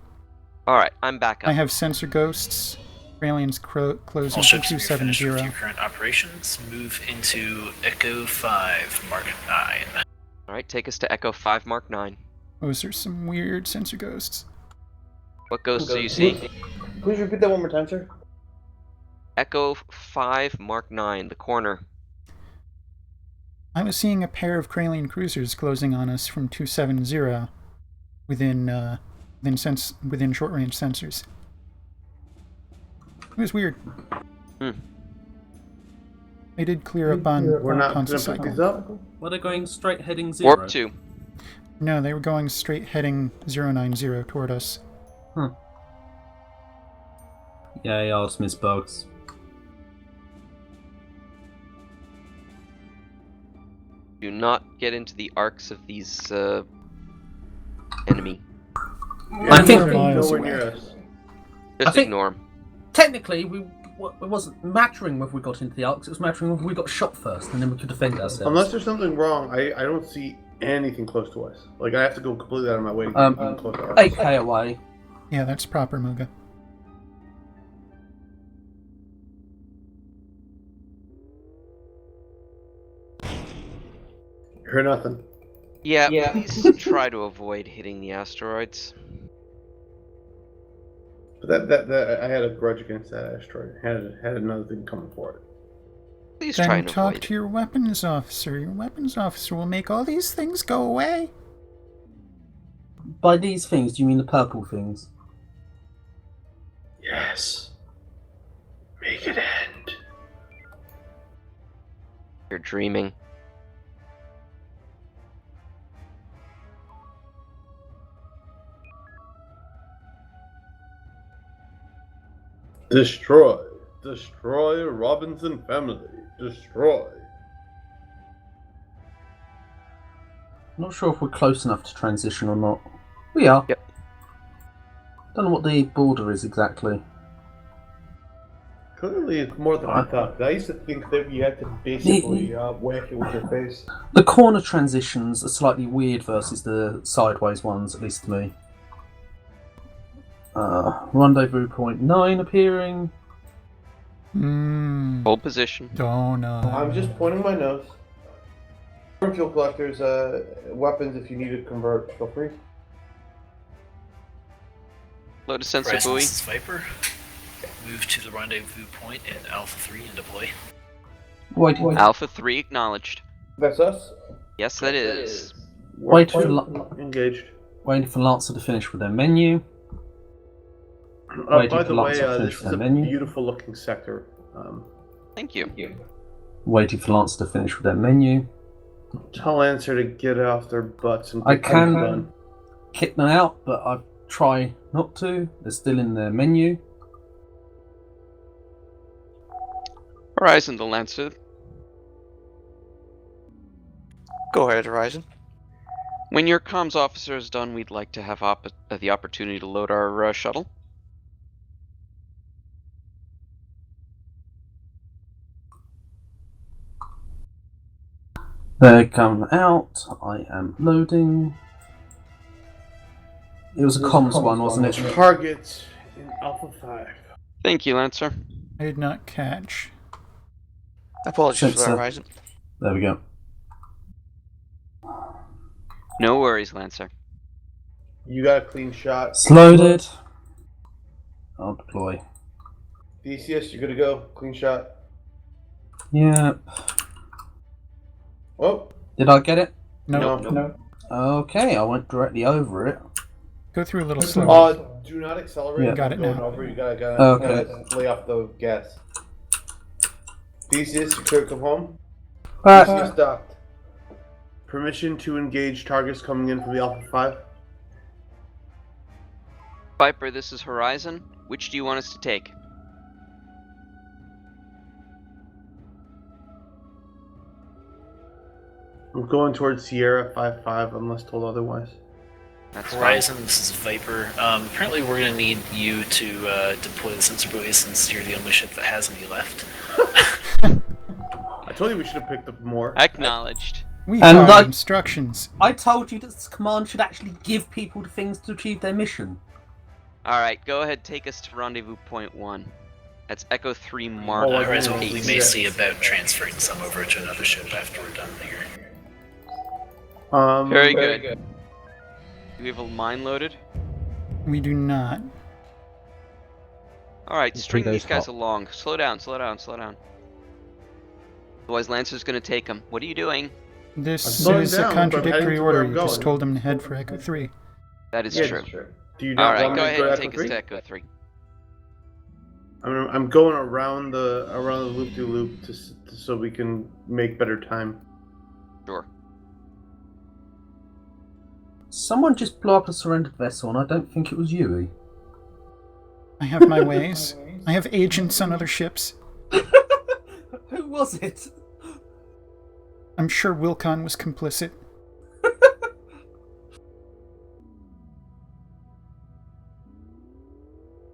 Alright, I'm back up. I have sensor ghosts. Kralians closing All to ships, when you're finished with 270. your current operations, move into Echo 5, Mark 9. Alright, take us to Echo 5 Mark 9. Those are some weird sensor ghosts. What ghosts do you see? Please repeat that one more time, sir. Echo 5 Mark 9, the corner. I was seeing a pair of Kralian cruisers closing on us from 270 within short-range sensors. It was weird. They did clear up on We're not Ponce going to pick cycle. these up. Were they going straight heading 0? Warp 2. No, they were going straight heading 090 toward us. Yay, I'll just miss bugs. Do not get into the arcs of these enemy. Yeah, I think they're miles nowhere away. near us. Just think- ignore them. Technically, it wasn't mattering whether we got into the arcs, it was mattering whether we got shot first, and then we could defend ourselves. Unless there's something wrong, I don't see anything close to us. Like, I have to go completely out of my way to get even close to us. 8k away. Yeah, that's proper, Muga. Heard nothing. Yeah, please try to avoid hitting the asteroids. But that I had a grudge against that asteroid. Had another thing coming for it. Please try Then and talk avoid to your weapons officer. Your weapons officer will make all these things go away. By these things, do you mean the purple things? Yes. Make it end. You're dreaming. Destroy. Destroy Robinson family. Destroy. I'm not sure if we're close enough to transition or not. We are. Yep. Don't know what the border is exactly. Clearly, it's more than I thought. I used to think that you had to basically whack it with your face. The corner transitions are slightly weird versus the sideways ones, at least to me. Rendezvous point 9 appearing. Hold position. Donut. I'm just pointing my nose. Fuel collectors, weapons if you need to convert, feel free. Load a sensor Horizon, buoy. this is Viper. Move to the rendezvous point in Alpha 3 and deploy. Wait. Alpha 3 acknowledged. That's us? Yes, that is. Wait for Engaged. Waiting for Lancer to finish with their menu. By Waiting the for way, Lancer to finish this with is a their menu. beautiful looking sector. Thank you. Waiting for Lancer to finish with their menu. Tell Lancer to get off their butts and I get things can done. kick them out, but I try not to. They're still in their menu. Horizon to Lancer. Go ahead, Horizon. When your comms officer is done, we'd like to have the opportunity to load our shuttle. They're coming out. I am loading. It was a comms one, wasn't it? Target in Alpha 5. Thank you, Lancer. I did not catch. Apologies for that, Sensor. Horizon. There we go. No worries, Lancer. You got a clean shot. It's loaded. I'll deploy. DCS, you good to go? Clean shot. Yep. Oh. Did I get it? No. Okay, I went directly over it. Go through a little slower. Do not accelerate. Yeah. Got it Going now. over, you gotta Okay. lay off the gas. DCS, you clear to come home? Alright. DCS docked. Permission to engage targets coming in from the Alpha 5. Viper, this is Horizon. Which do you want us to take? I'm going towards Sierra 5-5 unless told otherwise. That's Horizon, this is Viper. Apparently we're going to need you to deploy the sensor buoys since you're the only ship that has any left. I told you we should have picked up more. Acknowledged. We And followed like- instructions. I told you that this command should actually give people things to achieve their mission. Alright, go ahead, take us to rendezvous point 1. That's Echo 3 Mark Horizon, we 8. may see about transferring some over to another ship after we're done here. Very good. Do we have a mine loaded? We do not. Alright, string those these guys hot. along. Slow down, slow down, slow down. Otherwise Lancer's gonna take them. What are you doing? This slowing is down, a but I'm heading contradictory to where order. I'm You just going. told him to head for Echo 3. That is Yeah, true. Do you not Alright, want go me to ahead go and to take Echo us 3? to Echo 3. I'm going around the loop-de-loop so we can make better time. Sure. Someone just blew up a surrendered vessel, and I don't think it was you. I have my ways. I have agents on other ships. Who was it? I'm sure Wilcon was complicit.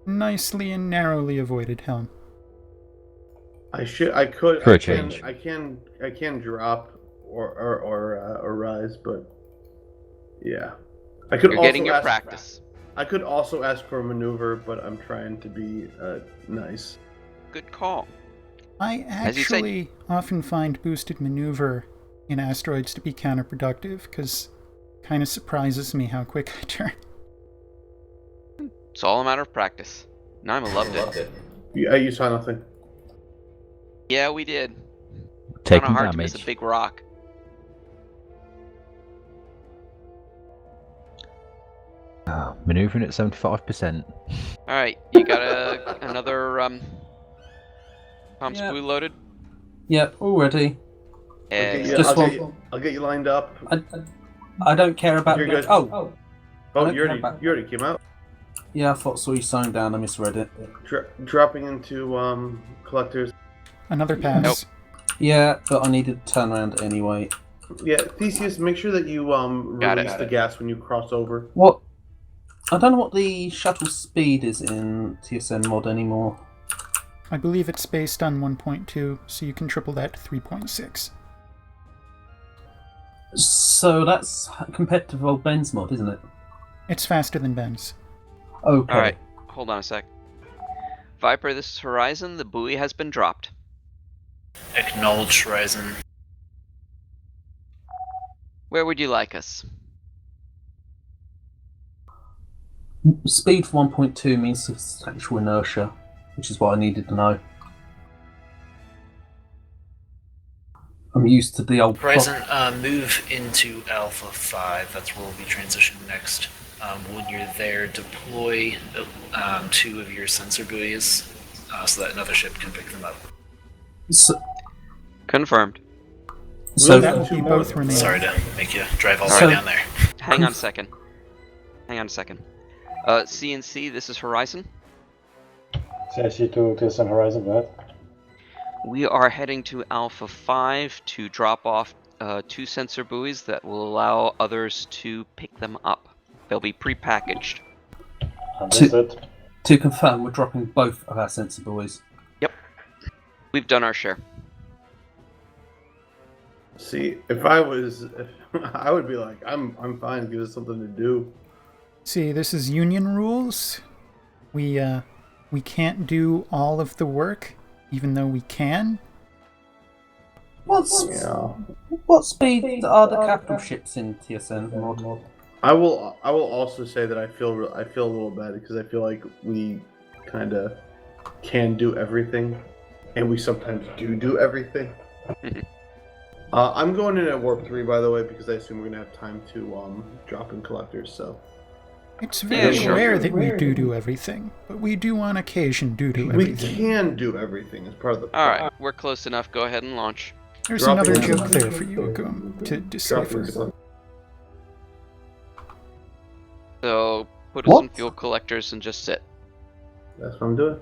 Nicely and narrowly avoided, Helm. I can drop or rise, but yeah. I could You're also getting your ask, practice. I could also ask for a maneuver, but I'm trying to be nice. Good call. I As you say. actually often find boosted maneuver in asteroids to be counterproductive, because it kind of surprises me how quick I turn. It's all a matter of practice. Naima loved it. You saw nothing. Yeah, we did. Taking Kinda hard to miss damage. a big rock. Maneuvering at 75%. Alright, you got another comms Yeah. buoy loaded? Yep, already. Just one. I'll get you lined up. I don't care about. You're good. Oh, Oh, don't you care already about- you already came out. yeah, I thought saw you sign down. I misread it. Dropping into collectors. Another pass. Nope. Yeah, but I needed to turn around anyway. Yeah, Theseus, make sure that you Got it. release the gas when you cross over. What? I don't know what the shuttle speed is in TSN mod anymore. I believe it's based on 1.2, so you can triple that to 3.6. So that's competitive old Ben's mod, isn't it? It's faster than Ben's. Okay. Alright, hold on a sec. Viper, this is Horizon. The buoy has been dropped. Acknowledge Horizon. Where would you like us? Speed for 1.2 means substantial inertia, which is what I needed to know. I'm used to the old. Horizon, move into Alpha 5. That's where we'll be transitioning next. When you're there, deploy 2 of your sensor buoys so that another ship can pick them up. Confirmed. So that will be both remaining. Sorry to make you drive all the Alright. way down there. Hang on a second. CNC, this is Horizon. CIC to TSN Horizon, go ahead. We are heading to Alpha 5 to drop off 2 sensor buoys that will allow others to pick them up. They'll be pre-packaged. Understood. To confirm, we're dropping both of our sensor buoys. Yep. We've done our share. See, if I was, I would be like, I'm fine. Give us something to do. See, this is union rules. We can't do all of the work, even though we can. What speed are the capital ships in TSN mod? I will also say that I feel a little bad because I feel like we kind of can do everything, and we sometimes do everything. I'm going in at warp 3, by the way, because I assume we're gonna have time to drop in collectors. So It's very sure. rare that we do everything, but we do on occasion do we everything. can do everything as part of the. Alright, we're close enough. Go ahead and launch. There's Dropping another in. joke there for you to decipher. So, put us in fuel collectors and just sit. That's what I'm doing.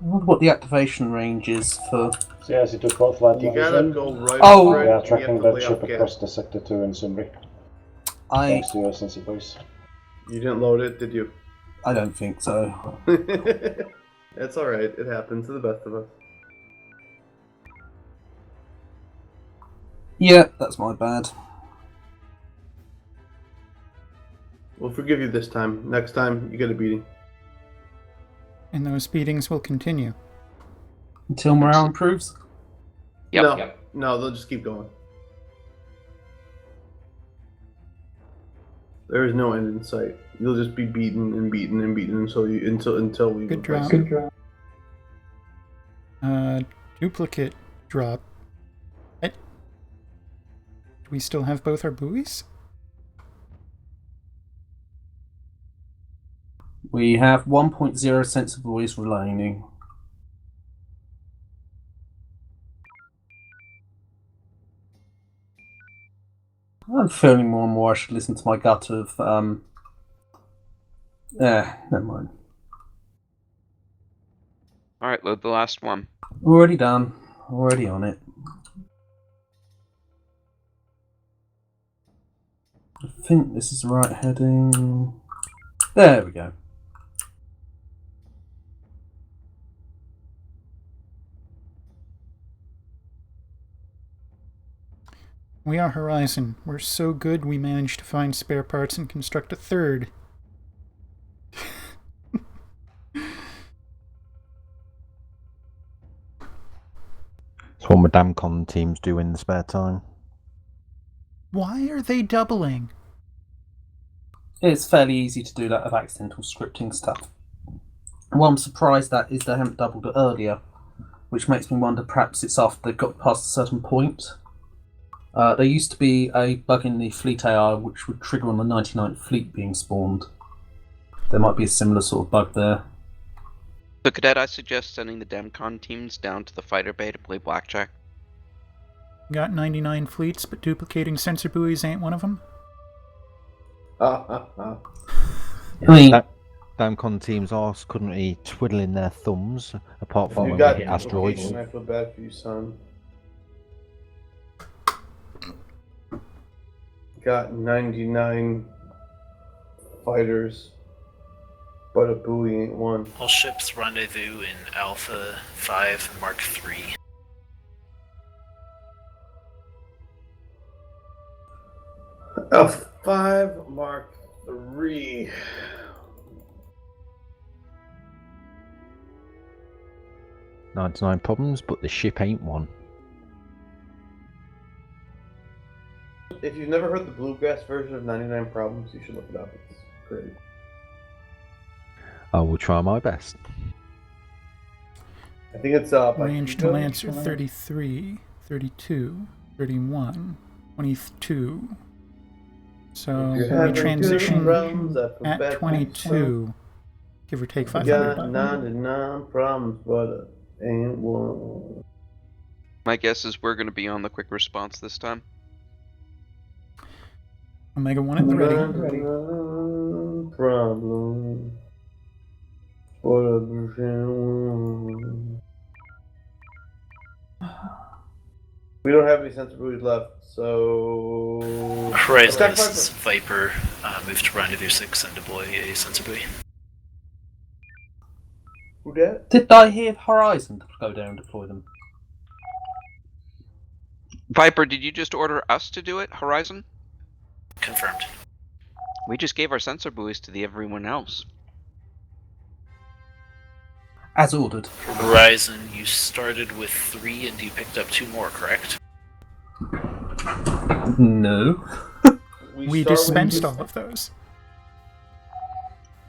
wonder what the activation range is for. So yes, you took both flight You vision. gotta go right Oh! over it, We are and you have tracking to that lay ship off across gas. the Sector 2 in Sumri. I Thanks to your sensor boys. You didn't load it, did you? I don't think so. It's alright, it happens to the best of us. Yeah, that's my bad. We'll forgive you this time. Next time, you get a beating. And those beatings will continue. Until morale improves? Yep. No, they'll just keep going. There is no end in sight. You'll just be beaten and beaten and beaten until we. Good replace drop. you. Good drop. Duplicate drop. Do we still have both our buoys? We have 1.0 sensor buoys remaining. I'm feeling more and more I should listen to my gut of, never mind. Alright, load the last one. Already done. Already on it. I think this is the right heading. There we go. We are Horizon. We're so good we managed to find spare parts and construct a third. It's what my damn teams do in the spare time. Why are they doubling? It's fairly easy to do that with accidental scripting stuff. What I'm surprised at is they haven't doubled it earlier, which makes me wonder perhaps it's after they've got past a certain point. There used to be a bug in the fleet AI which would trigger on the 99th fleet being spawned. There might be a similar sort of bug there. So, Cadet, I suggest sending the Demcon teams down to the fighter bay to play blackjack. Got 99 fleets, but duplicating sensor buoys ain't one of them? I mean, Damcon teams are currently twiddling their thumbs, apart from you when got they hit asteroids. duplication, I feel bad for you, son. Got 99 fighters, but a buoy ain't one. All ships rendezvous in Alpha 5 Mark III. F5 Mark III. "99 problems, but the ship ain't one." If you've never heard the bluegrass version of 99 Problems, you should look it up. It's great. I will try my best. I think it's Range to Lancer 33, 32, 31, 22. So we transition at 22, give or take 500. Got 99 problems, but ain't one. My guess is we're going to be on the quick response this time. Omega 1 at the ready. Problem. We don't have any sensor buoys left, so... Horizon's Viper moved to Rendezvous 6 and deploy a sensor buoy. Who dat? Did I hear Horizon go down and deploy them? Viper, did you just order us to do it, Horizon? Confirmed. We just gave our sensor buoys to everyone else. As ordered. Horizon, you started with 3 and you picked up 2 more, correct? No. We dispensed all of those.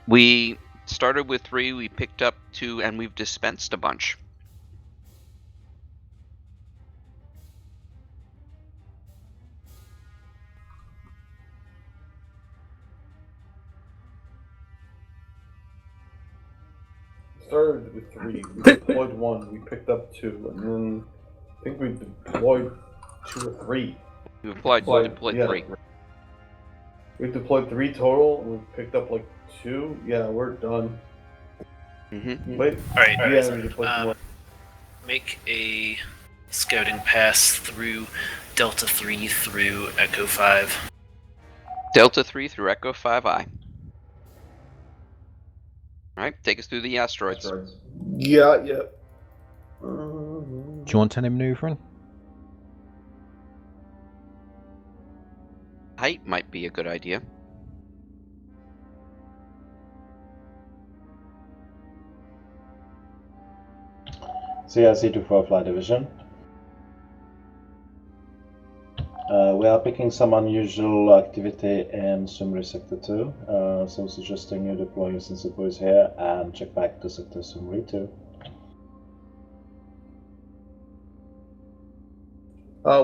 We started with 3, we picked up 2, and we've dispensed a bunch. Started with 3. We deployed 1. We picked up 2, and then I think we deployed 2 or 3. We deployed 3. We deployed 3 total, and we picked up like 2. Yeah, we're done. Wait. Alright, Yeah, we deploy some more. make a scouting pass through Delta 3 through Echo 5. Delta 3 through Echo 5I. Alright, take us through the asteroids. Yeah. Do you want any maneuvering? Height might be a good idea. CIC-24 Flight Division. We are picking some unusual activity in Sumri Sector 2, so suggesting you deploy your sensor buoys here and check back to Sector Sumri 2.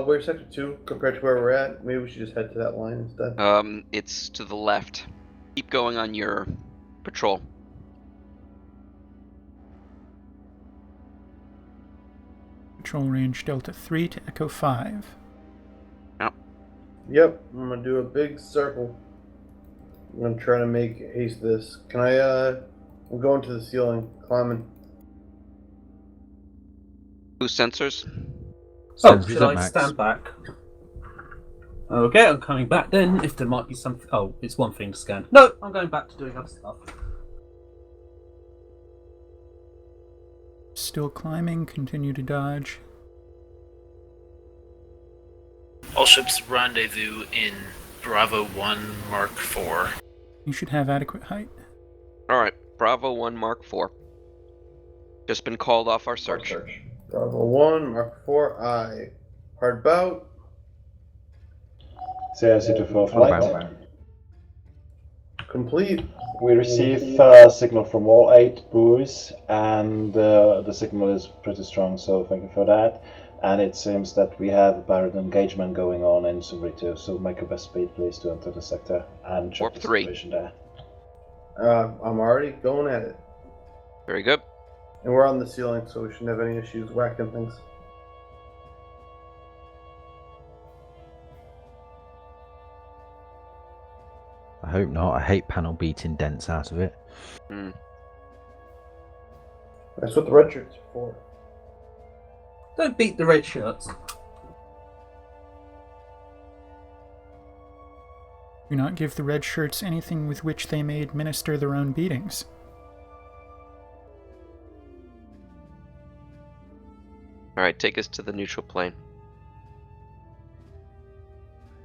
Where's Sector 2 compared to where we're at? Maybe we should just head to that line instead. It's to the left. Keep going on your patrol. Control range Delta 3 to Echo 5. Yep, I'm gonna do a big circle. I'm gonna try to make haste this. Can I, I'm going to the ceiling, climbing. Whose sensors? Oh, should I stand back? Okay, I'm coming back then, if there might be something... Oh, it's one thing to scan. No, I'm going back to doing other stuff. Still climbing, continue to dodge. All ships rendezvous in Bravo 1 Mark 4. You should have adequate height. Alright, Bravo 1 Mark 4. Just been called off our search. Bravo 1, Mark 4, I. Hard bout. CIC-24 Flight. Complete. We receive signal from all 8 buoys, and the signal is pretty strong, so thank you for that. And it seems that we have a pirate engagement going on in Sumri 2, so make your best speed, please, to enter the sector and check the situation there. I'm already going at it. Very good. And we're on the ceiling, so we shouldn't have any issues whacking things. I hope not. I hate panel beating dents out of it. That's what the red shirts are for. Don't beat the red shirts. Do not give the red shirts anything with which they may administer their own beatings. Alright, take us to the neutral plane.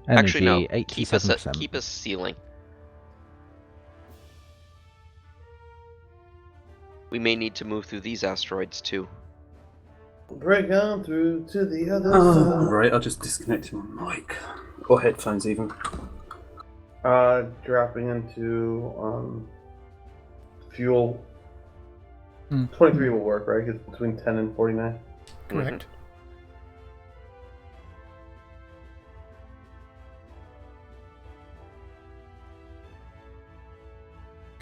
Energy, Actually, no. 87%. Keep us sealing. We may need to move through these asteroids too. Break on through to the other side. Right, I'll just disconnect my mic. Or headphones even. Dropping into fuel. 23 will work, right? It's between 10 and 49. Correct.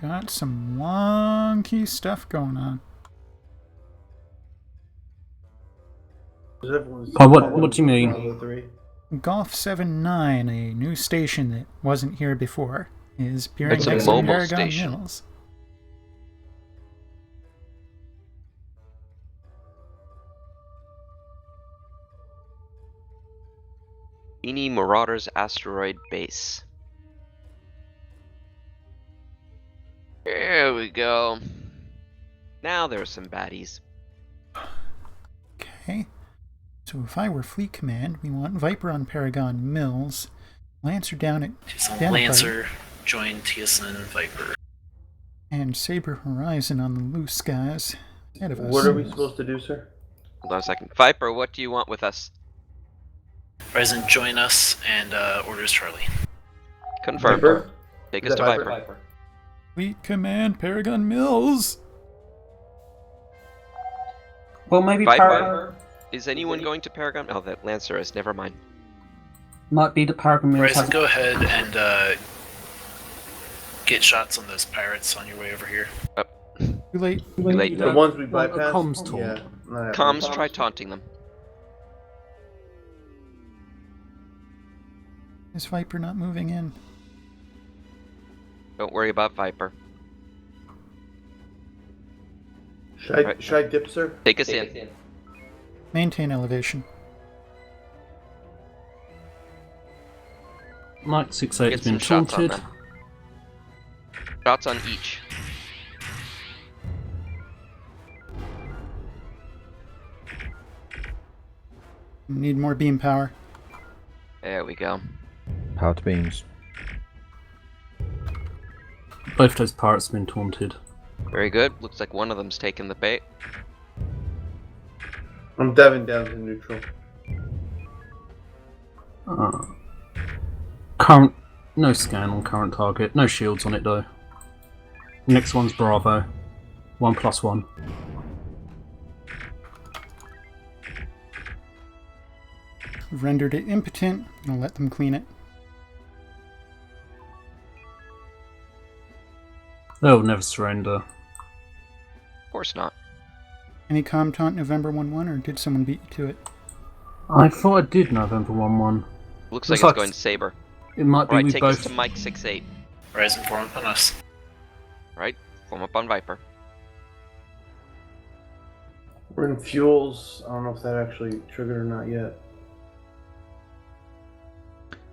Got some wonky stuff going on. What do you mean? Golf 79, a new station that wasn't here before, is appearing It's a next to mobile Paragon station. Mills. Beanie Marauders Asteroid Base. There we go. Now there's some baddies. Okay. So if I were Fleet Command, we want Viper on Paragon Mills, Lancer down at Denver, Lancer, join TSN Viper. and Saber Horizon on the loose skies ahead of us. What are we supposed to do, sir? Hold on a second. Viper, what do you want with us? Horizon, join us, and orders Charlie. Confirmed. Viper? Take Is us to that Viper. Fleet Command, Paragon Mills! Well, maybe Viper. Is anyone going to Paragon? Oh, that Lancer is. Never mind. Might be the Paragon Mills. Horizon, go ahead and get shots on those pirates on your way over here. Too late. Too late. The ones we bypassed? comms tool. Yeah. not Comms, happening. try taunting them. Is Viper not moving in? Don't worry about Viper. Should I dip, sir? Take us in. Maintain elevation. Mike 68 has Get been some shots on taunted. them. Shots on each. Need more beam power. There we go. Power to beams. Both those pirates have been taunted. Very good. Looks like one of them's taking the bait. I'm diving down to neutral. Current, no scan on current target. No shields on it though. Next one's Bravo. 1+1. Rendered it impotent. I'll let them clean it. They'll never surrender. Of course not. Any comm taunt November 1-1, or did someone beat you to it? I thought I did November 1-1. Looks like it's going Saber. It might be Alright, we take both. us to Mike 68. Rise and form up on us. Right, form up on Viper. We're in fuels. I don't know if that actually triggered or not yet.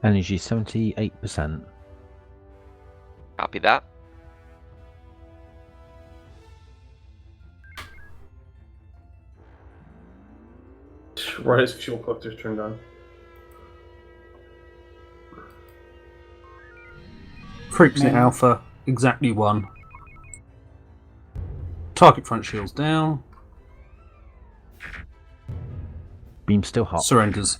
Energy 78%. Copy that. Right as fuel collector's turned on. Freaks in Alpha, exactly 1. Target front shields down. Beam still hot. Surrenders.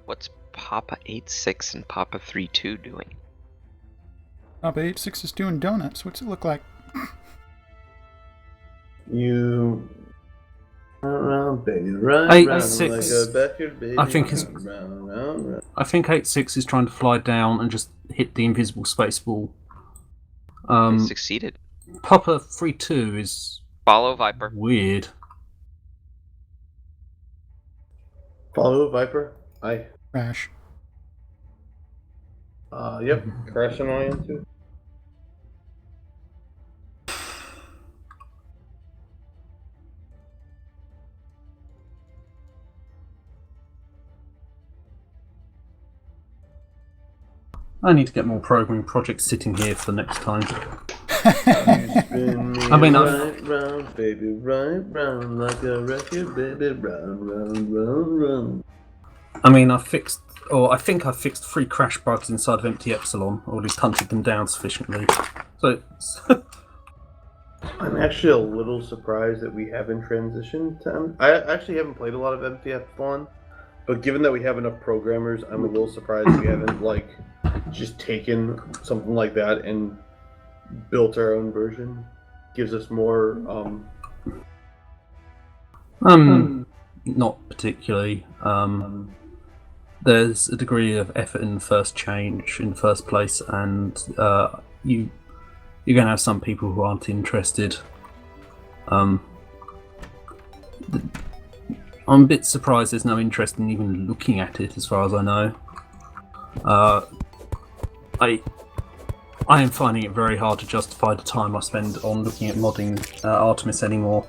What's Papa 86 and Papa 32 doing? Papa 86 is doing donuts. What's it look like? You run around, baby, run 86. like a backyard baby. I think it's. Round. I think 86 is trying to fly down and just hit the invisible space ball. Succeeded. Papa 32 is Follow Viper. weird. Follow Viper. Aye. Crash. Yep. Crash on IN too. I need to get more programming projects sitting here for next time. I mean, right round, baby, right round like a record, baby, round. I mean, I think I fixed 3 crash bugs inside of Empty Epsilon, or at least hunted them down sufficiently. So, I'm actually a little surprised that we haven't transitioned to. I actually haven't played a lot of Empty Epsilon, but given that we have enough programmers, I'm a little surprised we haven't just taken something like that and built our own version. Gives us more. Not particularly. There's a degree of effort in the first change in the first place, and you're going to have some people who aren't interested. I'm a bit surprised there's no interest in even looking at it, as far as I know. I am finding it very hard to justify the time I spend on looking at modding Artemis anymore.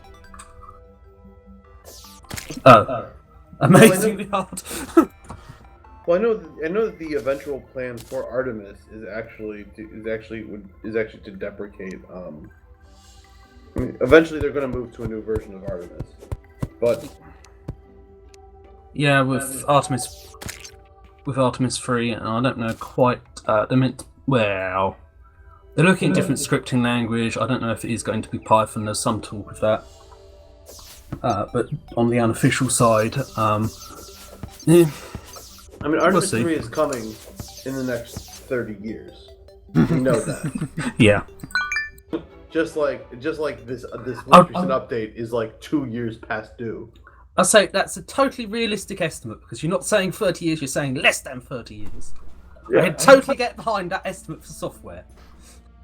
Amazingly hard. Well, I know that the eventual plan for Artemis is actually to deprecate. I mean, eventually they're going to move to a new version of Artemis, but yeah, with Artemis 3, and I don't know quite. They're looking at different scripting language. I don't know if it is going to be Python. There's some talk of that, but on the unofficial side, yeah. I mean, Artemis 3 is coming in the next 30 years. We know that. Yeah. Just like this most recent update is 2 years past due. I'll say that's a totally realistic estimate, because you're not saying 30 years, you're saying less than 30 years. Yeah. I can totally get behind that estimate for software.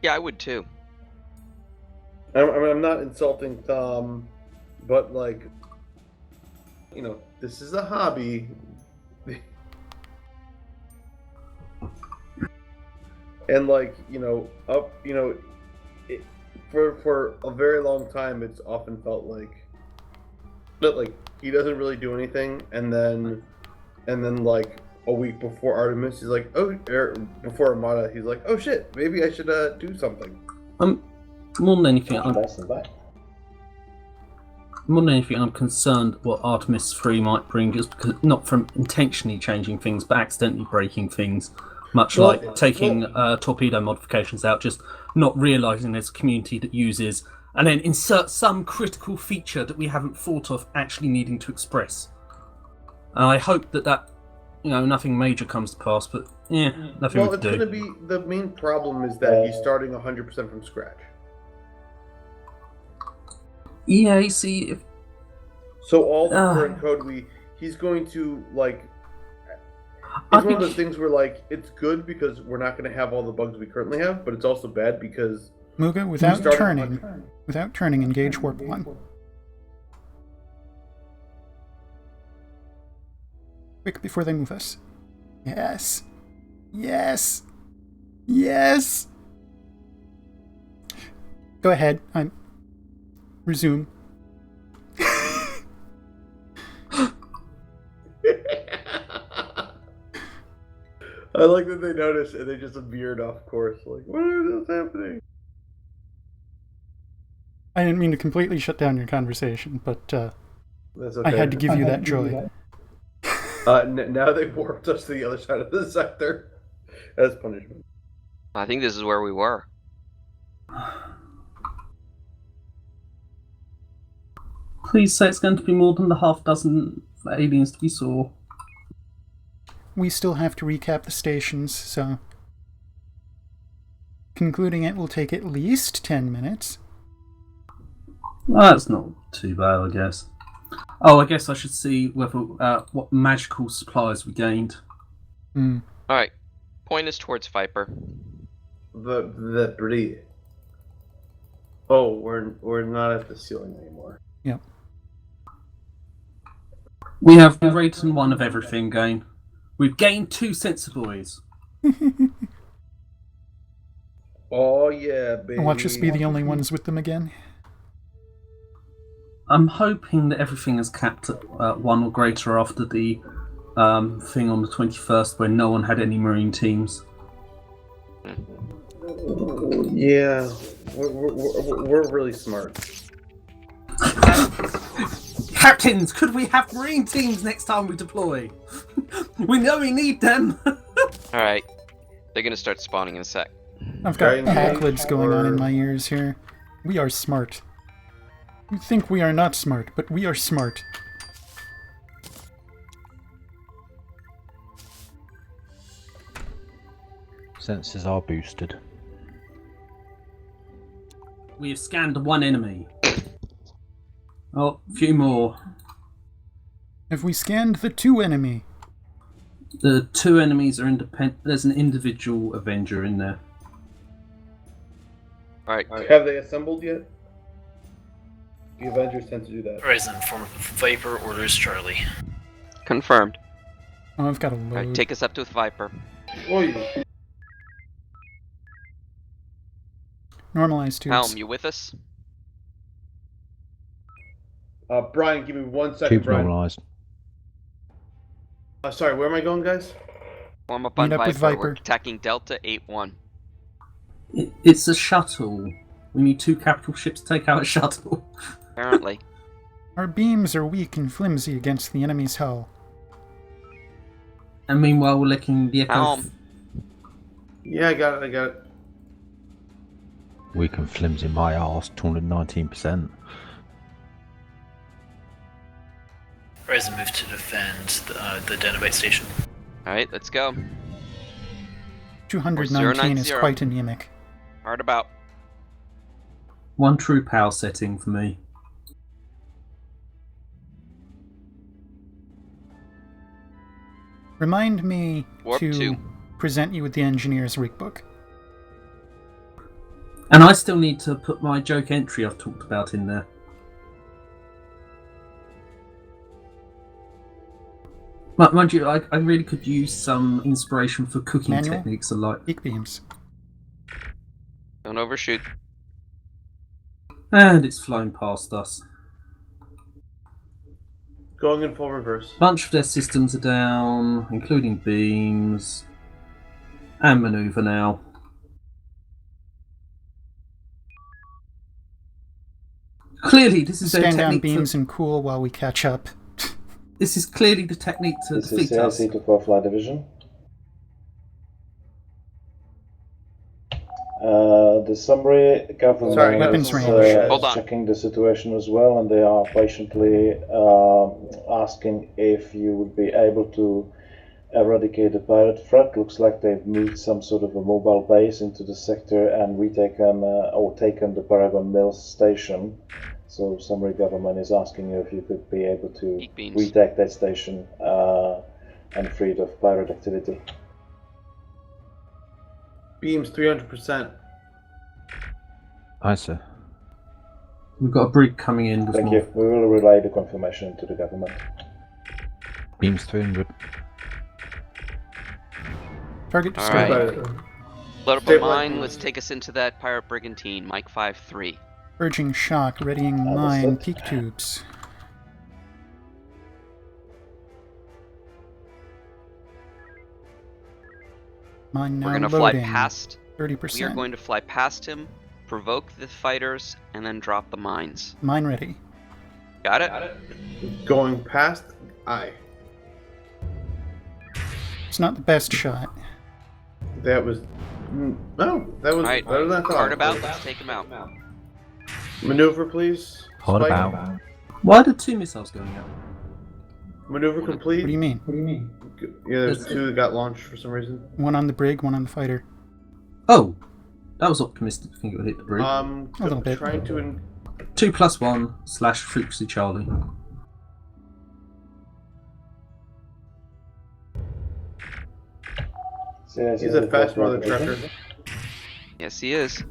Yeah, I would too. I'm not insulting Tom, but this is a hobby. And like, you know, for a very long time, it's often felt like that, like he doesn't really do anything, and then like a week before Artemis, he's like, oh, or before Armada, he's like, oh shit, maybe I should do something. More than anything, I'm concerned what Artemis 3 might bring, just because, not from intentionally changing things, but accidentally breaking things. Much like taking torpedo modifications out, just not realising there's a community that uses, and then insert some critical feature that we haven't thought of actually needing to express. And I hope that nothing major comes to pass, but nothing we can do. Well, it's going to be, the main problem is that he's starting 100% from scratch. Yeah, you see. So all the current code he's going to like. It's one of those things where like it's good because we're not going to have all the bugs we currently have, but it's also bad because Muga, without turning, engage warp 1. Quick before they move us. Yes. Yes. Yes. Go ahead. Resume. I like that they notice and they just veered off course. Like, what is happening? I didn't mean to completely shut down your conversation, but That's okay. I had to give you that joy. Now they've warped us to the other side of the sector as punishment. I think this is where we were. Please say it's going to be more than the half dozen aliens that we saw. We still have to recap the stations, so concluding it will take at least 10 minutes. Well, that's not too bad, I guess. Oh, I guess I should see whether what magical supplies we gained. Alright. Point us towards Viper. The Bree. Oh, we're not at the ceiling anymore. Yep. We have greater than one of everything gained. We've gained 2 sensor boys. Oh yeah, baby. Watch us be the only ones with them again. I'm hoping that everything is capped at 1 or greater after the thing on the 21st where no one had any marine teams. Yeah, we're really smart. Captains, could we have marine teams next time we deploy? We know we need them. Alright. They're gonna start spawning in a sec. I've got backlids going on in my ears here. We are smart. You think we are not smart, but we are smart. Sensors are boosted. We have scanned 1 enemy. Oh, a few more. Have we scanned the 2 enemy? The 2 enemies are independent. There's an individual Avenger in there. Alright. Have they assembled yet? The Avengers tend to do that. Horizon, form of Viper orders Charlie. Confirmed. Oh, I've got a load. Alright, take us up to Viper. Oi. Normalized tubes. Helm, you with us? Brian, give me 1 second, Tubes Brian. normalized. Sorry, where am I going, guys? Form up on Meet up with Viper. Viper. We're attacking Delta 8-1. It's a shuttle. We need 2 capital ships to take out a shuttle. Apparently. Our beams are weak and flimsy against the enemy's hull. And meanwhile, we're licking the echo. Helm. Yeah, I got it. Weak and flimsy my arse, 219%. Horizon, move to defend the Denobite station. Alright, let's go. 219 is quite anemic. Hard about. 1 true power setting for me. Remind me Warp to 2. present you with the engineer's rig book. And I still need to put my joke entry I've talked about in there. Mind you, I really could use some inspiration for cooking Manual? techniques alike. Peak beams. Don't overshoot. And it's flown past us. Going in full reverse. A bunch of their systems are down, including beams and maneuver now. Clearly, this is their Stand down technique. beams and cool while we catch up. This is clearly the technique to This is defeat us. CIC to 4 Flight Division. The summary government weapons is range. checking the situation as well, and they are patiently asking if you would be able to eradicate the pirate threat. Looks like they've moved some sort of a mobile base into the sector and retaken or taken the Paragon Mills station. So summary government is asking you if you could be able to retake that station and free it of pirate activity. Beams 300%. Aye, sir. We've got a brig coming in. Thank you. We will relay the confirmation to the government. Beams 300. Target All destroyed. right. Load up a mine. Let's take us into that pirate brigantine. Mike 5-3. Urging shock, readying mine, peak tubes. Mine now We're gonna loading. fly past. 30%. We are going to fly past him, provoke the fighters, and then drop the mines. Mine ready. Got it? Going past. Aye. It's not the best shot. That was. No, that was Alright, better than I thought. card about. Let's take him out. Maneuver, please. Hard Spike. about. Why are the 2 missiles going out? Maneuver complete. What do you mean? Yeah, there's 2 that got launched for some reason. One on the brig, one on the fighter. Oh, that was optimistic to think it would hit the brig. A little bit. Trying to. 2+1 / Frequency Charlie. He's a fast mother trucker. Yes, he is.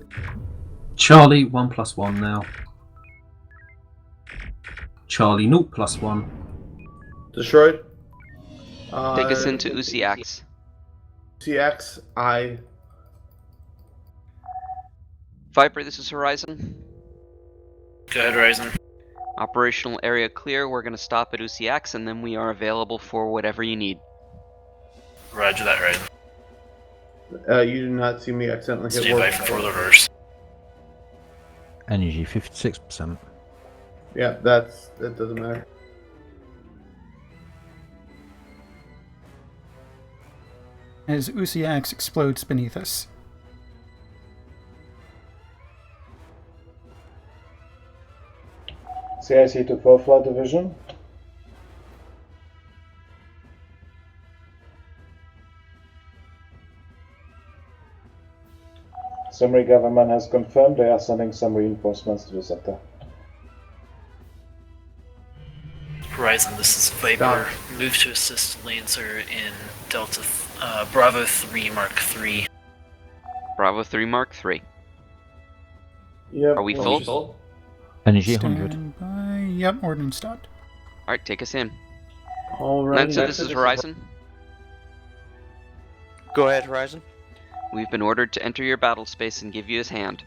Charlie 1+1 now. Charlie 0+1. Destroyed. Take us into UCX. CX, I. Viper, this is Horizon. Go ahead, Horizon. Operational area clear. We're going to stop at UCX, and then we are available for whatever you need. Roger that, Horizon. You do not see me accidentally hit Stand by warp. for the reverse. Energy 56%. Yeah, that doesn't matter. As UCX explodes beneath us. CIC to 4 Flight Division. Summary government has confirmed they are sending some reinforcements to the sector. Horizon, this is Viper. Move to assist Lancer in Delta Bravo 3 Mark 3. Bravo 3 Mark 3. Yep. Are we full? Energy 100. Stand by. Yep, ordnance stopped. Alright, take us in. Alright. Lancer, this is Horizon. Go ahead, Horizon. We've been ordered to enter your battle space and give you his hand.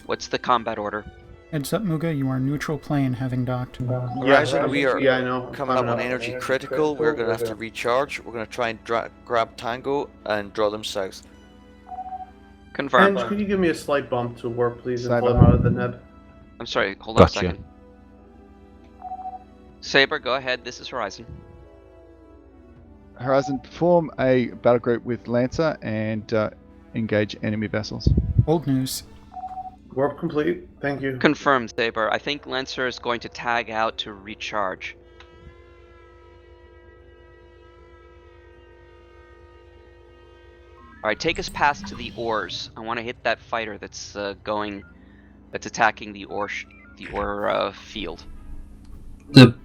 What's the combat order? Heads up, Muga, you are neutral plane having docked. Horizon, we are I know. coming up on energy critical. We're going to have to recharge. We're going to try and grab Tango and draw them south. Confirmed. Could you give me a slight bump to warp, please, and pull them out of the neb? I'm sorry, hold on a Gotcha. second. Saber, go ahead. This is Horizon. Horizon, form a battle group with Lancer and engage enemy vessels. Old news. Warp complete. Thank you. Confirmed, Saber. I think Lancer is going to tag out to recharge. Alright, take us past to the oars. I want to hit that fighter that's attacking the ore field. The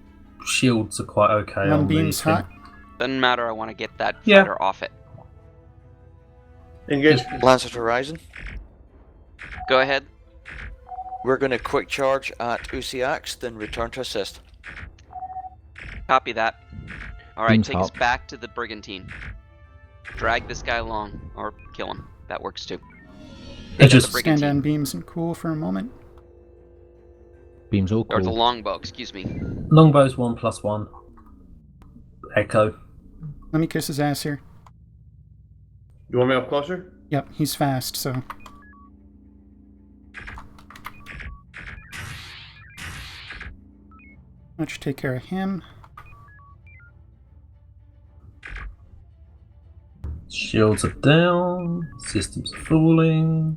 shields are quite okay. One on beam's the thing. hot. Doesn't matter, I want to get that Yeah. fighter off it. Engage. Lancer to Horizon. Go ahead. We're going to quick charge at UCX, then return to assist. Copy that. Alright, Beams take us hot. back to the brigantine. Drag this guy along, or kill him. That works too. Take out just the brigantine. Stand down beams and cool for a moment. Beams all Or the cool. longbow, excuse me. Longbow's 1+1. Echo. Let me kiss his ass here. You want me up closer? Yep, he's fast, so. Let's take care of him. Shields are down. Systems are falling.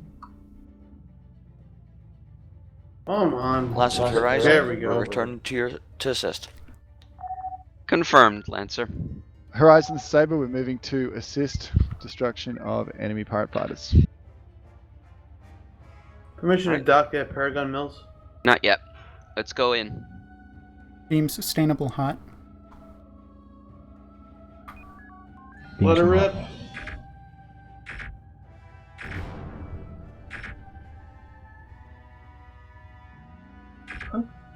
Come on. Lance of Horizon, There we go. we're returning to assist. Confirmed, Lancer. Horizon Saber, we're moving to assist destruction of enemy pirate fighters. Permission to dock at Paragon Mills? Not yet. Let's go in. Beam sustainable hot. Let her rip.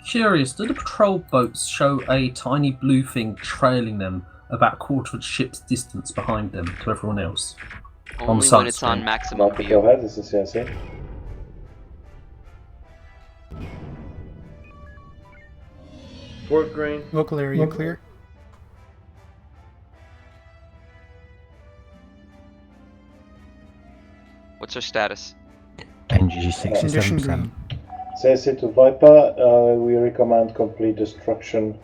Curious, do the patrol boats show a tiny blue thing trailing them about a quarter of a ship's distance behind them to everyone else? Only when it's on maximum Go view. ahead, this is CSA. Fort Grain. Local area clear. What's our status? NG Condition 67%. green. CSA to Viper, we recommend complete destruction.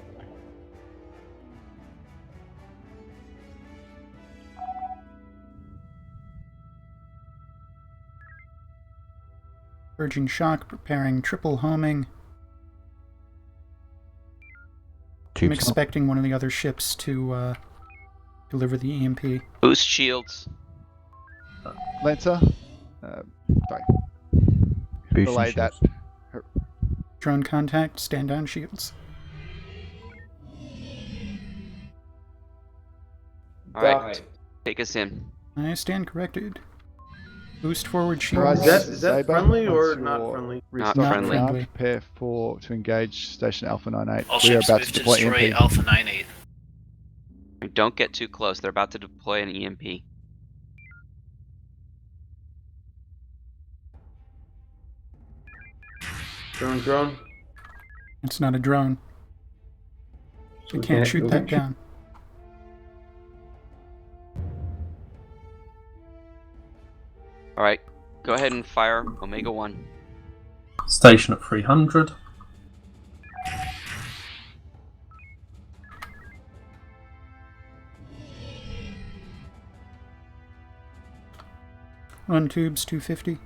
Urging shock, preparing triple homing. I'm Tubes up. expecting one of the other ships to deliver the EMP. Boost shields. Lancer, sorry. Boosting Relay that. shields. Drone contact, stand down shields. Alright, take us in. I stand corrected. Boost forward shields. Horizon Is that Saber, friendly or once not you're friendly? Not restocked friendly. ground, prepare to engage Station Alpha 98. All We are ships about move to to deploy destroy EMP. Alpha 98. Don't get too close. They're about to deploy an EMP. Drone. It's not a drone. We You can't can't- shoot we that can't shoot- down. Alright, go ahead and fire Omega 1. Station at 300. Run tubes 250.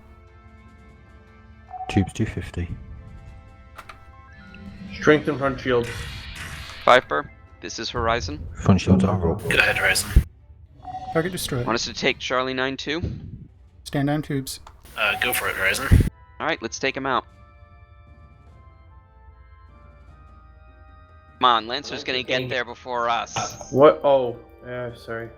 Tubes 250. Strength and front shields. Viper, this is Horizon. Front shields are up. Go ahead, Horizon. Target destroyed. Want us to take Charlie 9-2? Stand down tubes. Go for it, Horizon. Alright, let's take him out. Come on, Lancer's gonna get there before us. What? Oh, yeah, sorry.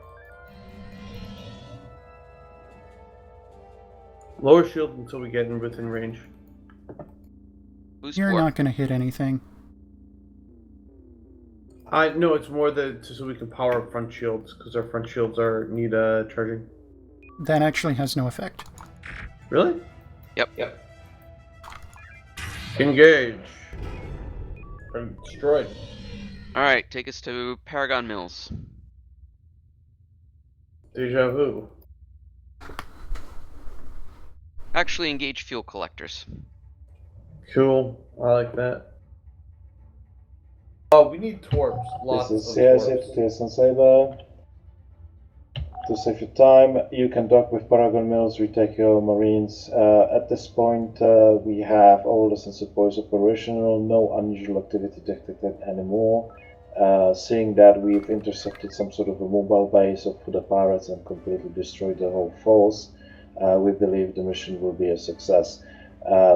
Lower shield until we get in within range. Who's You're for? not going to hit anything. I no, it's more so we can power up front shields because our front shields need charging. That actually has no effect. Really? Yep. Engage. I'm destroyed. Alright, take us to Paragon Mills. Deja vu. Actually, engage fuel collectors. Cool. I like that. Oh, we need torps. Lots This is of CSA torps. to TSN Saber. To save your time, you can dock with Paragon Mills, retake your Marines. At this point, we have all the sensor points operational, no unusual activity detected anymore. Seeing that we've intercepted some sort of a mobile base of the pirates and completely destroyed the whole force, we believe the mission will be a success.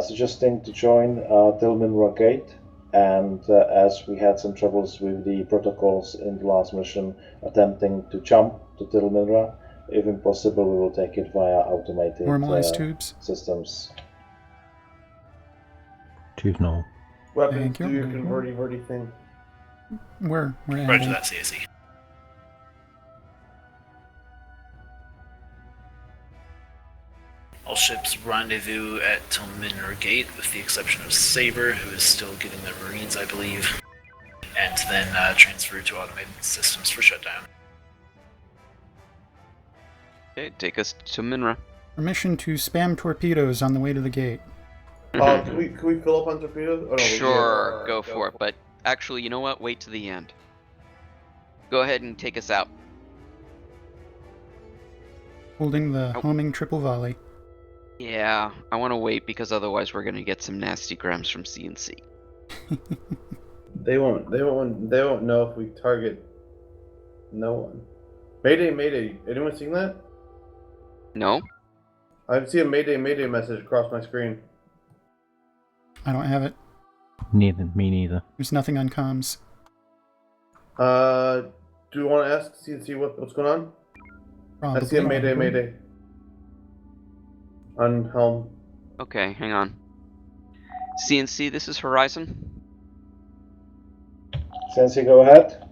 Suggesting to join Tilminra Gate, and as we had some troubles with the protocols in the last mission, attempting to jump to Tilminra, if impossible, we will take it via automated Normalized tubes. systems. Tubes null. Weapons, Thank you. do your converty thing. We're Roger ending. that, CSE. All all ships rendezvous at Tilminra Gate, with the exception of Saber, who is still getting their Marines, I believe, and then transfer to automated systems for shutdown. Okay, take us to Minra. Permission to spam torpedoes on the way to the gate. Can we fill up on torpedoes? Oh, no, Sure, go for it. But actually, you know what? Wait to the end. Go ahead and take us out. Holding the homing triple volley. Yeah, I want to wait because otherwise we're gonna get some nasty grams from CNC. They won't know if we target no one. Mayday, Mayday. Anyone seen that? No. I see a Mayday, Mayday message across my screen. I don't have it. Me neither. There's nothing on comms. Do you want to ask CNC what's going on? Probably. I see a Mayday, Mayday. On helm. Okay, hang on. CNC, this is Horizon. CNC, go ahead.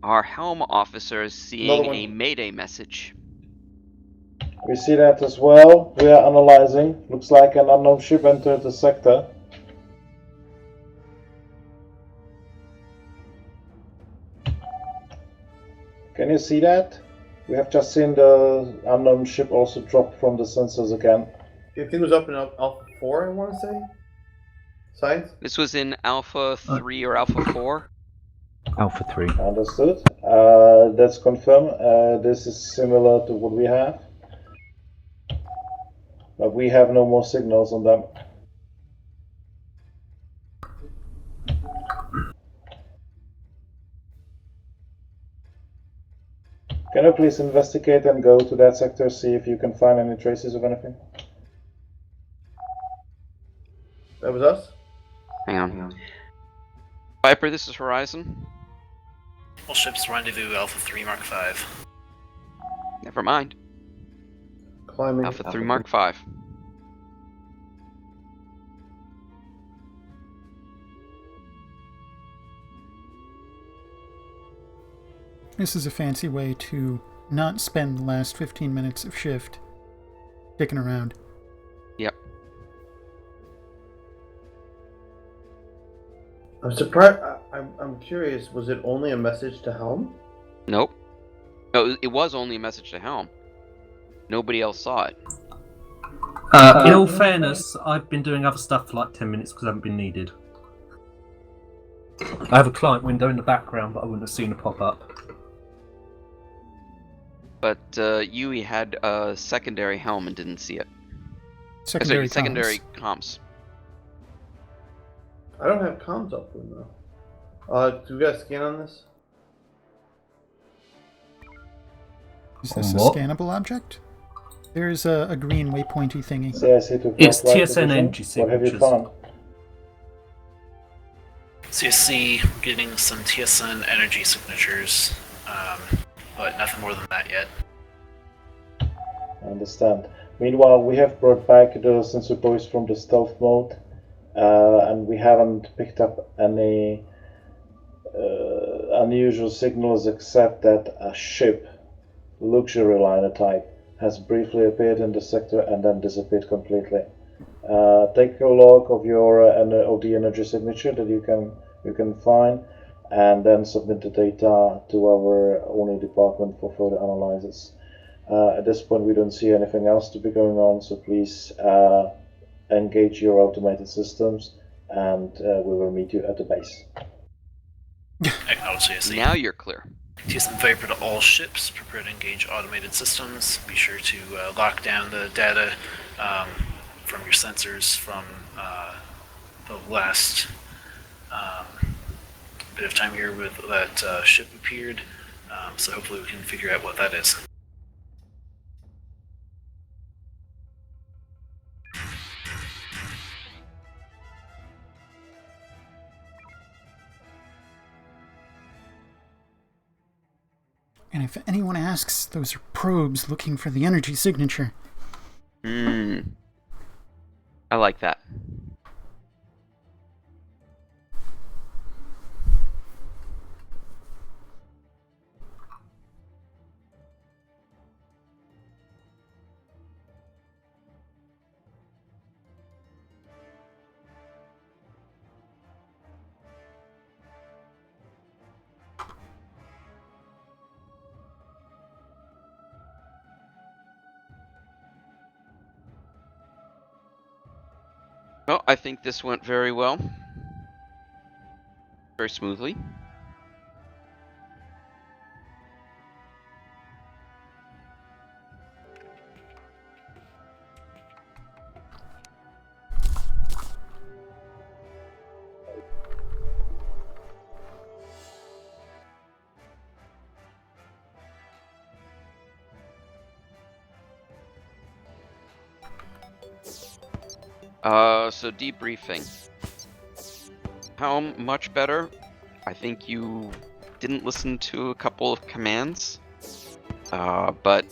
Our helm officer is seeing a Mayday message. We see that as well. We are analyzing. Looks like an unknown ship entered the sector. Can you see that? We have just seen the unknown ship also drop from the sensors again. I think it was up in Alpha 4, I want to say? Science? This was in Alpha 3 or Alpha 4? Alpha 3. Understood. That's confirmed. This is similar to what we have. But we have no more signals on them. Can you please investigate and go to that sector, see if you can find any traces of anything? That was us? Hang on. Viper, this is Horizon. All ships rendezvous Alpha 3 Mark 5. Never mind. Climbing. Alpha 3 Mark 5. This is a fancy way to not spend the last 15 minutes of shift dicking around. Yep. I'm surprised. I'm curious. Was it only a message to helm? Nope. No, it was only a message to helm. Nobody else saw it. In all fairness, I've been doing other stuff for like 10 minutes because I haven't been needed. I have a client window in the background, but I wouldn't have seen it pop up. But Yui had a secondary helm and didn't see it. Secondary comms. I don't have comms up with them though. Do we got a scan on this? Is this a scannable object? There's a green waypointy thingy. It's TSN energy signatures. What have you found? So you see, we're getting some TSN energy signatures, but nothing more than that yet. I understand. Meanwhile, we have brought back the sensor boys from the stealth mode, and we haven't picked up any unusual signals except that a ship, luxury liner type, has briefly appeared in the sector and then disappeared completely. Take a log of your of the energy signature that you can find, and then submit the data to our ONI department for further analysis. At this point, we don't see anything else to be going on, so please engage your automated systems, and we will meet you at the base. Acknowledge CSC. Now you're clear. TSN Viper to all ships, prepare to engage automated systems. Be sure to lock down the data from your sensors from the last bit of time here with that ship appeared. So hopefully we can figure out what that is. And if anyone asks, those are probes looking for the energy signature. I like that. Well, I think this went very well. Very smoothly. So debriefing. How much better? I think you didn't listen to a couple of commands, but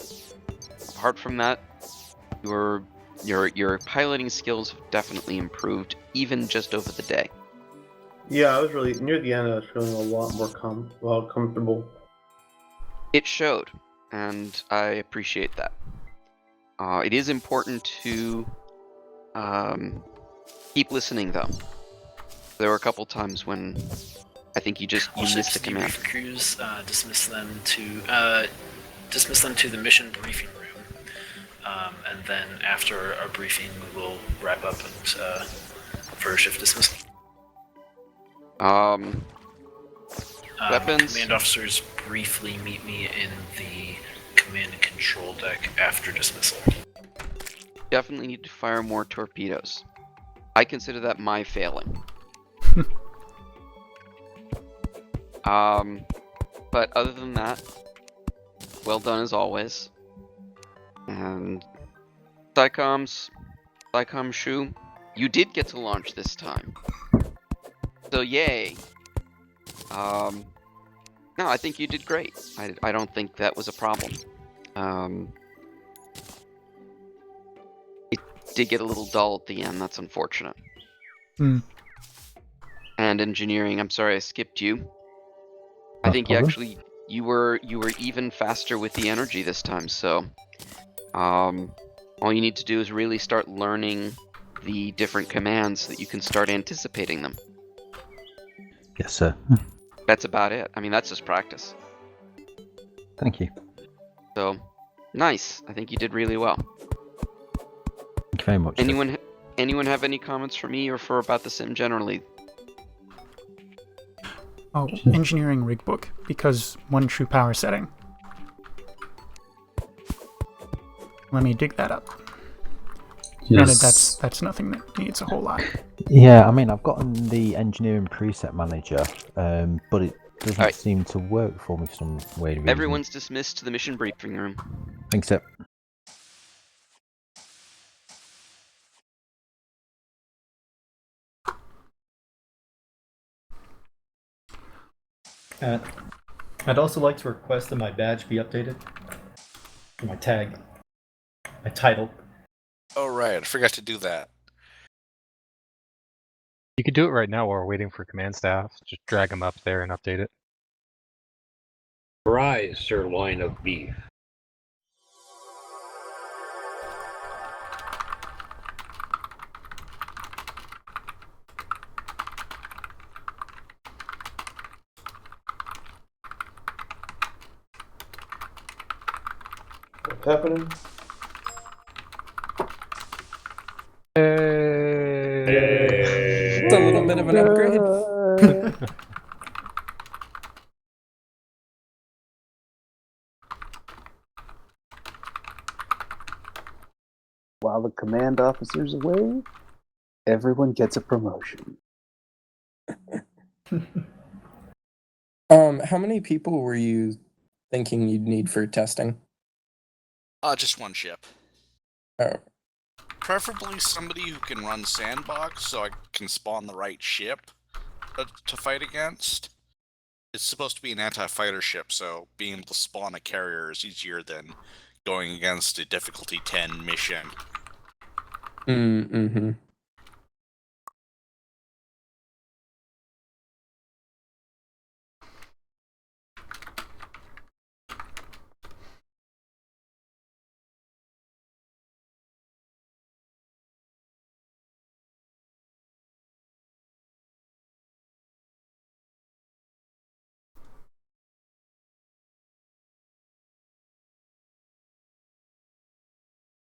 apart from that, your piloting skills have definitely improved, even just over the day. Yeah, I was really near the end. I was feeling a lot more comfortable. It showed, and I appreciate that. It is important to keep listening, though. There were a couple times when I think you missed a command. Crews, dismiss them to the mission briefing room, and then after our briefing, we will wrap up and for shift dismissal. Weapons. Command officers briefly meet me in the command and control deck after dismissal. Definitely need to fire more torpedoes. I consider that my failing. But other than that, well done as always. And Psycom Shu, you did get to launch this time. So yay. No, I think you did great. I don't think that was a problem. It did get a little dull at the end, that's unfortunate. Hmm. And engineering, I'm sorry I skipped you. I No think problem. you were even faster with the energy this time, so all you need to do is really start learning the different commands so that you can start anticipating them. Yes, sir. That's about it. I mean, that's just practice. Thank you. So, nice. I think you did really well. Thank you very much. Sir. Anyone have any comments for me or for about the sim generally? Oh, engineering rig book, because one true power setting. Let me dig that up. Granted, that's nothing that needs a whole lot. Yeah, I mean, I've gotten the engineering preset manager, but it doesn't seem to work for me for some weird reason. Everyone's dismissed to the mission briefing room. Thanks, sir. I'd also like to request that my badge be updated. Or my tag. My title. Oh, right. I forgot to do that. You could do it right now while we're waiting for command staff. Just drag them up there and update it. Fry sirloin of beef. What's happening? It's a little bit of an upgrade. While the command officer's away, everyone gets a promotion. How many people were you thinking you'd need for testing? Just one ship. Oh. Preferably somebody who can run sandbox so I can spawn the right ship to fight against. It's supposed to be an anti-fighter ship, so being able to spawn a carrier is easier than going against a difficulty 10 mission. Mm-hmm.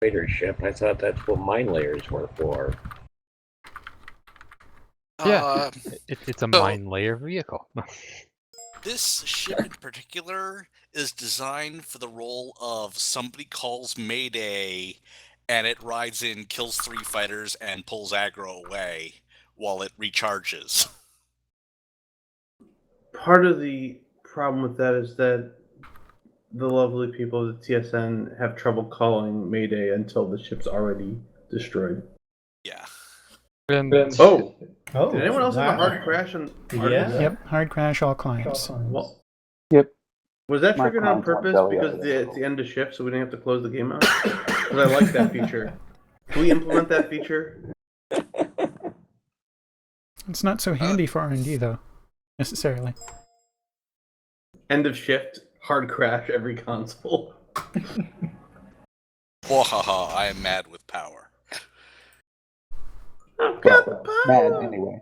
Fighter ship. I thought that's what mine layers were for. Yeah, it's a mine layer vehicle. This ship in particular is designed for the role of somebody calls Mayday, and it rides in, kills 3 fighters, and pulls aggro away while it recharges. Part of the problem with that is that the lovely people at TSN have trouble calling Mayday until the ship's already destroyed. Yeah. Oh, did anyone else have a hard crash on Artemis? Yep, hard crash all clients. Well, Yep. was that My triggered on clients went purpose belly because up. it's the end of shift, so we didn't have to close the game out? Because I like that feature. Can we implement that feature? It's not so handy for R&D though, necessarily. End of shift, hard crash every console. Wahaha, I am mad with power. I've got the power! Mad anyway.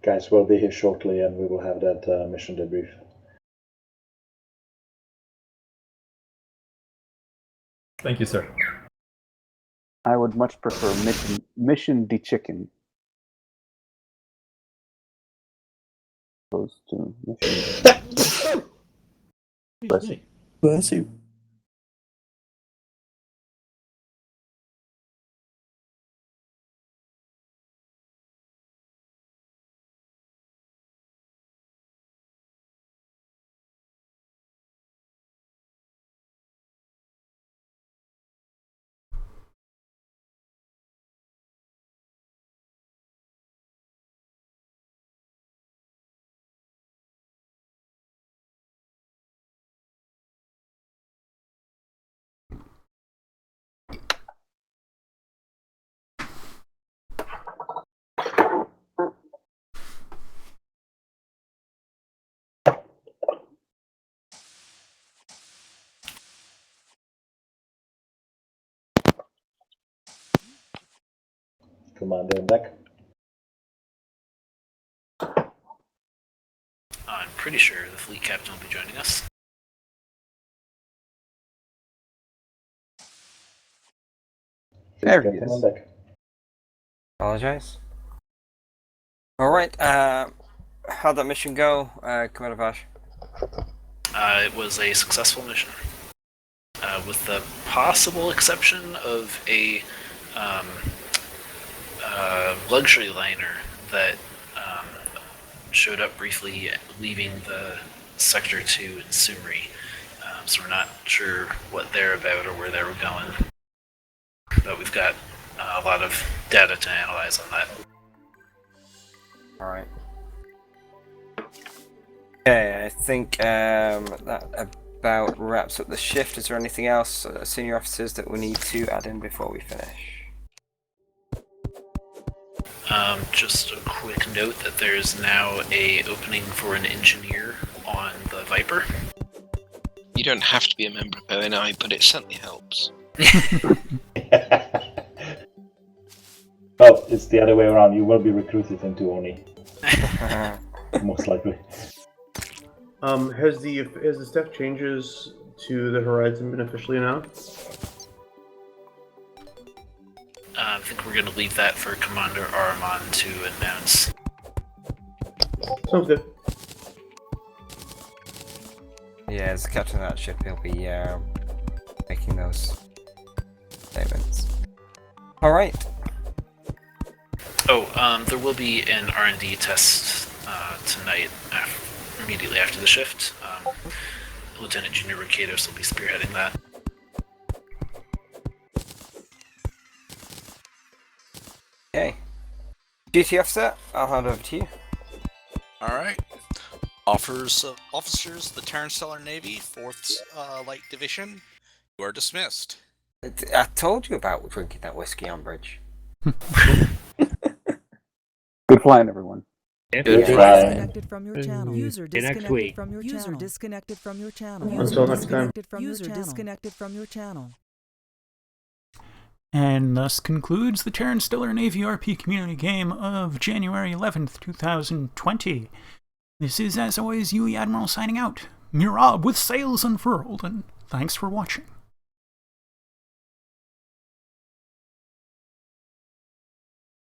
Guys, we'll be here shortly and we will have that mission debrief. Thank you, sir. I would much prefer mission de chicken. Opposed to mission. Bless you. Bless you. Commander on deck. I'm pretty sure the fleet captain will be joining us. There he is. On deck. Apologize. Alright, how'd that mission go, Commander Vash? It was a successful mission. With the possible exception of a luxury liner that showed up briefly, leaving the Sector 2 in Sumri. So we're not sure what they're about or where they were going. But we've got a lot of data to analyze on that. Alright. Okay, I think that about wraps up the shift. Is there anything else, senior officers, that we need to add in before we finish? Just a quick note that there's now a opening for an engineer on the Viper. You don't have to be a member of ONI, but it certainly helps. Well, it's the other way around. You will be recruited into ONI. Most likely. Has the staff changes to the Horizon been officially announced? I think we're going to leave that for Commander Aramon to announce. Sounds good. Yeah, as the captain of that ship, he'll be making those statements. Alright. Oh, there will be an R&D test tonight, immediately after the shift. Lieutenant Junior Ricados will be spearheading that. Okay. Duty officer, I'll hand over to you. Alright. Officers, the Terran Stellar Navy, 4th Light Division, you are dismissed. I told you about drinking that whiskey on bridge. Good flying, everyone. Disconnected from your channel. User disconnected from your channel. User disconnected from your channel. Until next time. User disconnected from your channel. And thus concludes the Terran Stellar Navy RP community game of January 11th, 2020. This is, as always, Yui Admiral signing out. Mirab with sails unfurled, and thanks for watching.